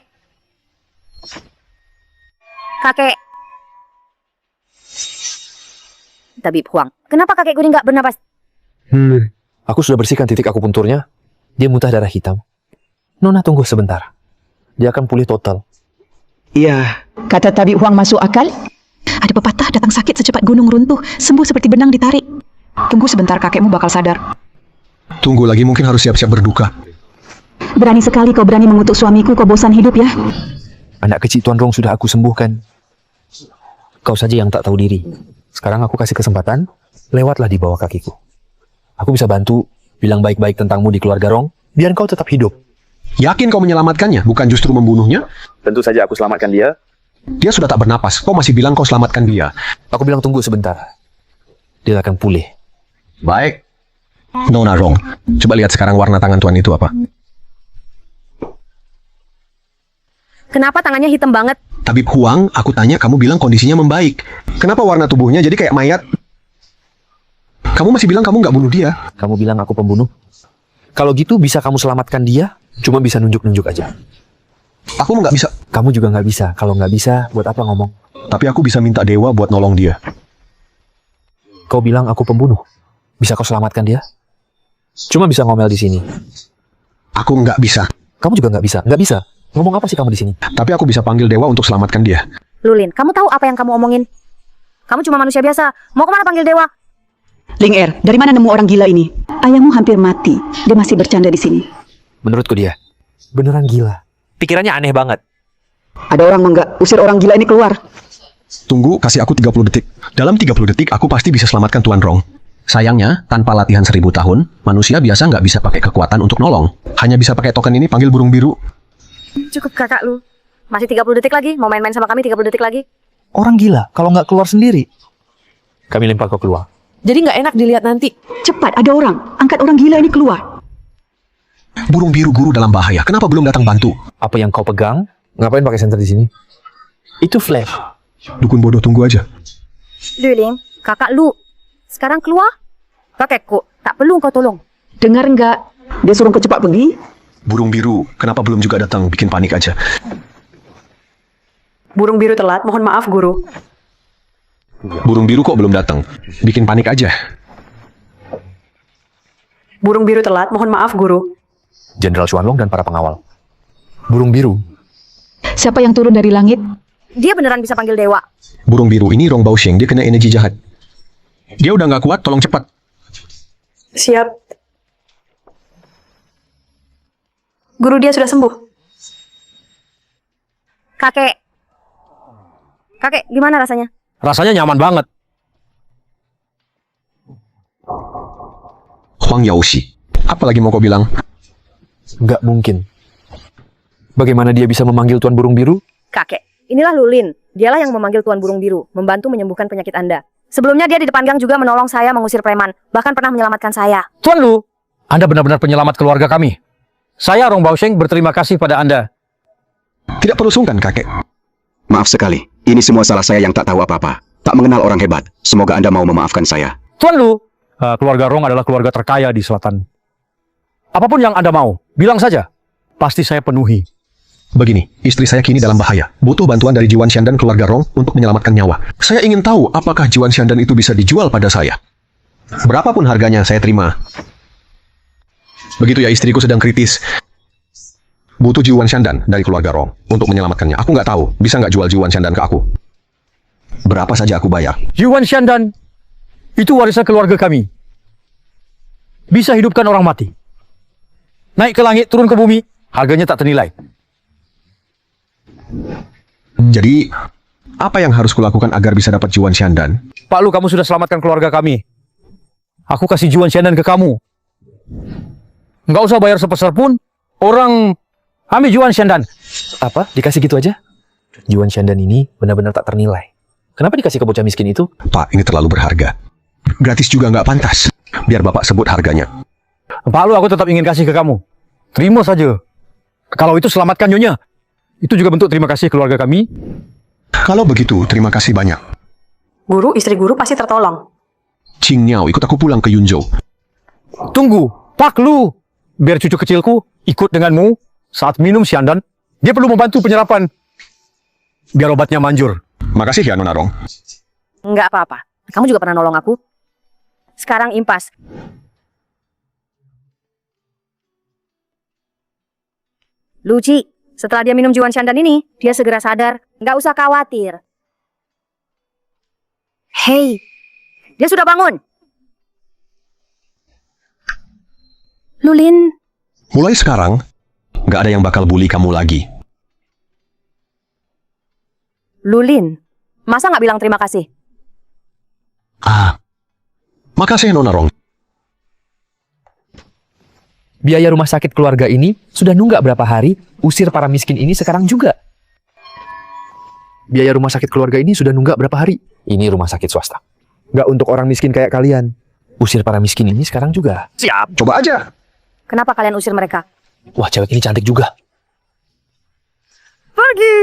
Tabib Huang, kenapa kakekku ini nggak bernapas? Aku sudah bersihkan titik akupunturnya. Dia muntah darah hitam. Nona tunggu sebentar. Dia akan pulih total. Iya. Kata tabib Huang masuk akal? Ada pepatah, datang sakit secepat gunung runtuh, sembuh seperti benang ditarik. Tunggu sebentar, kakekmu bakal sadar. Tunggu lagi, mungkin harus siap-siap berduka. Berani sekali kau berani mengutuk suamiku, kau bosan hidup ya? Anak kecil Tuan Rong sudah aku sembuhkan. Kau saja yang tak tahu diri. Sekarang aku kasih kesempatan, lewatlah di bawah kakiku. Aku bisa bantu bilang baik-baik tentangmu di keluarga Rong, biar kau tetap hidup. Yakin kau menyelamatkannya, bukan justru membunuhnya? Tentu saja aku selamatkan dia. Dia sudah tak bernapas, kau masih bilang kau selamatkan dia. Aku bilang tunggu sebentar. Dia akan pulih. Baik. Nona Rong, coba lihat sekarang warna tangan Tuan itu apa. Kenapa tangannya hitam banget? Tabib Huang, aku tanya, kamu bilang kondisinya membaik. Kenapa warna tubuhnya jadi kayak mayat? Kamu masih bilang kamu nggak bunuh dia. Kamu bilang aku pembunuh? Kalau gitu bisa kamu selamatkan dia? Cuma bisa nunjuk-nunjuk aja. Aku nggak bisa. Kamu juga nggak bisa. Kalau nggak bisa, buat apa ngomong? Tapi aku bisa minta dewa buat nolong dia. Kau bilang aku pembunuh. Bisa kau selamatkan dia? Cuma bisa ngomel di sini. Aku nggak bisa. Kamu juga nggak bisa. Nggak bisa. Ngomong apa sih kamu di sini? Tapi aku bisa panggil dewa untuk selamatkan dia. Lulin, kamu tahu apa yang kamu omongin? Kamu cuma manusia biasa. Mau kemana panggil dewa? Ling Er, dari mana nemu orang gila ini? Ayahmu hampir mati. Dia masih bercanda di sini. Menurutku dia beneran gila. Pikirannya aneh banget. Ada orang enggak usir orang gila ini keluar. Tunggu, kasih aku 30 detik. Dalam 30 detik, aku pasti bisa selamatkan Tuan Rong. Sayangnya, tanpa latihan 1000 tahun, manusia biasa nggak bisa pakai kekuatan untuk nolong. Hanya bisa pakai token ini panggil burung biru. Cukup kakak lu. Masih 30 detik lagi. Mau main-main sama kami 30 detik lagi. Orang gila kalau nggak keluar sendiri. Kami lempar kau keluar. Jadi nggak enak dilihat nanti. Cepat, ada orang. Angkat orang gila ini keluar. Burung biru guru dalam bahaya. Kenapa belum datang bantu? Apa yang kau pegang? Ngapain pakai senter di sini? Itu flash. Dukun bodoh, tunggu aja. Lulin, kakak lu. Sekarang keluar. Kakekku, tak perlu kau tolong. Dengar enggak? Dia suruh kau cepat pergi. Burung biru, kenapa belum juga datang? Bikin panik aja. Burung biru telat, mohon maaf guru. Burung biru kok belum datang? Bikin panik aja. Burung biru telat, mohon maaf guru. Jenderal Xuanlong dan para pengawal. Burung biru. Siapa yang turun dari langit? Dia beneran bisa panggil dewa. Burung biru ini Rong Baosheng, dia kena energi jahat. Dia udah nggak kuat, tolong cepat. Siap. Guru, dia sudah sembuh. Kakek. Kakek, gimana rasanya? Rasanya nyaman banget. Huang Yaoshi, apa lagi mau kau bilang? Nggak mungkin. Bagaimana dia bisa memanggil Tuan Burung Biru? Kakek, inilah Lulin. Dialah yang memanggil Tuan Burung Biru, membantu menyembuhkan penyakit Anda. Sebelumnya dia di depan gang juga menolong saya mengusir preman, bahkan pernah menyelamatkan saya. Tuan Lu, Anda benar-benar penyelamat keluarga kami. Saya Rong Baosheng berterima kasih pada Anda. Tidak perlu sungkan, kakek. Maaf sekali, ini semua salah saya yang tak tahu apa-apa. Tak mengenal orang hebat. Semoga Anda mau memaafkan saya. Tuan Lu, keluarga Rong adalah keluarga terkaya di selatan. Apapun yang Anda mau, bilang saja. Pasti saya penuhi. Begini, istri saya kini dalam bahaya. Butuh bantuan dari Jiwan Xian dan keluarga Rong untuk menyelamatkan nyawa. Saya ingin tahu apakah Jiwan Xian dan itu bisa dijual pada saya. Berapapun harganya, saya terima. Begitu ya, istriku sedang kritis. Butuh Jiwan Shandan dari keluarga Rong untuk menyelamatkannya. Aku nggak tahu, bisa nggak jual Jiwan Shandan ke aku? Berapa saja aku bayar? Jiwan Shandan, itu warisan keluarga kami. Bisa hidupkan orang mati. Naik ke langit, turun ke bumi, harganya tak ternilai. Jadi, apa yang harus kulakukan agar bisa dapat Jiwan Shandan? Pak Lu, kamu sudah selamatkan keluarga kami. Aku kasih Jiwan Shandan ke kamu. Nggak usah bayar sepeser pun. Orang ambil Jiwan Shandan. Apa? Dikasih gitu aja? Jiwan Shandan ini benar-benar tak ternilai. Kenapa dikasih ke bocah miskin itu? Pak, ini terlalu berharga. Gratis juga nggak pantas. Biar Bapak sebut harganya. Pak Lu, aku tetap ingin kasih ke kamu. Terima saja. Kalau itu selamatkan Nyonya. Itu juga bentuk terima kasih keluarga kami. Kalau begitu, terima kasih banyak. Guru, istri guru pasti tertolong. Qing Niao, ikut aku pulang ke Yunzhou. Tunggu, Pak Lu. Biar cucu kecilku ikut denganmu saat minum Shandan. Dia perlu membantu penyerapan. Biar obatnya manjur. Makasih ya, Nona Rong. Nggak apa-apa. Kamu juga pernah nolong aku. Sekarang impas. Luci, setelah dia minum Jiwan Shandan ini, dia segera sadar. Nggak usah khawatir. Hei, dia sudah bangun. Lulin. Mulai sekarang, nggak ada yang bakal bully kamu lagi. Lulin, masa nggak bilang terima kasih? Makasih Nona Rong. Biaya rumah sakit keluarga ini sudah nunggak berapa hari, usir para miskin ini sekarang juga. Biaya rumah sakit keluarga ini sudah nunggak berapa hari. Ini rumah sakit swasta. Nggak untuk orang miskin kayak kalian. Usir para miskin ini sekarang juga. Siap, coba aja. Kenapa kalian usir mereka? Wah, cewek ini cantik juga. Pergi!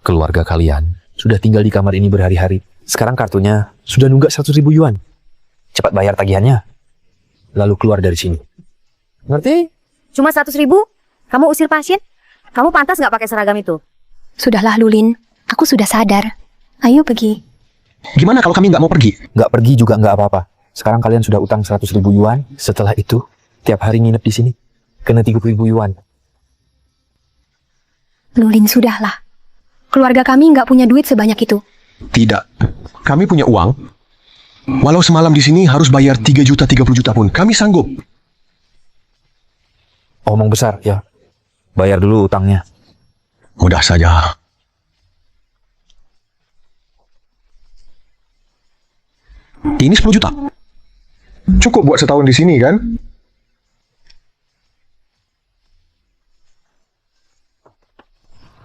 Keluarga kalian sudah tinggal di kamar ini berhari-hari. Sekarang kartunya sudah nunggak 100.000 yuan. Cepat bayar tagihannya. Lalu keluar dari sini. Ngerti? Cuma 100.000? Kamu usir pasien? Kamu pantas nggak pakai seragam itu? Sudahlah Lulin, aku sudah sadar. Ayo pergi. Gimana kalau kami nggak mau pergi? Nggak pergi juga nggak apa-apa. Sekarang kalian sudah utang 100.000 yuan. Setelah itu, tiap hari nginep di sini. Kena 30.000 yuan. Lulin, sudahlah. Keluarga kami nggak punya duit sebanyak itu. Tidak. Kami punya uang. Walau semalam di sini harus bayar 3 juta 30 juta pun, kami sanggup. Omong besar, ya. Bayar dulu utangnya. Mudah saja. Ini 10 juta. Cukup buat setahun di sini, kan?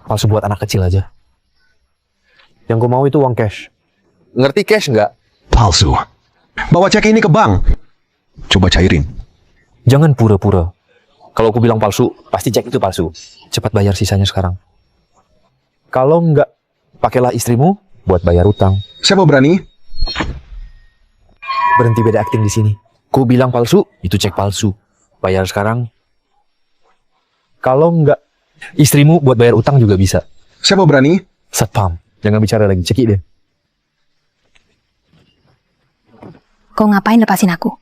Palsu buat anak kecil aja. Yang gue mau itu uang cash. Ngerti cash nggak? Palsu. Bawa cek ini ke bank. Coba cairin. Jangan pura-pura. Kalau aku bilang palsu, pasti cek itu palsu. Cepat bayar sisanya sekarang. Kalau nggak, pakailah istrimu buat bayar utang. Siapa berani? Berhenti beda acting di sini. Ku bilang palsu, itu cek palsu. Bayar sekarang. Kalau nggak, istrimu buat bayar utang juga bisa. Siapa berani? Satpam. Jangan bicara lagi, cekik deh. Kau ngapain lepasin aku?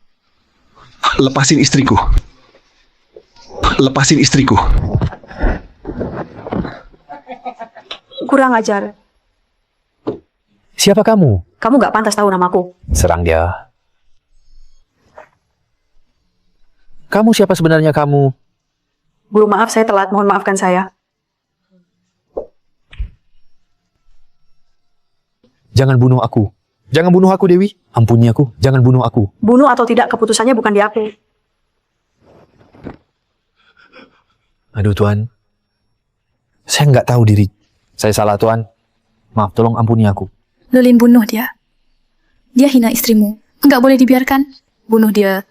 Lepasin istriku. Lepasin istriku. Kurang ajar. Siapa kamu? Kamu nggak pantas tahu namaku. Serang dia. Kamu siapa sebenarnya kamu? Guru, maaf saya telat. Mohon maafkan saya. Jangan bunuh aku. Jangan bunuh aku, Dewi. Ampuni aku. Jangan bunuh aku. Bunuh atau tidak, keputusannya bukan di aku. Aduh, Tuan. Saya nggak tahu diri. Saya salah, Tuan. Maaf, tolong ampuni aku. Lulin, bunuh dia. Dia hina istrimu. Nggak boleh dibiarkan. Bunuh dia.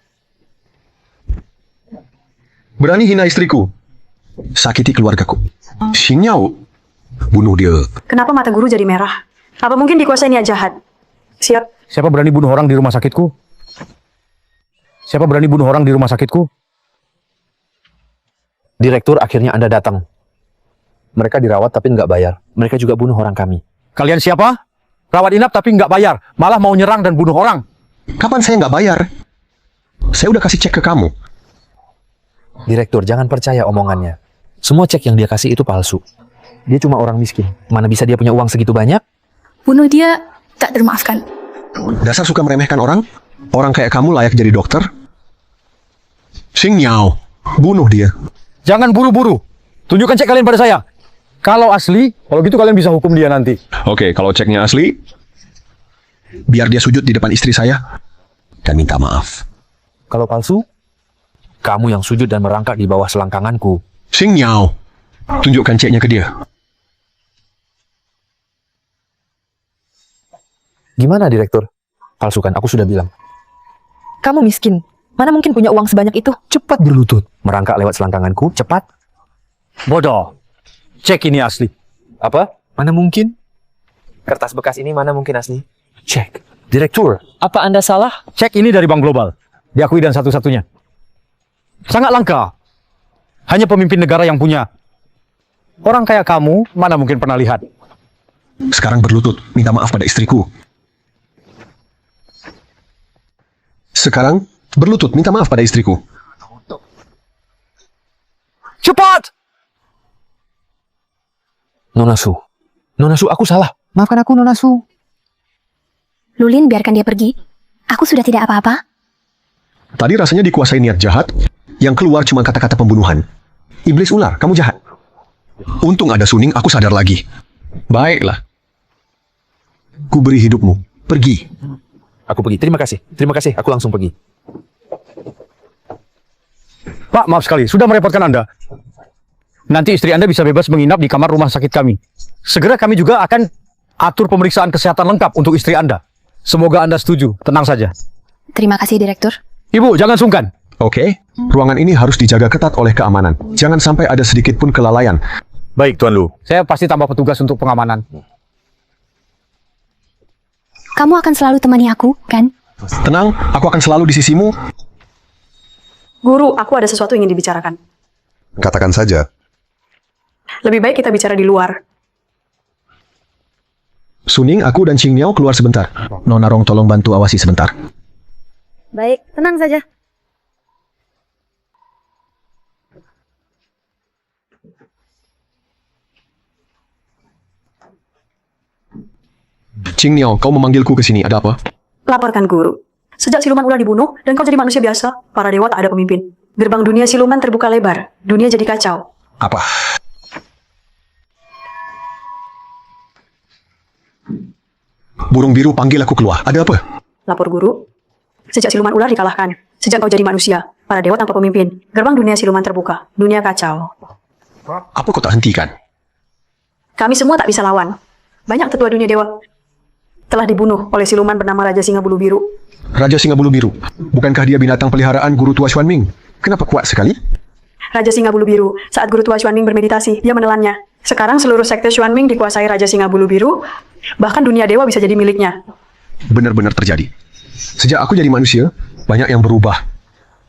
Berani hina istriku. Sakiti keluargaku. Xing Yao. Bunuh dia. Kenapa mata guru jadi merah? Apa mungkin dikuasai niat jahat? Siap. Siapa berani bunuh orang di rumah sakitku? Siapa berani bunuh orang di rumah sakitku? Direktur, akhirnya Anda datang. Mereka dirawat tapi nggak bayar. Mereka juga bunuh orang kami. Kalian siapa? Rawat inap tapi nggak bayar. Malah mau nyerang dan bunuh orang. Kapan saya nggak bayar? Saya udah kasih cek ke kamu. Direktur, jangan percaya omongannya. Semua cek yang dia kasih itu palsu. Dia cuma orang miskin. Mana bisa dia punya uang segitu banyak? Bunuh dia, tak termaafkan. Dasar suka meremehkan orang? Orang kayak kamu layak jadi dokter? Xing Yao. Bunuh dia. Jangan buru-buru. Tunjukkan cek kalian pada saya. Kalau asli, kalau gitu kalian bisa hukum dia nanti. Oke, kalau ceknya asli, biar dia sujud di depan istri saya dan minta maaf. Kalau palsu, kamu yang sujud dan merangkak di bawah selangkanganku. Xing Yao. Tunjukkan ceknya ke dia. Gimana, Direktur? Palsukan, aku sudah bilang. Kamu miskin. Mana mungkin punya uang sebanyak itu? Cepat berlutut. Merangkak lewat selangkanganku, cepat. Bodoh. Cek ini asli. Apa? Mana mungkin? Kertas bekas ini mana mungkin asli? Cek. Direktur. Apa Anda salah? Cek ini dari Bank Global. Diakui dan satu-satunya. Sangat langka. Hanya pemimpin negara yang punya. Orang kayak kamu, mana mungkin pernah lihat. Sekarang berlutut, minta maaf pada istriku. Sekarang berlutut, minta maaf pada istriku. Cepat! Nona Su. Nona Su, aku salah. Maafkan aku, Nona Su. Lulin, biarkan dia pergi. Aku sudah tidak apa-apa. Tadi rasanya dikuasai niat jahat, yang keluar cuma kata-kata pembunuhan. Iblis ular, kamu jahat. Untung ada Suning, aku sadar lagi. Baiklah. Ku beri hidupmu. Pergi. Aku pergi. Terima kasih. Terima kasih. Aku langsung pergi. Pak, maaf sekali, sudah merepotkan Anda. Nanti istri Anda bisa bebas menginap di kamar rumah sakit kami. Segera kami juga akan atur pemeriksaan kesehatan lengkap untuk istri Anda. Semoga Anda setuju. Tenang saja. Terima kasih, Direktur. Ibu, jangan sungkan. Oke, ruangan ini harus dijaga ketat oleh keamanan. Jangan sampai ada sedikit pun kelalaian. Baik, Tuan Lu. Saya pasti tambah petugas untuk pengamanan. Kamu akan selalu temani aku, kan? Tenang, aku akan selalu di sisimu. Guru, aku ada sesuatu yang ingin dibicarakan. Katakan saja. Lebih baik kita bicara di luar. Suning, aku dan Ching Miao keluar sebentar. Nona Rong, tolong bantu awasi sebentar. Baik, tenang saja. Ching Miao, kau memanggilku ke sini. Ada apa? Laporkan guru. Sejak siluman ular dibunuh dan kau jadi manusia biasa, para dewa tak ada pemimpin. Gerbang dunia siluman terbuka lebar. Dunia jadi kacau. Apa? Burung biru panggil aku keluar. Ada apa? Lapor guru. Sejak siluman ular dikalahkan, sejak kau jadi manusia, para dewa tanpa pemimpin, gerbang dunia siluman terbuka. Dunia kacau. Apa kau tak hentikan? Kami semua tak bisa lawan. Banyak tetua dunia dewa telah dibunuh oleh siluman bernama Raja Singa Bulu Biru. Raja Singa Bulu Biru. Bukankah dia binatang peliharaan guru tua Xuanming? Kenapa kuat sekali? Raja Singa Bulu Biru, saat guru tua Xuanming bermeditasi, dia menelannya. Sekarang seluruh sekte Xuanming dikuasai Raja Singa Bulu Biru, bahkan dunia dewa bisa jadi miliknya. Benar-benar terjadi. Sejak aku jadi manusia, banyak yang berubah.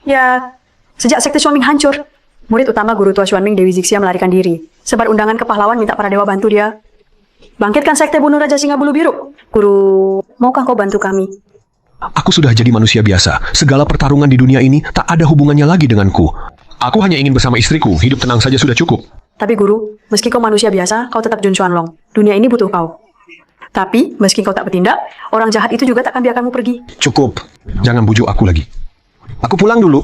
Ya, sejak sekte Xuanming hancur, murid utama guru tua Xuanming Dewi Zixia melarikan diri. Sebar undangan ke pahlawan minta para dewa bantu dia. Bangkitkan sekte bunuh Raja Singa Bulu Biru. Guru, maukah kau bantu kami? Aku sudah jadi manusia biasa. Segala pertarungan di dunia ini tak ada hubungannya lagi denganku. Aku hanya ingin bersama istriku. Hidup tenang saja sudah cukup. Tapi guru, meski kau manusia biasa, kau tetap Jun Xuanlong. Dunia ini butuh kau. Tapi, meski kau tak bertindak, orang jahat itu juga takkan biarkanmu pergi. Cukup. Jangan bujuk aku lagi. Aku pulang dulu.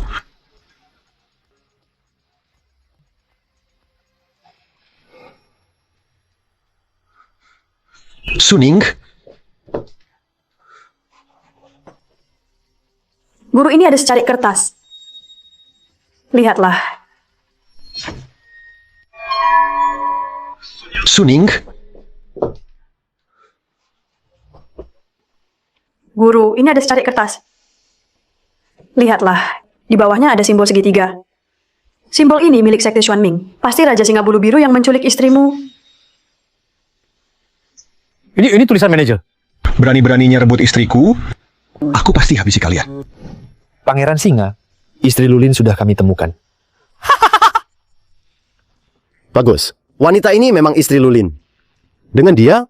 Suning, guru, ini ada secarik kertas. Lihatlah. Suning, Guru, ini ada secarik kertas. Lihatlah. Di bawahnya ada simbol segitiga. Simbol ini milik sekte Xuanming. Pasti Raja Singa Bulu Biru yang menculik istrimu. Ini tulisan manajer. berani-beraninya rebut istriku, aku pasti habisi kalian. Pangeran Singa, istri Lulin sudah kami temukan. Bagus. Wanita ini memang istri Lulin. Dengan dia,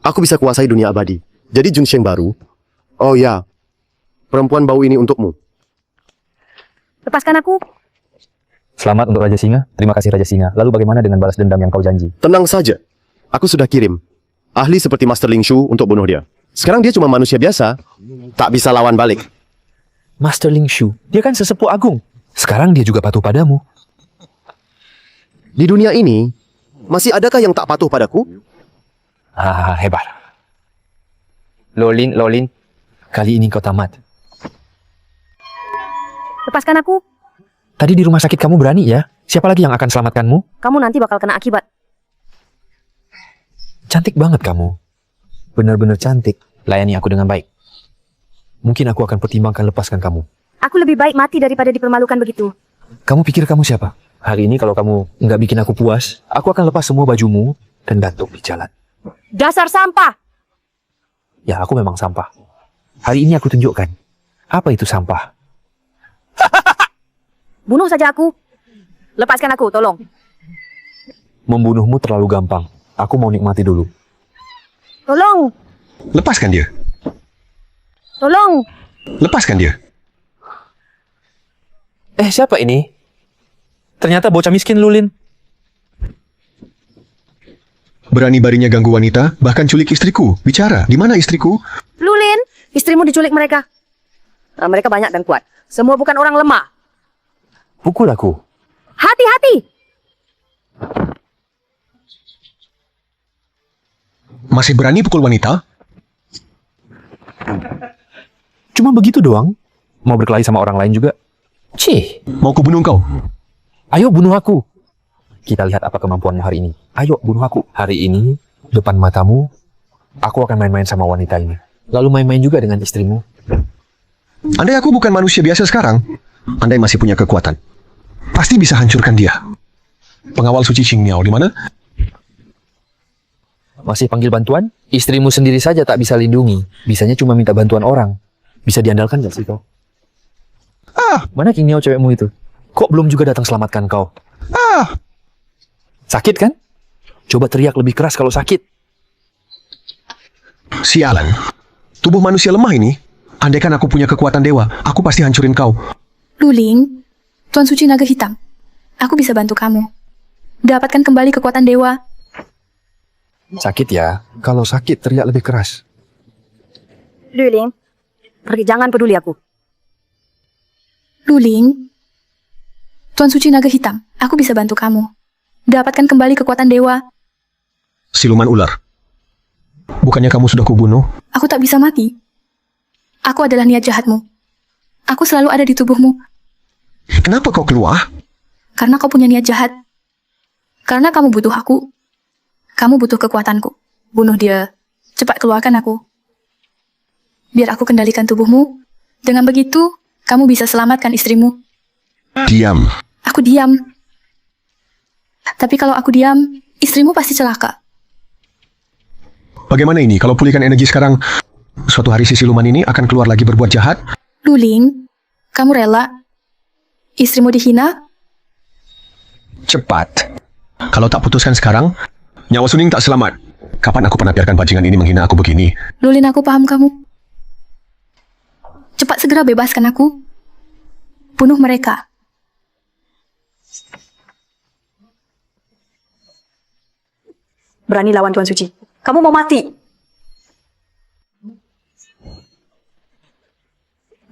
aku bisa kuasai dunia abadi. Jadi Junsheng baru. Oh ya, perempuan bau ini untukmu. Lepaskan aku. Selamat untuk Raja Singa. Terima kasih Raja Singa. Lalu bagaimana dengan balas dendam yang kau janji? Tenang saja. Aku sudah kirim ahli seperti Master Ling Shu untuk bunuh dia. Sekarang dia cuma manusia biasa. Tak bisa lawan balik. Master Ling Shu, dia kan sesepuh agung. Sekarang dia juga patuh padamu. Di dunia ini, masih adakah yang tak patuh padaku? Ah, hebat. Lolin, kali ini kau tamat. Lepaskan aku. Tadi di rumah sakit kamu berani ya? Siapa lagi yang akan selamatkanmu? Kamu nanti bakal kena akibat. Cantik banget kamu. Benar-benar cantik. Layani aku dengan baik. Mungkin aku akan pertimbangkan lepaskan kamu. Aku lebih baik mati daripada dipermalukan begitu. Kamu pikir kamu siapa? Hari ini kalau kamu nggak bikin aku puas, aku akan lepas semua bajumu dan gantung di jalan. Dasar sampah! Ya, aku memang sampah. Hari ini aku tunjukkan. Apa itu sampah? Bunuh saja aku. Lepaskan aku, tolong. Membunuhmu terlalu gampang. Aku mau nikmati dulu. Tolong. Lepaskan dia. Tolong. Lepaskan dia. Siapa ini? Ternyata bocah miskin Lulin. Berani-barinya ganggu wanita, bahkan culik istriku. Bicara, di mana istriku? Lulin, istrimu diculik mereka. Mereka banyak dan kuat. Semua bukan orang lemah. Pukul aku. Hati-hati. Masih berani pukul wanita? Cuma begitu doang. Mau berkelahi sama orang lain juga. Cih, Mau kubunuh kau? ayo bunuh aku. Kita lihat apa kemampuanmu hari ini. Ayo bunuh aku. Hari ini, depan matamu, aku akan main-main sama wanita ini. Lalu main-main juga dengan istrimu. Andai aku bukan manusia biasa sekarang, andai masih punya kekuatan, pasti bisa hancurkan dia. Pengawal suci Qing Miao di mana? Masih panggil bantuan? Istrimu sendiri saja tak bisa lindungi. Bisanya cuma minta bantuan orang. Bisa diandalkan gak sih kau? Mana King Miao cewekmu itu? Kok belum juga datang selamatkan kau? Sakit kan? Coba teriak lebih keras kalau sakit. Sialan. Tubuh manusia lemah ini. Andaikan aku punya kekuatan dewa, aku pasti hancurin kau. Luling, Tuan Suci Naga Hitam, aku bisa bantu kamu. Dapatkan kembali kekuatan dewa. Sakit ya? Kalau sakit teriak lebih keras. Luling, pergi, jangan peduli aku. Luling, Tuan Suci Naga Hitam, aku bisa bantu kamu. Dapatkan kembali kekuatan dewa. Siluman ular. Bukannya kamu sudah kubunuh? Aku tak bisa mati. Aku adalah niat jahatmu. Aku selalu ada di tubuhmu. Kenapa kau keluar? Karena kau punya niat jahat. Karena kamu butuh aku. Kamu butuh kekuatanku. Bunuh dia. Cepat keluarkan aku. Biar aku kendalikan tubuhmu. Dengan begitu, kamu bisa selamatkan istrimu. Diam. Aku diam. Tapi kalau aku diam, istrimu pasti celaka. Bagaimana ini kalau pulihkan energi sekarang? Suatu hari si siluman ini akan keluar lagi berbuat jahat? Luling, kamu rela? Istrimu dihina? Cepat. Kalau tak putuskan sekarang, nyawa Suning tak selamat. Kapan aku pernah biarkan bajingan ini menghina aku begini? Lulin, aku paham kamu. Cepat segera bebaskan aku. Bunuh mereka. Berani lawan Tuan Suci. Kamu mau mati.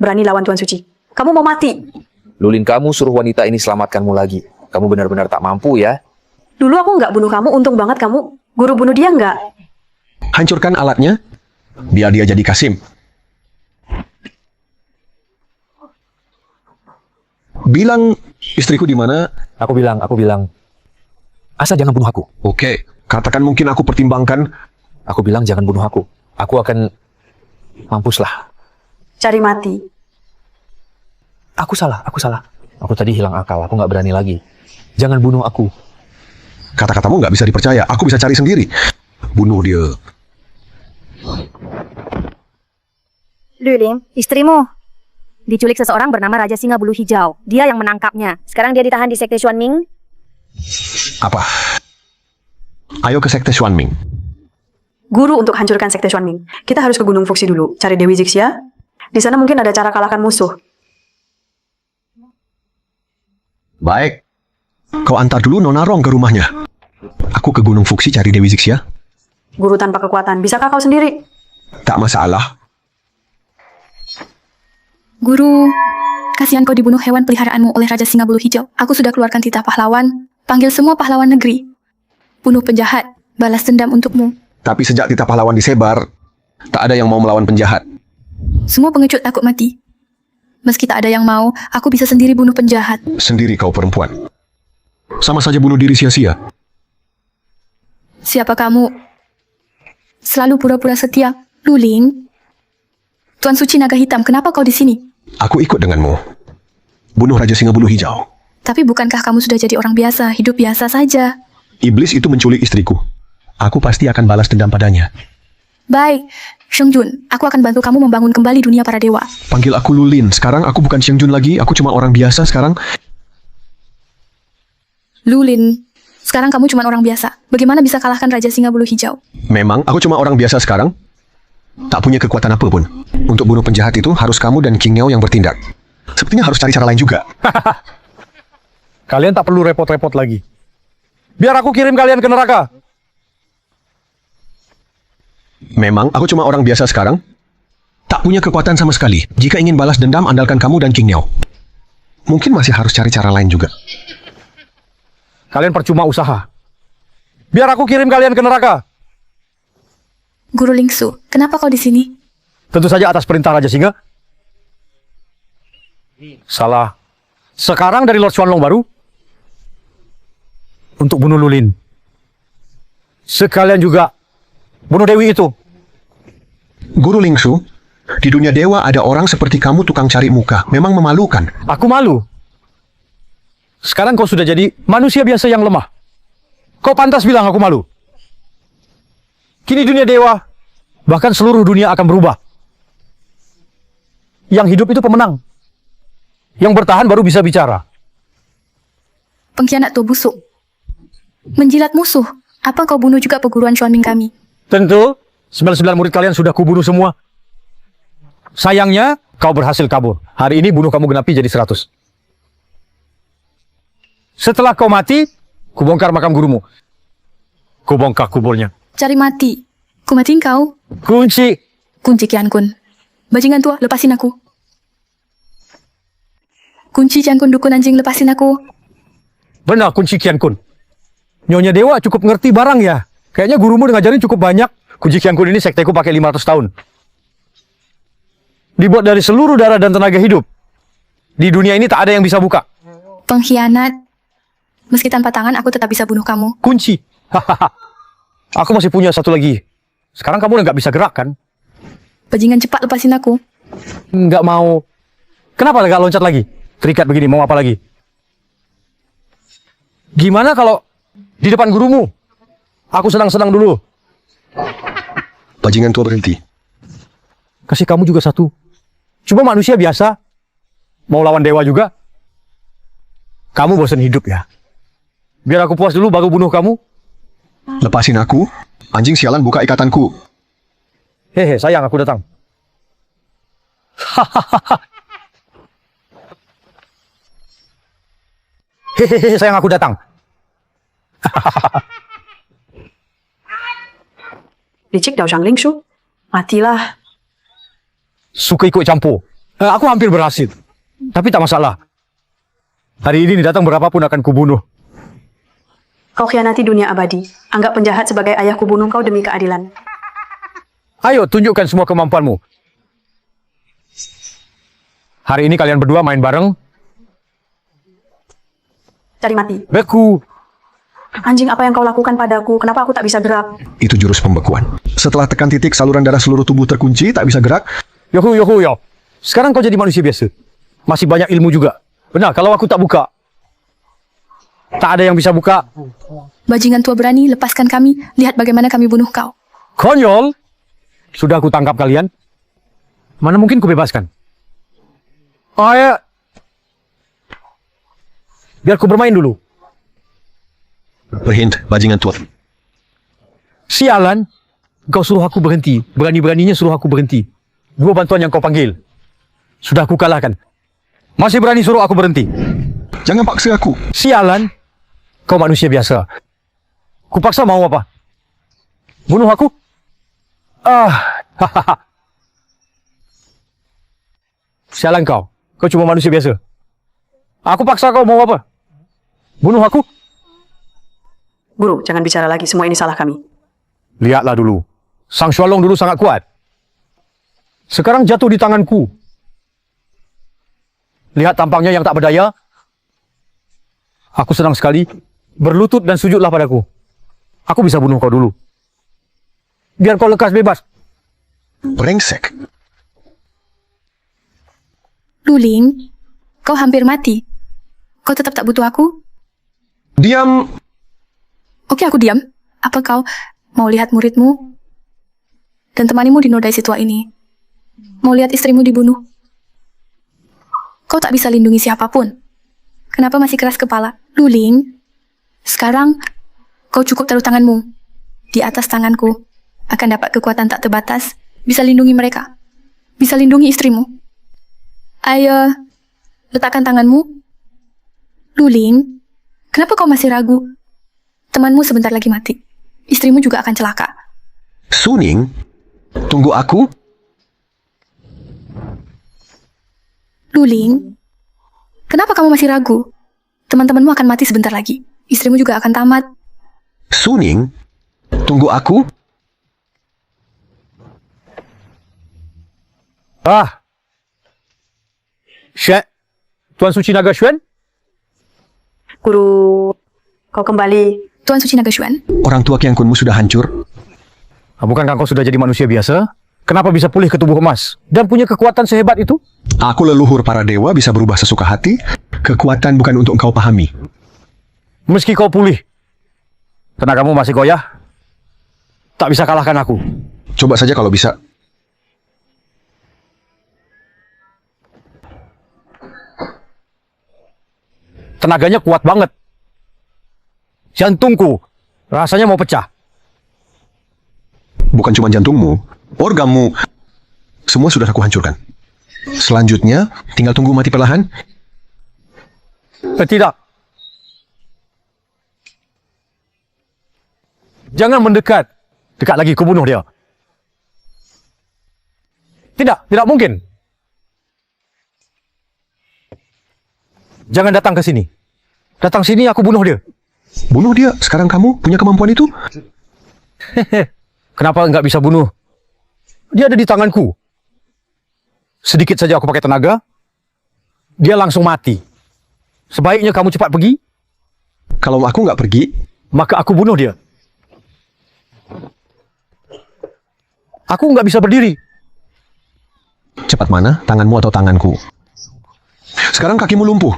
Berani lawan Tuan Suci. Kamu mau mati. Lulin, kamu suruh wanita ini selamatkanmu lagi. Kamu benar-benar tak mampu ya. Dulu aku nggak bunuh kamu, untung banget kamu. Guru bunuh dia nggak? Hancurkan alatnya, biar dia jadi Kasim. Bilang istriku di mana? Aku bilang. Asa jangan bunuh aku. Oke, katakan mungkin aku pertimbangkan. Aku bilang jangan bunuh aku. Aku akan mampuslah. Cari mati. Aku salah. Aku tadi hilang akal, aku nggak berani lagi. Jangan bunuh aku. Kata-katamu nggak bisa dipercaya, aku bisa cari sendiri. Bunuh dia. Luling, istrimu diculik seseorang bernama Raja Singa Bulu Hijau. Dia yang menangkapnya. Sekarang dia ditahan di Sekte Xuanming. Apa? Ayo ke Sekte Xuanming. Guru untuk hancurkan Sekte Xuanming. Kita harus ke Gunung Fuxi dulu, cari Dewi Zixia. Di sana mungkin ada cara kalahkan musuh. Baik. Kau antar dulu Nona Rong ke rumahnya. Aku ke Gunung Fuxi cari Dewi Zixia. Guru tanpa kekuatan, bisakah kau sendiri? Tak masalah. Guru, kasihan kau dibunuh hewan peliharaanmu oleh Raja Singa Bulu Hijau. Aku sudah keluarkan titah pahlawan. Panggil semua pahlawan negeri. Bunuh penjahat, balas dendam untukmu. Tapi sejak titah pahlawan disebar, tak ada yang mau melawan penjahat. Semua pengecut takut mati. Meski tak ada yang mau, aku bisa sendiri bunuh penjahat. Sendiri kau perempuan. Sama saja bunuh diri sia-sia. Siapa kamu? Selalu pura-pura setia. Luling. Tuan Suci Naga Hitam, kenapa kau di sini? Aku ikut denganmu. Bunuh Raja Singa Bulu Hijau. Tapi bukankah kamu sudah jadi orang biasa, hidup biasa saja? Iblis itu menculik istriku. Aku pasti akan balas dendam padanya. Baik, Sheng Jun, aku akan bantu kamu membangun kembali dunia para dewa. Panggil aku Lulin. Sekarang aku bukan Sheng Jun lagi. Aku cuma orang biasa sekarang. Lulin, sekarang kamu cuma orang biasa. Bagaimana bisa kalahkan Raja Singa Bulu Hijau? Memang aku cuma orang biasa sekarang. Tak punya kekuatan apapun. Untuk bunuh penjahat itu harus kamu dan King Miao yang bertindak. Sepertinya harus cari cara lain juga. Kalian tak perlu repot-repot lagi. Biar aku kirim kalian ke neraka. Memang aku cuma orang biasa sekarang. Tak punya kekuatan sama sekali. Jika ingin balas dendam, andalkan kamu dan King Miao. Mungkin masih harus cari cara lain juga. Kalian percuma usaha. Biar aku kirim kalian ke neraka. Guru Lingsu, kenapa kau di sini? Tentu saja atas perintah Raja Singa. Salah. Sekarang dari Lord Xuanlong baru untuk bunuh Lulin. Sekalian juga bunuh Dewi itu. Guru Lingsu, di dunia dewa ada orang seperti kamu tukang cari muka. Memang memalukan. Aku malu. Sekarang kau sudah jadi manusia biasa yang lemah. Kau pantas bilang aku malu. Kini dunia dewa, bahkan seluruh dunia akan berubah. Yang hidup itu pemenang. Yang bertahan baru bisa bicara. Pengkhianat tua busuk. Menjilat musuh. Apa kau bunuh juga perguruan Xuanming kami? Tentu, 99 murid kalian sudah kubunuh semua. Sayangnya, kau berhasil kabur. Hari ini bunuh kamu genapi jadi 100. Setelah kau mati, kubongkar makam gurumu. Kubongkar kuburnya. Cari mati. Ku matiin kau. Kunci. Kunci Kian Kun. Bajingan tua, lepasin aku. Kunci Kian Kun dukun anjing, lepasin aku. Benar, kunci Kian Kun. Nyonya Dewa cukup ngerti barang ya. Kayaknya gurumu ngajarin cukup banyak. Kunci Kian Kun ini sekteku pakai 500 tahun. Dibuat dari seluruh darah dan tenaga hidup. Di dunia ini tak ada yang bisa buka. Pengkhianat. Meski tanpa tangan, aku tetap bisa bunuh kamu. Kunci. Aku masih punya satu lagi. Sekarang kamu udah nggak bisa gerak kan? Bajingan, cepat lepasin aku. Nggak mau. Kenapa nggak loncat lagi? Terikat begini, mau apa lagi? Gimana kalau di depan gurumu? Aku senang-senang dulu. Bajingan tua berhenti. Kasih kamu juga satu. Cuma manusia biasa. Mau lawan dewa juga. Kamu bosan hidup ya? Biar aku puas dulu baru bunuh kamu. Lepasin aku. Anjing sialan buka ikatanku. Hehe, sayang aku datang. Hehehe, sayang aku datang. Licik Dao Shang Lingsu. Matilah. Suka ikut campur. Aku hampir berhasil. Tapi tak masalah. Hari ini datang berapapun akan kubunuh. Kau khianati dunia abadi. Anggap penjahat sebagai ayahku bunuh kau demi keadilan. Ayo, tunjukkan semua kemampuanmu. Hari ini kalian berdua main bareng. Cari mati. Beku. Anjing, apa yang kau lakukan padaku? Kenapa aku tak bisa gerak? Itu jurus pembekuan. Setelah tekan titik, saluran darah seluruh tubuh terkunci, tak bisa gerak. Yohu. Sekarang kau jadi manusia biasa. Masih banyak ilmu juga. Benar, kalau aku tak buka, tak ada yang bisa buka. Bajingan tua berani, lepaskan kami. Lihat bagaimana kami bunuh kau. Konyol. Sudah aku tangkap kalian. Mana mungkin kubebaskan? Oh ya. Biar ku bermain dulu. Berhenti, bajingan tua. Sialan. Kau suruh aku berhenti. Berani-beraninya suruh aku berhenti. Dua bantuan yang kau panggil. Sudah aku kalahkan. Masih berani suruh aku berhenti. Jangan paksa aku. Sialan. Kau manusia biasa. Kupaksa mau apa? Bunuh aku? Sialan kau. Kau cuma manusia biasa. Aku paksa kau mau apa? Bunuh aku? Guru, jangan bicara lagi. Semua ini salah kami. Lihatlah dulu. Sang Xuanlong dulu sangat kuat. Sekarang jatuh di tanganku. Lihat tampangnya yang tak berdaya. Aku senang sekali. Berlutut dan sujudlah padaku. Aku bisa bunuh kau dulu. Biar kau lekas bebas. Brengsek. Luling, kau hampir mati. Kau tetap tak butuh aku? Diam. Oke, aku diam. Apa kau mau lihat muridmu dan temanimu dinodai si tua ini? Mau lihat istrimu dibunuh? Kau tak bisa lindungi siapapun. Kenapa masih keras kepala? Luling, sekarang kau cukup taruh tanganmu di atas tanganku. Akan dapat kekuatan tak terbatas. Bisa lindungi mereka. Bisa lindungi istrimu. Ayo, letakkan tanganmu. Luling, kenapa kau masih ragu? Temanmu sebentar lagi mati. Istrimu juga akan celaka. Suning, tunggu aku. Luling, kenapa kamu masih ragu? Teman-temanmu akan mati sebentar lagi. Istrimu juga akan tamat. Suning, tunggu aku. Syek, Tuan Suci Naga Xuan? Guru, kau kembali. Tuan Suci Naga Xuan, Orang tua Kiang Kunmu sudah hancur. Bukankah kau sudah jadi manusia biasa? Kenapa bisa pulih ke tubuh emas? Dan punya kekuatan sehebat itu? Aku leluhur para dewa bisa berubah sesuka hati. Kekuatan bukan untuk engkau pahami. Meski kau pulih, tenagamu masih goyah. Tak bisa kalahkan aku. Coba saja kalau bisa. Tenaganya kuat banget. Jantungku rasanya mau pecah. Bukan cuma jantungmu, organmu. Semua sudah aku hancurkan. Selanjutnya, tinggal tunggu mati perlahan. Tidak. Jangan mendekat. Dekat lagi, ku bunuh dia. Tidak mungkin. Jangan datang ke sini. Datang sini, aku bunuh dia. Bunuh dia, sekarang kamu punya kemampuan itu? Kenapa nggak bisa bunuh? Dia ada di tanganku. Sedikit saja aku pakai tenaga, dia langsung mati. Sebaiknya kamu cepat pergi. Kalau aku nggak pergi, maka aku bunuh dia. Aku nggak bisa berdiri. cepat mana, tanganmu atau tanganku? Sekarang kakimu lumpuh.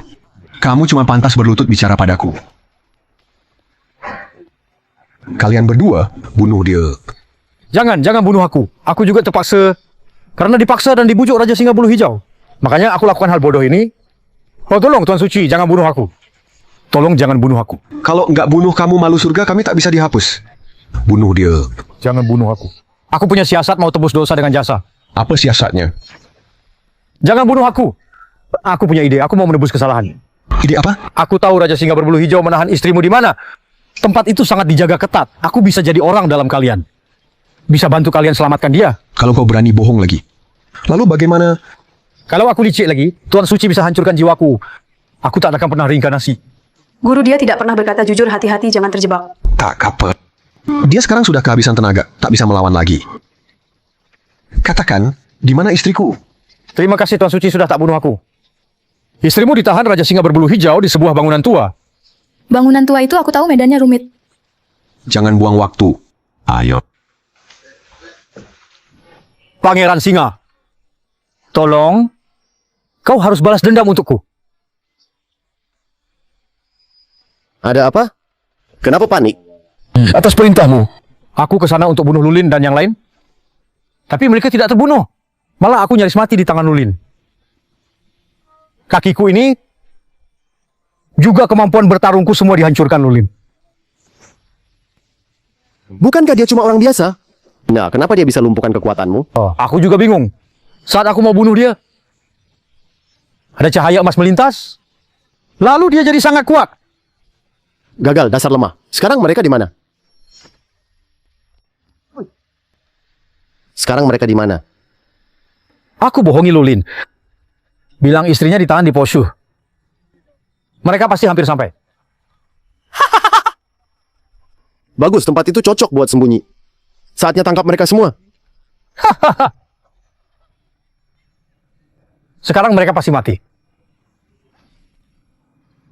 Kamu cuma pantas berlutut bicara padaku. Kalian berdua, bunuh dia. Jangan bunuh aku. Aku juga terpaksa, karena dipaksa dan dibujuk Raja Singa Bulu Hijau. Makanya aku lakukan hal bodoh ini. Oh tolong Tuan Suci, jangan bunuh aku. Tolong jangan bunuh aku. Kalau nggak bunuh kamu malu surga, kami tak bisa dihapus. Bunuh dia. Jangan bunuh aku. Aku punya siasat mau tebus dosa dengan jasa. Apa siasatnya? Jangan bunuh aku. Aku punya ide, aku mau menebus kesalahan. Ide apa? Aku tahu Raja Singa Berbulu Hijau menahan istrimu di mana. Tempat itu sangat dijaga ketat. Aku bisa jadi orang dalam kalian. Bisa bantu kalian selamatkan dia. Kalau kau berani bohong lagi. Lalu bagaimana? Kalau aku licik lagi, Tuan Suci bisa hancurkan jiwaku. Aku tak akan pernah reinkarnasi. Guru dia tidak pernah berkata jujur, hati-hati, jangan terjebak. Tak kapet. Dia sekarang sudah kehabisan tenaga, tak bisa melawan lagi. Katakan, di mana istriku? Terima kasih Tuan Suci sudah tak bunuh aku. Istrimu ditahan Raja Singa Berbulu Hijau di sebuah bangunan tua. Bangunan tua itu aku tahu medannya rumit. Jangan buang waktu. Ayo. Pangeran Singa, tolong, kau harus balas dendam untukku. Ada apa? Kenapa panik? Atas perintahmu, aku ke sana untuk bunuh Lulin dan yang lain. Tapi mereka tidak terbunuh. Malah aku nyaris mati di tangan Lulin. Kakiku ini, juga kemampuan bertarungku semua dihancurkan Lulin. Bukankah dia cuma orang biasa? Nah, kenapa dia bisa lumpuhkan kekuatanmu? Aku juga bingung. Saat aku mau bunuh dia, ada cahaya emas melintas, lalu dia jadi sangat kuat. Gagal, dasar lemah. Sekarang mereka di mana? Sekarang mereka di mana? Aku bohongi Lulin. Bilang istrinya ditahan di Poshu. Mereka pasti hampir sampai. Bagus, tempat itu cocok buat sembunyi. Saatnya tangkap mereka semua. Sekarang mereka pasti mati.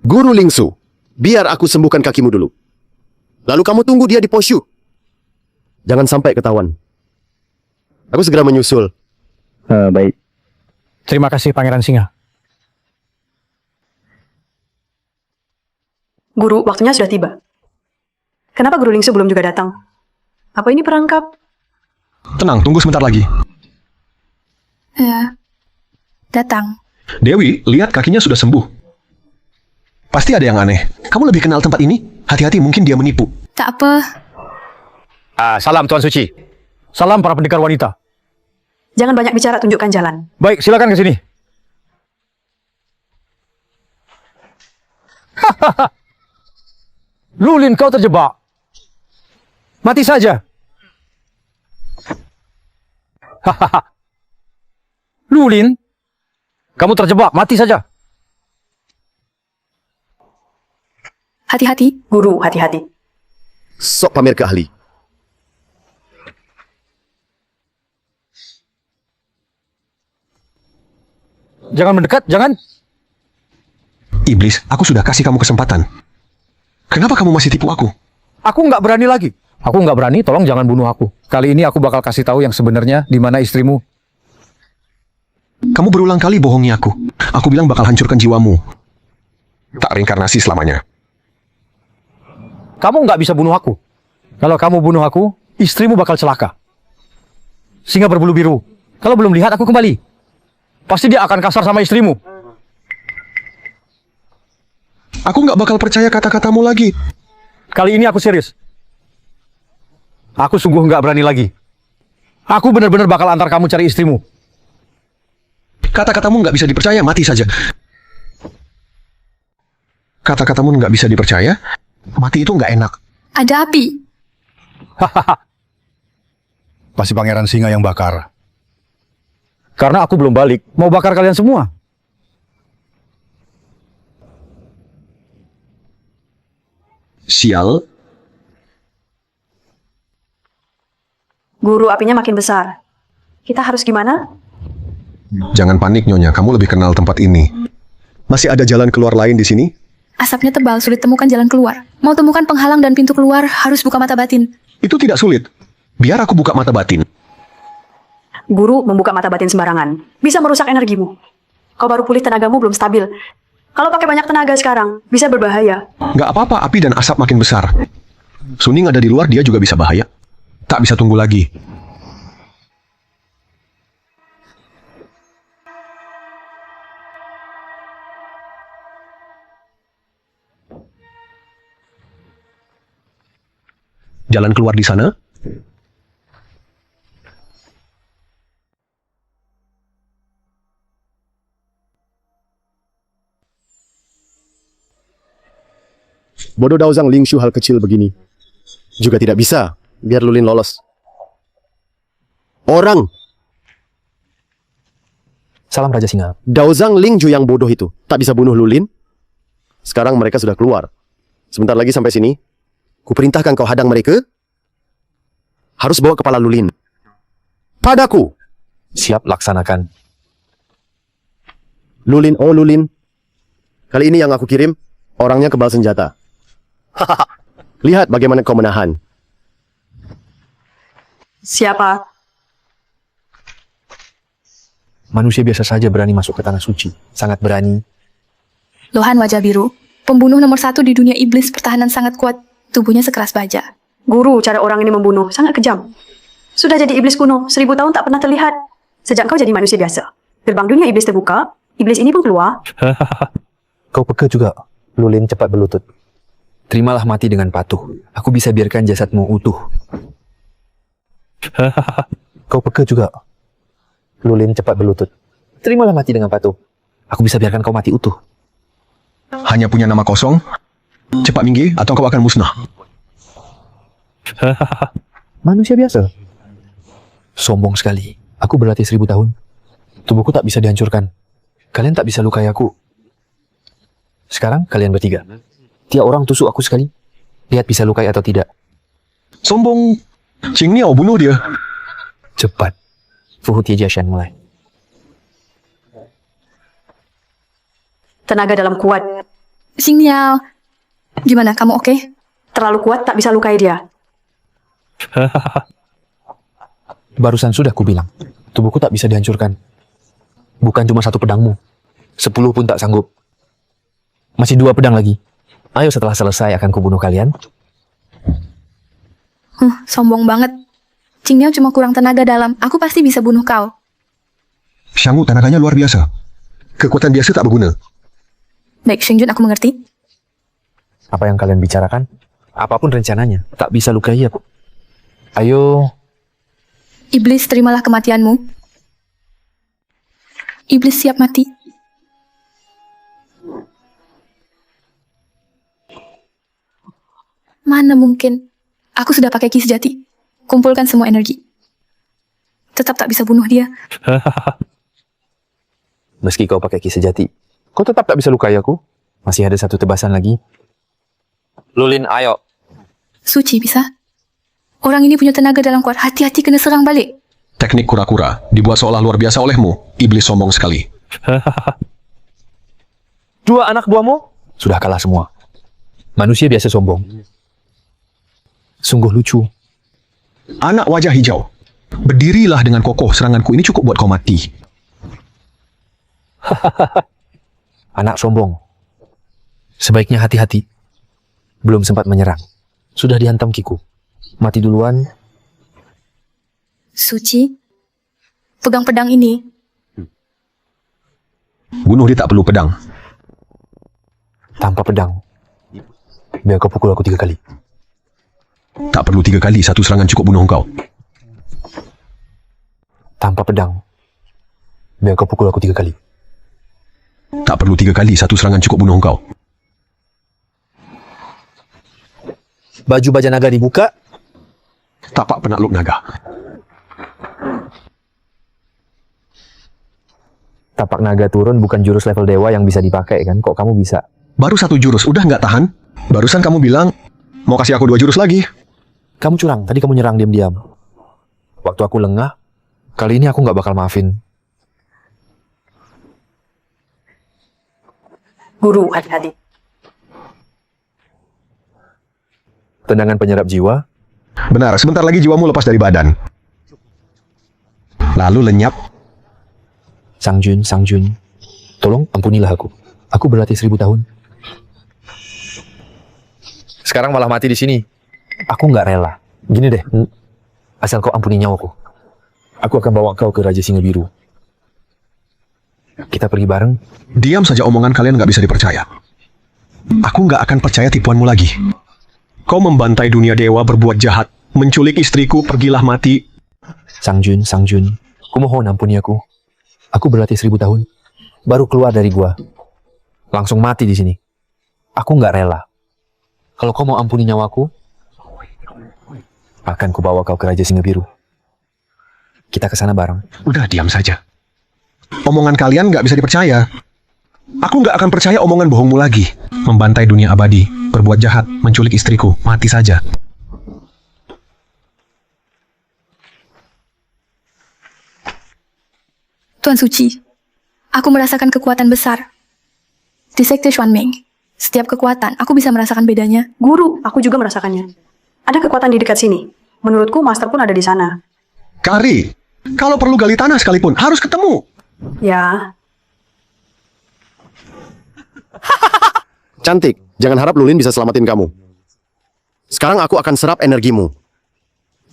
Guru Lingsu, biar aku sembuhkan kakimu dulu. Lalu kamu tunggu dia di Poshu. Jangan sampai ketahuan. Aku segera menyusul. Baik. Terima kasih Pangeran Singa. Guru, waktunya sudah tiba. Kenapa Guru Lingsu belum juga datang? Apa ini perangkap? Tenang, tunggu sebentar lagi. Ya, datang. Dewi, lihat kakinya sudah sembuh. Pasti ada yang aneh. Kamu lebih kenal tempat ini? Hati-hati, mungkin dia menipu. Tak apa. Salam Tuan Suci. Salam para pendekar wanita. Jangan banyak bicara, tunjukkan jalan. Baik, silakan ke sini. Lulin, kau terjebak. Mati saja. Lulin, kamu terjebak. Mati saja. Hati-hati. Guru, hati-hati. Sok pamer ke ahli. Jangan mendekat, jangan. Iblis, aku sudah kasih kamu kesempatan. Kenapa kamu masih tipu aku? Aku nggak berani lagi. Aku nggak berani, tolong jangan bunuh aku. Kali ini aku bakal kasih tahu yang sebenarnya di mana istrimu. Kamu berulang kali bohongi aku. Aku bilang bakal hancurkan jiwamu. Tak reinkarnasi selamanya. Kamu nggak bisa bunuh aku. Kalau kamu bunuh aku, istrimu bakal celaka. Singa berbulu biru. Kalau belum lihat aku kembali, pasti dia akan kasar sama istrimu. Aku nggak bakal percaya kata-katamu lagi. Kali ini aku serius. Aku sungguh nggak berani lagi. Aku benar-benar bakal antar kamu cari istrimu. Kata-katamu nggak bisa dipercaya, mati saja. Kata-katamu nggak bisa dipercaya, mati itu nggak enak. Ada api. Pasti pangeran singa yang bakar. Karena aku belum balik, mau bakar kalian semua. Sial. Guru, apinya makin besar. Kita harus gimana? Jangan panik, Nyonya. Kamu lebih kenal tempat ini. Masih ada jalan keluar lain di sini? Asapnya tebal, sulit temukan jalan keluar. Mau temukan penghalang dan pintu keluar, harus buka mata batin. Itu tidak sulit. Biar aku buka mata batin. Guru membuka mata batin sembarangan. Bisa merusak energimu. Kau baru pulih, tenagamu belum stabil. Kalau pakai banyak tenaga sekarang, bisa berbahaya. Nggak apa-apa, api dan asap makin besar. Suning ada di luar, dia juga bisa bahaya. Tak bisa tunggu lagi. Jalan keluar di sana? Bodoh Daozang Lingshu hal kecil begini. Juga tidak bisa, biar Lulin lolos. Orang! Salam Raja Singa. Daozang Lingju yang bodoh itu, tak bisa bunuh Lulin. Sekarang mereka sudah keluar. Sebentar lagi sampai sini. Kuperintahkan kau hadang mereka. Harus bawa kepala Lulin. Padaku! Siap, laksanakan. Lulin, oh Lulin. Kali ini yang aku kirim, orangnya kebal senjata. Lihat bagaimana kau menahan. Siapa? Manusia biasa saja berani masuk ke tanah suci. Sangat berani. Lohan wajah biru, pembunuh nomor 1 di dunia iblis, pertahanan sangat kuat, tubuhnya sekeras baja. Guru, cara orang ini membunuh sangat kejam. Sudah jadi iblis kuno, 1000 tahun tak pernah terlihat. Sejak kau jadi manusia biasa. Gerbang dunia iblis terbuka, iblis ini pun keluar. Kau peka juga. Lulin cepat berlutut. Terimalah mati dengan patuh. Aku bisa biarkan jasadmu utuh. Kau peka juga. Lulin cepat berlutut. Terimalah mati dengan patuh. Aku bisa biarkan kau mati utuh. Hanya punya nama kosong? Cepat minggir atau kau akan musnah. Manusia biasa. Sombong sekali. Aku berlatih 1000 tahun. Tubuhku tak bisa dihancurkan. Kalian tak bisa lukai aku. Sekarang kalian bertiga. Tiap orang tusuk aku sekali. Lihat bisa lukai atau tidak. Sombong. Qing Niao bunuh dia. Cepat. Fuhu Tiejiashan mulai. Tenaga dalam kuat. Xingniao, gimana, kamu oke? Terlalu kuat tak bisa lukai dia. Barusan sudah kubilang. Tubuhku tak bisa dihancurkan. Bukan cuma 1 pedangmu. 10 pun tak sanggup. Masih 2 pedang lagi. Ayo setelah selesai akan kubunuh kalian. Sombong banget. Qingniao cuma kurang tenaga dalam. Aku pasti bisa bunuh kau. Xiangwu tenaganya luar biasa. Kekuatan biasa tak berguna. Baik, Xingjun, aku mengerti. Apa yang kalian bicarakan? Apapun rencananya, tak bisa lukai aku. Ayo. Iblis, terimalah kematianmu. Iblis siap mati. Mana mungkin? Aku sudah pakai ki sejati. Kumpulkan semua energi. Tetap tak bisa bunuh dia. Meski kau pakai ki sejati, kau tetap tak bisa lukai aku. Masih ada 1 tebasan lagi. Lulin, ayo. Suci bisa? Orang ini punya tenaga dalam kuat. Hati-hati kena serang balik. Teknik kura-kura dibuat seolah luar biasa olehmu. Iblis sombong sekali. Dua anak buahmu sudah kalah semua. Manusia biasa sombong. Sungguh lucu. Anak wajah hijau, berdirilah dengan kokoh, seranganku ini cukup buat kau mati. Anak sombong. Sebaiknya hati-hati. Belum sempat menyerang. Sudah dihantam Kiku. Mati duluan. Suci, pegang pedang ini. Bunuh dia tak perlu pedang. Tanpa pedang. Biar kau pukul aku 3 kali. Tak perlu 3 kali, satu serangan cukup bunuh kau. Tanpa pedang. Biar kau pukul aku 3 kali. Tak perlu 3 kali, satu serangan cukup bunuh kau. Baju baja naga dibuka. Tapak penakluk naga. Tapak naga turun bukan jurus level dewa yang bisa dipakai kan? Kok kamu bisa? Baru 1 jurus, udah nggak tahan? Barusan kamu bilang, mau kasih aku 2 jurus lagi. Kamu curang, tadi kamu nyerang diam-diam. Waktu aku lengah, kali ini aku nggak bakal maafin. Guru, hati-hati. Tendangan penyerap jiwa. Benar, sebentar lagi jiwamu lepas dari badan. Lalu lenyap. Sang Jun, tolong ampunilah aku. Aku berlatih 1000 tahun. Sekarang malah mati di sini. Aku nggak rela. Gini deh, asal kau ampuni nyawaku. Aku akan bawa kau ke Raja Singa Biru. Kita pergi bareng. Diam saja, omongan kalian nggak bisa dipercaya. Aku nggak akan percaya tipuanmu lagi. Kau membantai dunia dewa, berbuat jahat, menculik istriku, pergilah mati. Sang Jun, kumohon ampuni aku. Aku berlatih 1000 tahun, baru keluar dari gua. Langsung mati di sini. Aku nggak rela. Kalau kau mau ampuni nyawaku, akan kubawa kau ke Raja Singa Biru. Kita ke sana bareng. Udah, diam saja. Omongan kalian nggak bisa dipercaya. Aku nggak akan percaya omongan bohongmu lagi. Membantai dunia abadi, berbuat jahat, menculik istriku, mati saja. Tuan Suci, aku merasakan kekuatan besar. Di Sekte Xuanming, setiap kekuatan aku bisa merasakan bedanya. Guru, aku juga merasakannya. Ada kekuatan di dekat sini. Menurutku, master pun ada di sana. Kari, kalau perlu gali tanah sekalipun, harus ketemu. Ya, Cantik, jangan harap Lulin bisa selamatin kamu. Sekarang aku akan serap energimu.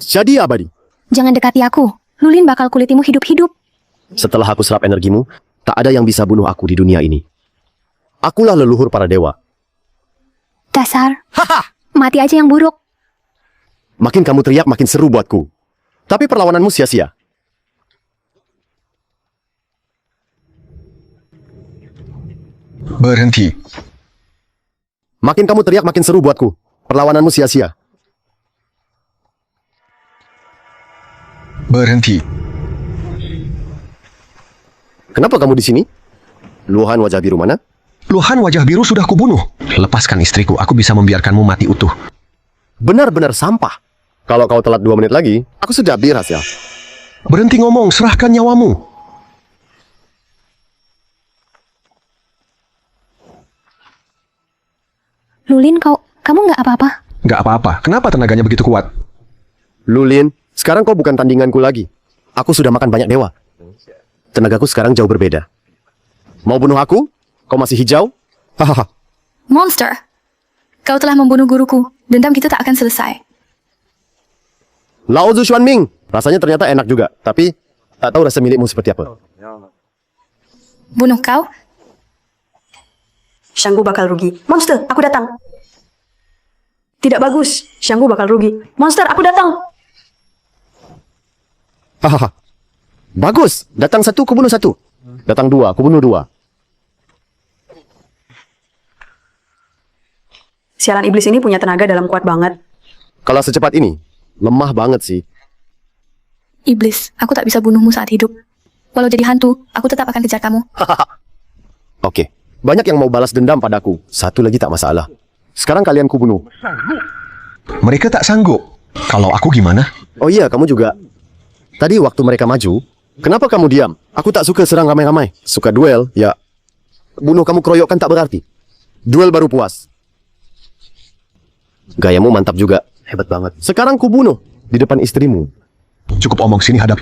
Jadi abadi. Jangan dekati aku. Lulin bakal kulitimu hidup-hidup. Setelah aku serap energimu, tak ada yang bisa bunuh aku di dunia ini. Akulah leluhur para dewa. Dasar. Mati aja yang buruk. Makin kamu teriak, makin seru buatku. Tapi perlawananmu sia-sia. Berhenti. Makin kamu teriak, makin seru buatku. Perlawananmu sia-sia. Berhenti. Kenapa kamu di sini? Luahan wajah biru mana? Luhan wajah biru sudah kubunuh. Lepaskan istriku, aku bisa membiarkanmu mati utuh. Benar-benar sampah. Kalau kau telat 2 menit lagi, aku sudah habis hasil. Berhenti ngomong, serahkan nyawamu. Lulin, kamu nggak apa-apa? Nggak apa-apa, kenapa tenaganya begitu kuat? Lulin, sekarang kau bukan tandinganku lagi. Aku sudah makan banyak dewa. Tenagaku sekarang jauh berbeda. Mau bunuh aku? Kau masih hijau? Hahaha. Monster, kau telah membunuh guruku. Dendam kita tak akan selesai. Lao Zu Xuanming. Rasanya ternyata enak juga. Tapi, tak tahu rasa milikmu seperti apa. Bunuh kau? Shanggu bakal rugi. Monster, aku datang. Tidak bagus. Shanggu bakal rugi. Monster, aku datang. Hahaha. Bagus. Datang 1, ku bunuh 1. Datang 2, ku bunuh 2. Sialan iblis ini punya tenaga dalam kuat banget. Kalau secepat ini, lemah banget sih. Iblis, aku tak bisa bunuhmu saat hidup. Walau jadi hantu, aku tetap akan kejar kamu. Oke. Banyak yang mau balas dendam padaku. 1 lagi tak masalah. Sekarang kalian ku bunuh. Mereka tak sanggup. Kalau aku gimana? Oh iya, kamu juga. Tadi waktu mereka maju, Kenapa kamu diam? Aku tak suka serang ramai-ramai. Suka duel, ya. Bunuh kamu keroyokan tak berarti. Duel baru puas. Gayamu mantap juga. Hebat banget. Sekarang ku bunuh di depan istrimu. Cukup omong, sini hadap.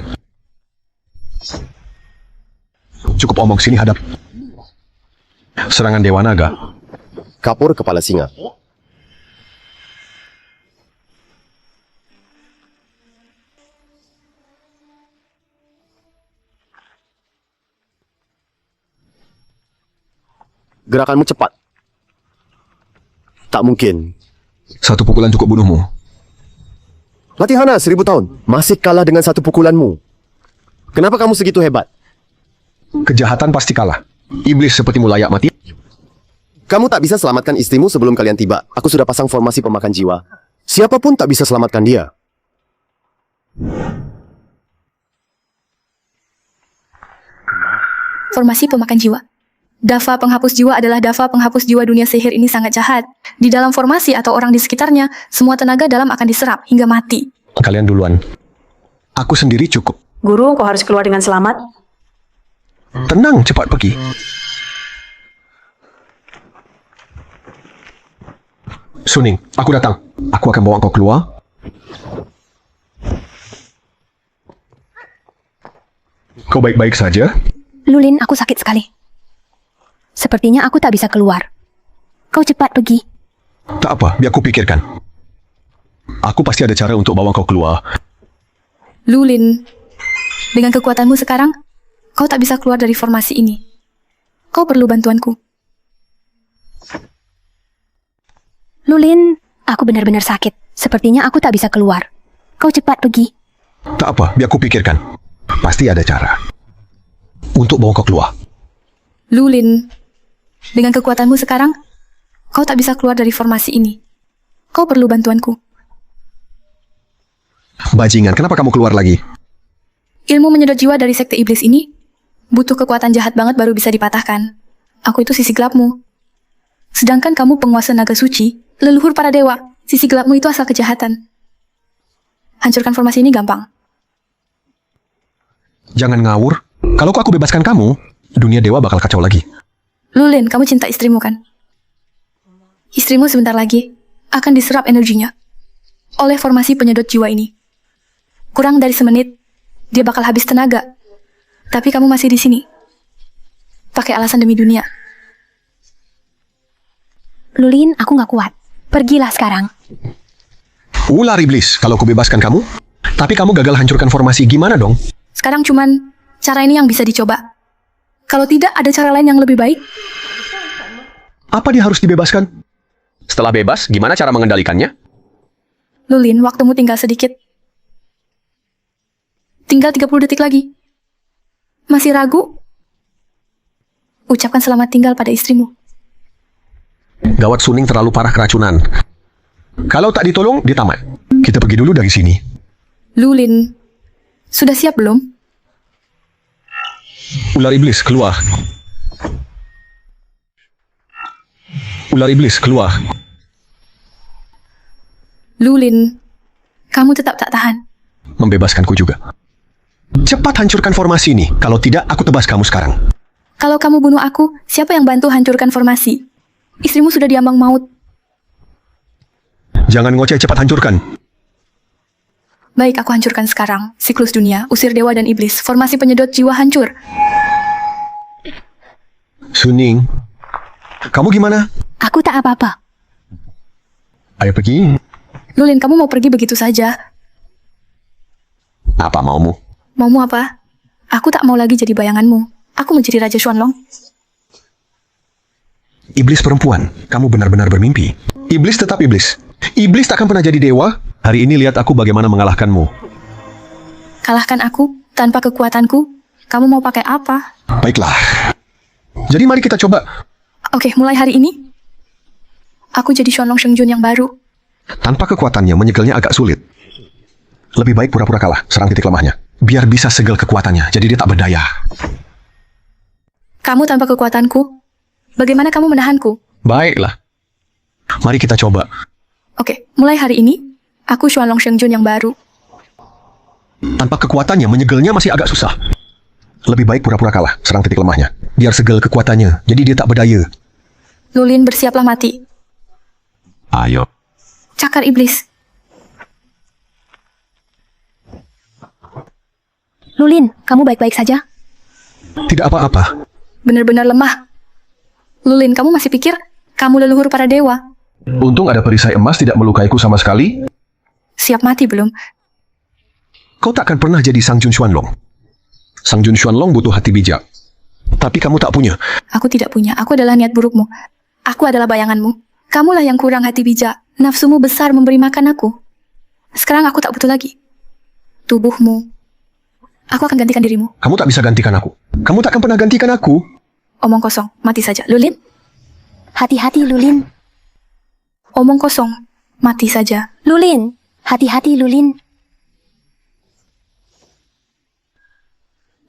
Cukup omong, sini hadap. Serangan Dewa Naga. Kapur kepala singa. Gerakanmu cepat. Tak mungkin. Satu pukulan cukup bunuhmu. Latihana 1000 tahun. Masih kalah dengan satu pukulanmu. Kenapa kamu segitu hebat? Kejahatan pasti kalah. Iblis sepertimu layak mati. Kamu tak bisa selamatkan istrimu sebelum kalian tiba. Aku sudah pasang formasi pemakan jiwa. Siapapun tak bisa selamatkan dia. Formasi pemakan jiwa. Dava penghapus jiwa adalah Dava penghapus jiwa. Dunia sihir ini sangat jahat. Di dalam formasi atau orang di sekitarnya, semua tenaga dalam akan diserap hingga mati. Kalian duluan. Aku sendiri cukup. Guru, kau harus keluar dengan selamat. Tenang, cepat pergi. Suning, aku datang. Aku akan bawa kau keluar. Kau baik-baik saja? Lulin, aku sakit sekali. Sepertinya aku tak bisa keluar. Kau cepat pergi. Tak apa, biar aku pikirkan. Aku pasti ada cara untuk bawa kau keluar. Lulin, dengan kekuatanmu sekarang, kau tak bisa keluar dari formasi ini. Kau perlu bantuanku. Lulin, aku benar-benar sakit. Sepertinya aku tak bisa keluar. Kau cepat pergi. Tak apa, biar aku pikirkan. Pasti ada cara untuk bawa kau keluar. Lulin, dengan kekuatanmu sekarang, kau tak bisa keluar dari formasi ini. Kau perlu bantuanku. Bajingan, kenapa kamu keluar lagi? Ilmu menyedot jiwa dari sekte iblis ini butuh kekuatan jahat banget baru bisa dipatahkan. Aku itu sisi gelapmu. Sedangkan kamu penguasa naga suci, leluhur para dewa. Sisi gelapmu itu asal kejahatan. Hancurkan formasi ini gampang. Jangan ngawur. Kalau aku bebaskan kamu, dunia dewa bakal kacau lagi. Lulin, kamu cinta istrimu kan? Istrimu sebentar lagi akan diserap energinya oleh formasi penyedot jiwa ini. Kurang dari semenit, dia bakal habis tenaga. Tapi kamu masih di sini. Pakai alasan demi dunia. Lulin, aku gak kuat. Pergilah sekarang. Ular iblis, kalau aku bebaskan kamu, tapi kamu gagal hancurkan formasi, gimana dong? Sekarang cuman cara ini yang bisa dicoba. Kalau tidak, ada cara lain yang lebih baik. Apa dia harus dibebaskan? Setelah bebas, gimana cara mengendalikannya? Lulin, waktumu tinggal sedikit. Tinggal 30 detik lagi. Masih ragu? Ucapkan selamat tinggal pada istrimu. Gawat, Suning terlalu parah keracunan. Kalau tak ditolong, ditamat. Kita pergi dulu dari sini. Lulin, sudah siap belum? Ular iblis, keluar. Ular iblis, keluar. Lulin, kamu tetap tak tahan. Membebaskanku juga. Cepat hancurkan formasi ini. Kalau tidak, aku tebas kamu sekarang. Kalau kamu bunuh aku, siapa yang bantu hancurkan formasi? Istrimu sudah diambang maut. Jangan ngoceh, cepat hancurkan. Baik, aku hancurkan sekarang. Siklus dunia, usir dewa dan iblis. Formasi penyedot jiwa hancur. Suning, kamu gimana? Aku tak apa-apa. Ayo pergi. Lulin, kamu mau pergi begitu saja? Apa maumu? Maumu apa? Aku tak mau lagi jadi bayanganmu. Aku mau jadi Raja Xuanlong. Iblis perempuan, kamu benar-benar bermimpi. Iblis tetap iblis. Iblis takkan pernah jadi dewa. Hari ini lihat aku bagaimana mengalahkanmu. Kalahkan aku tanpa kekuatanku. Kamu mau pakai apa? Baiklah. Jadi mari kita coba. Oke, mulai hari ini, aku jadi Xuanlong Shengjun yang baru. Tanpa kekuatannya, menyegelnya agak sulit. Lebih baik pura-pura kalah, serang titik lemahnya. Biar bisa segel kekuatannya, jadi dia tak berdaya. Kamu tanpa kekuatanku, bagaimana kamu menahanku? Baiklah. Mari kita coba. Oke, mulai hari ini, aku Xuanlong Shengjun yang baru. Tanpa kekuatannya, menyegelnya masih agak susah. Lebih baik pura-pura kalah, serang titik lemahnya. Biar segel kekuatannya, jadi dia tak berdaya. Lulin, bersiaplah mati. Ayo. Cakar iblis. Lulin, kamu baik-baik saja? Tidak apa-apa. Benar-benar lemah. Lulin, kamu masih pikir kamu leluhur para dewa? Untung ada perisai emas tidak melukaiku sama sekali. Siap mati belum? Kau takkan pernah jadi Sang Jun Xuanlong. Sang Jun Xuanlong butuh hati bijak. Tapi kamu tak punya. Aku tidak punya. Aku adalah niat burukmu. Aku adalah bayanganmu. Kamulah yang kurang hati bijak. Nafsumu besar memberi makan aku. Sekarang aku tak butuh lagi tubuhmu. Aku akan gantikan dirimu. Kamu tak bisa gantikan aku. Kamu takkan pernah gantikan aku. Omong kosong. Mati saja. Lulin? Hati-hati, Lulin. Omong kosong. Mati saja. Lulin, hati-hati, Lulin.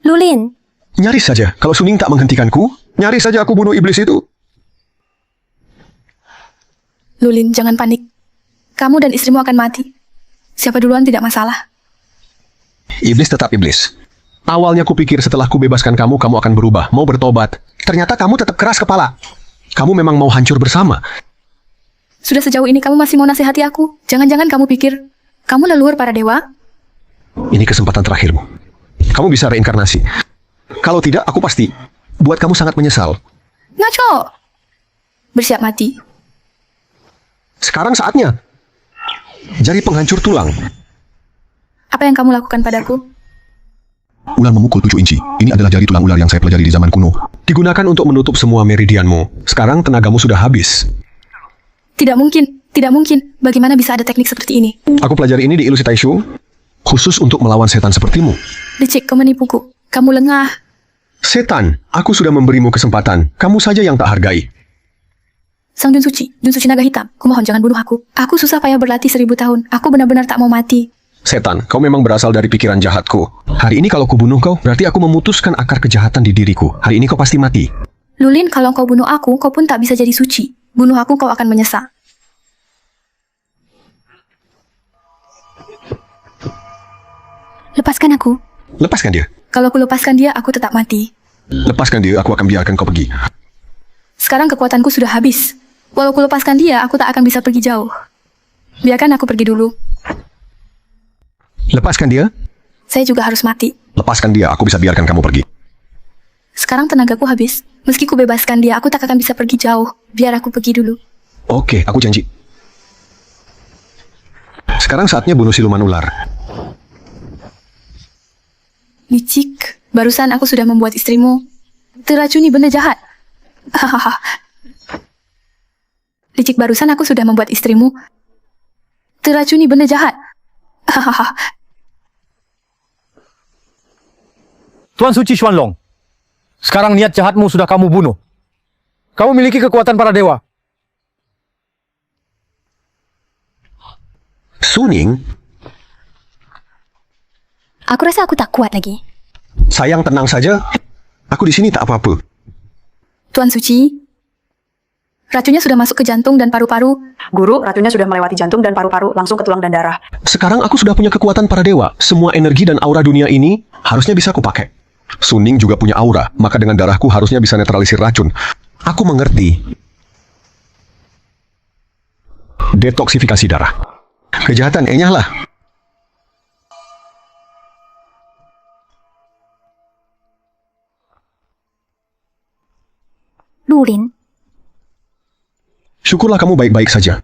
Lulin, Nyaris saja. Kalau Suning tak menghentikanku, nyaris saja aku bunuh iblis itu. Lulin, jangan panik. Kamu dan istrimu akan mati. Siapa duluan tidak masalah. Iblis tetap iblis. Awalnya kupikir setelah kubebaskan kamu, kamu akan berubah, mau bertobat. Ternyata kamu tetap keras kepala. Kamu memang mau hancur bersama. Sudah sejauh ini kamu masih mau nasihati aku? Jangan-jangan kamu pikir kamu leluhur para dewa? Ini kesempatan terakhirmu. Kamu bisa reinkarnasi. Kalau tidak, aku pasti buat kamu sangat menyesal. Ngaco! Bersiap mati. Sekarang saatnya. Jari penghancur tulang. Apa yang kamu lakukan padaku? Ular memukul 7 inci. Ini adalah jari tulang ular yang saya pelajari di zaman kuno. Digunakan untuk menutup semua meridianmu. Sekarang tenagamu sudah habis. Tidak mungkin. Tidak mungkin. Bagaimana bisa ada teknik seperti ini? Aku pelajari ini di ilusi Taishu, khusus untuk melawan setan sepertimu. Licik, kau menipuku. Kamu lengah. Setan, aku sudah memberimu kesempatan. Kamu saja yang tak hargai. Sang Jun Suci naga hitam. Kumohon jangan bunuh aku. Aku susah payah berlatih 1000 tahun. Aku benar-benar tak mau mati. Setan, kau memang berasal dari pikiran jahatku. Hari ini kalau kubunuh kau, berarti aku memutuskan akar kejahatan di diriku. Hari ini kau pasti mati. Lulin, kalau kau bunuh aku, kau pun tak bisa jadi suci. Bunuh aku, kau akan menyesal. lepaskan aku. Lepaskan dia. Kalau aku lepaskan dia, aku tetap mati. Lepaskan dia, aku akan biarkan kau pergi. Sekarang kekuatanku sudah habis. Walau aku lepaskan dia, aku tak akan bisa pergi jauh. Biarkan aku pergi dulu. Lepaskan dia. Saya juga harus mati. Lepaskan dia, aku bisa biarkan kamu pergi. Sekarang tenagaku habis. Meski ku bebaskan dia, aku tak akan bisa pergi jauh. Biar aku pergi dulu. Oke, aku janji. Sekarang saatnya bunuh siluman ular. Licik, barusan aku sudah membuat istrimu teracuni benda jahat. Hahaha. Licik, barusan aku sudah membuat istrimu teracuni benda jahat. Hahaha. Tuan Suci Xuanlong, sekarang niat jahatmu sudah kamu bunuh. Kamu memiliki kekuatan para dewa. Suning? Aku rasa aku tak kuat lagi. Sayang, tenang saja. Aku di sini tak apa-apa. Tuan Suci, racunnya sudah masuk ke jantung dan paru-paru. Guru, racunnya sudah melewati jantung dan paru-paru, langsung ke tulang dan darah. Sekarang aku sudah punya kekuatan para dewa. Semua energi dan aura dunia ini harusnya bisa kupakai. Suning juga punya aura, maka dengan darahku harusnya bisa netralisir racun. Aku mengerti. Detoksifikasi darah. Kejahatan enyah lah. Lulin, Syukurlah kamu baik-baik saja.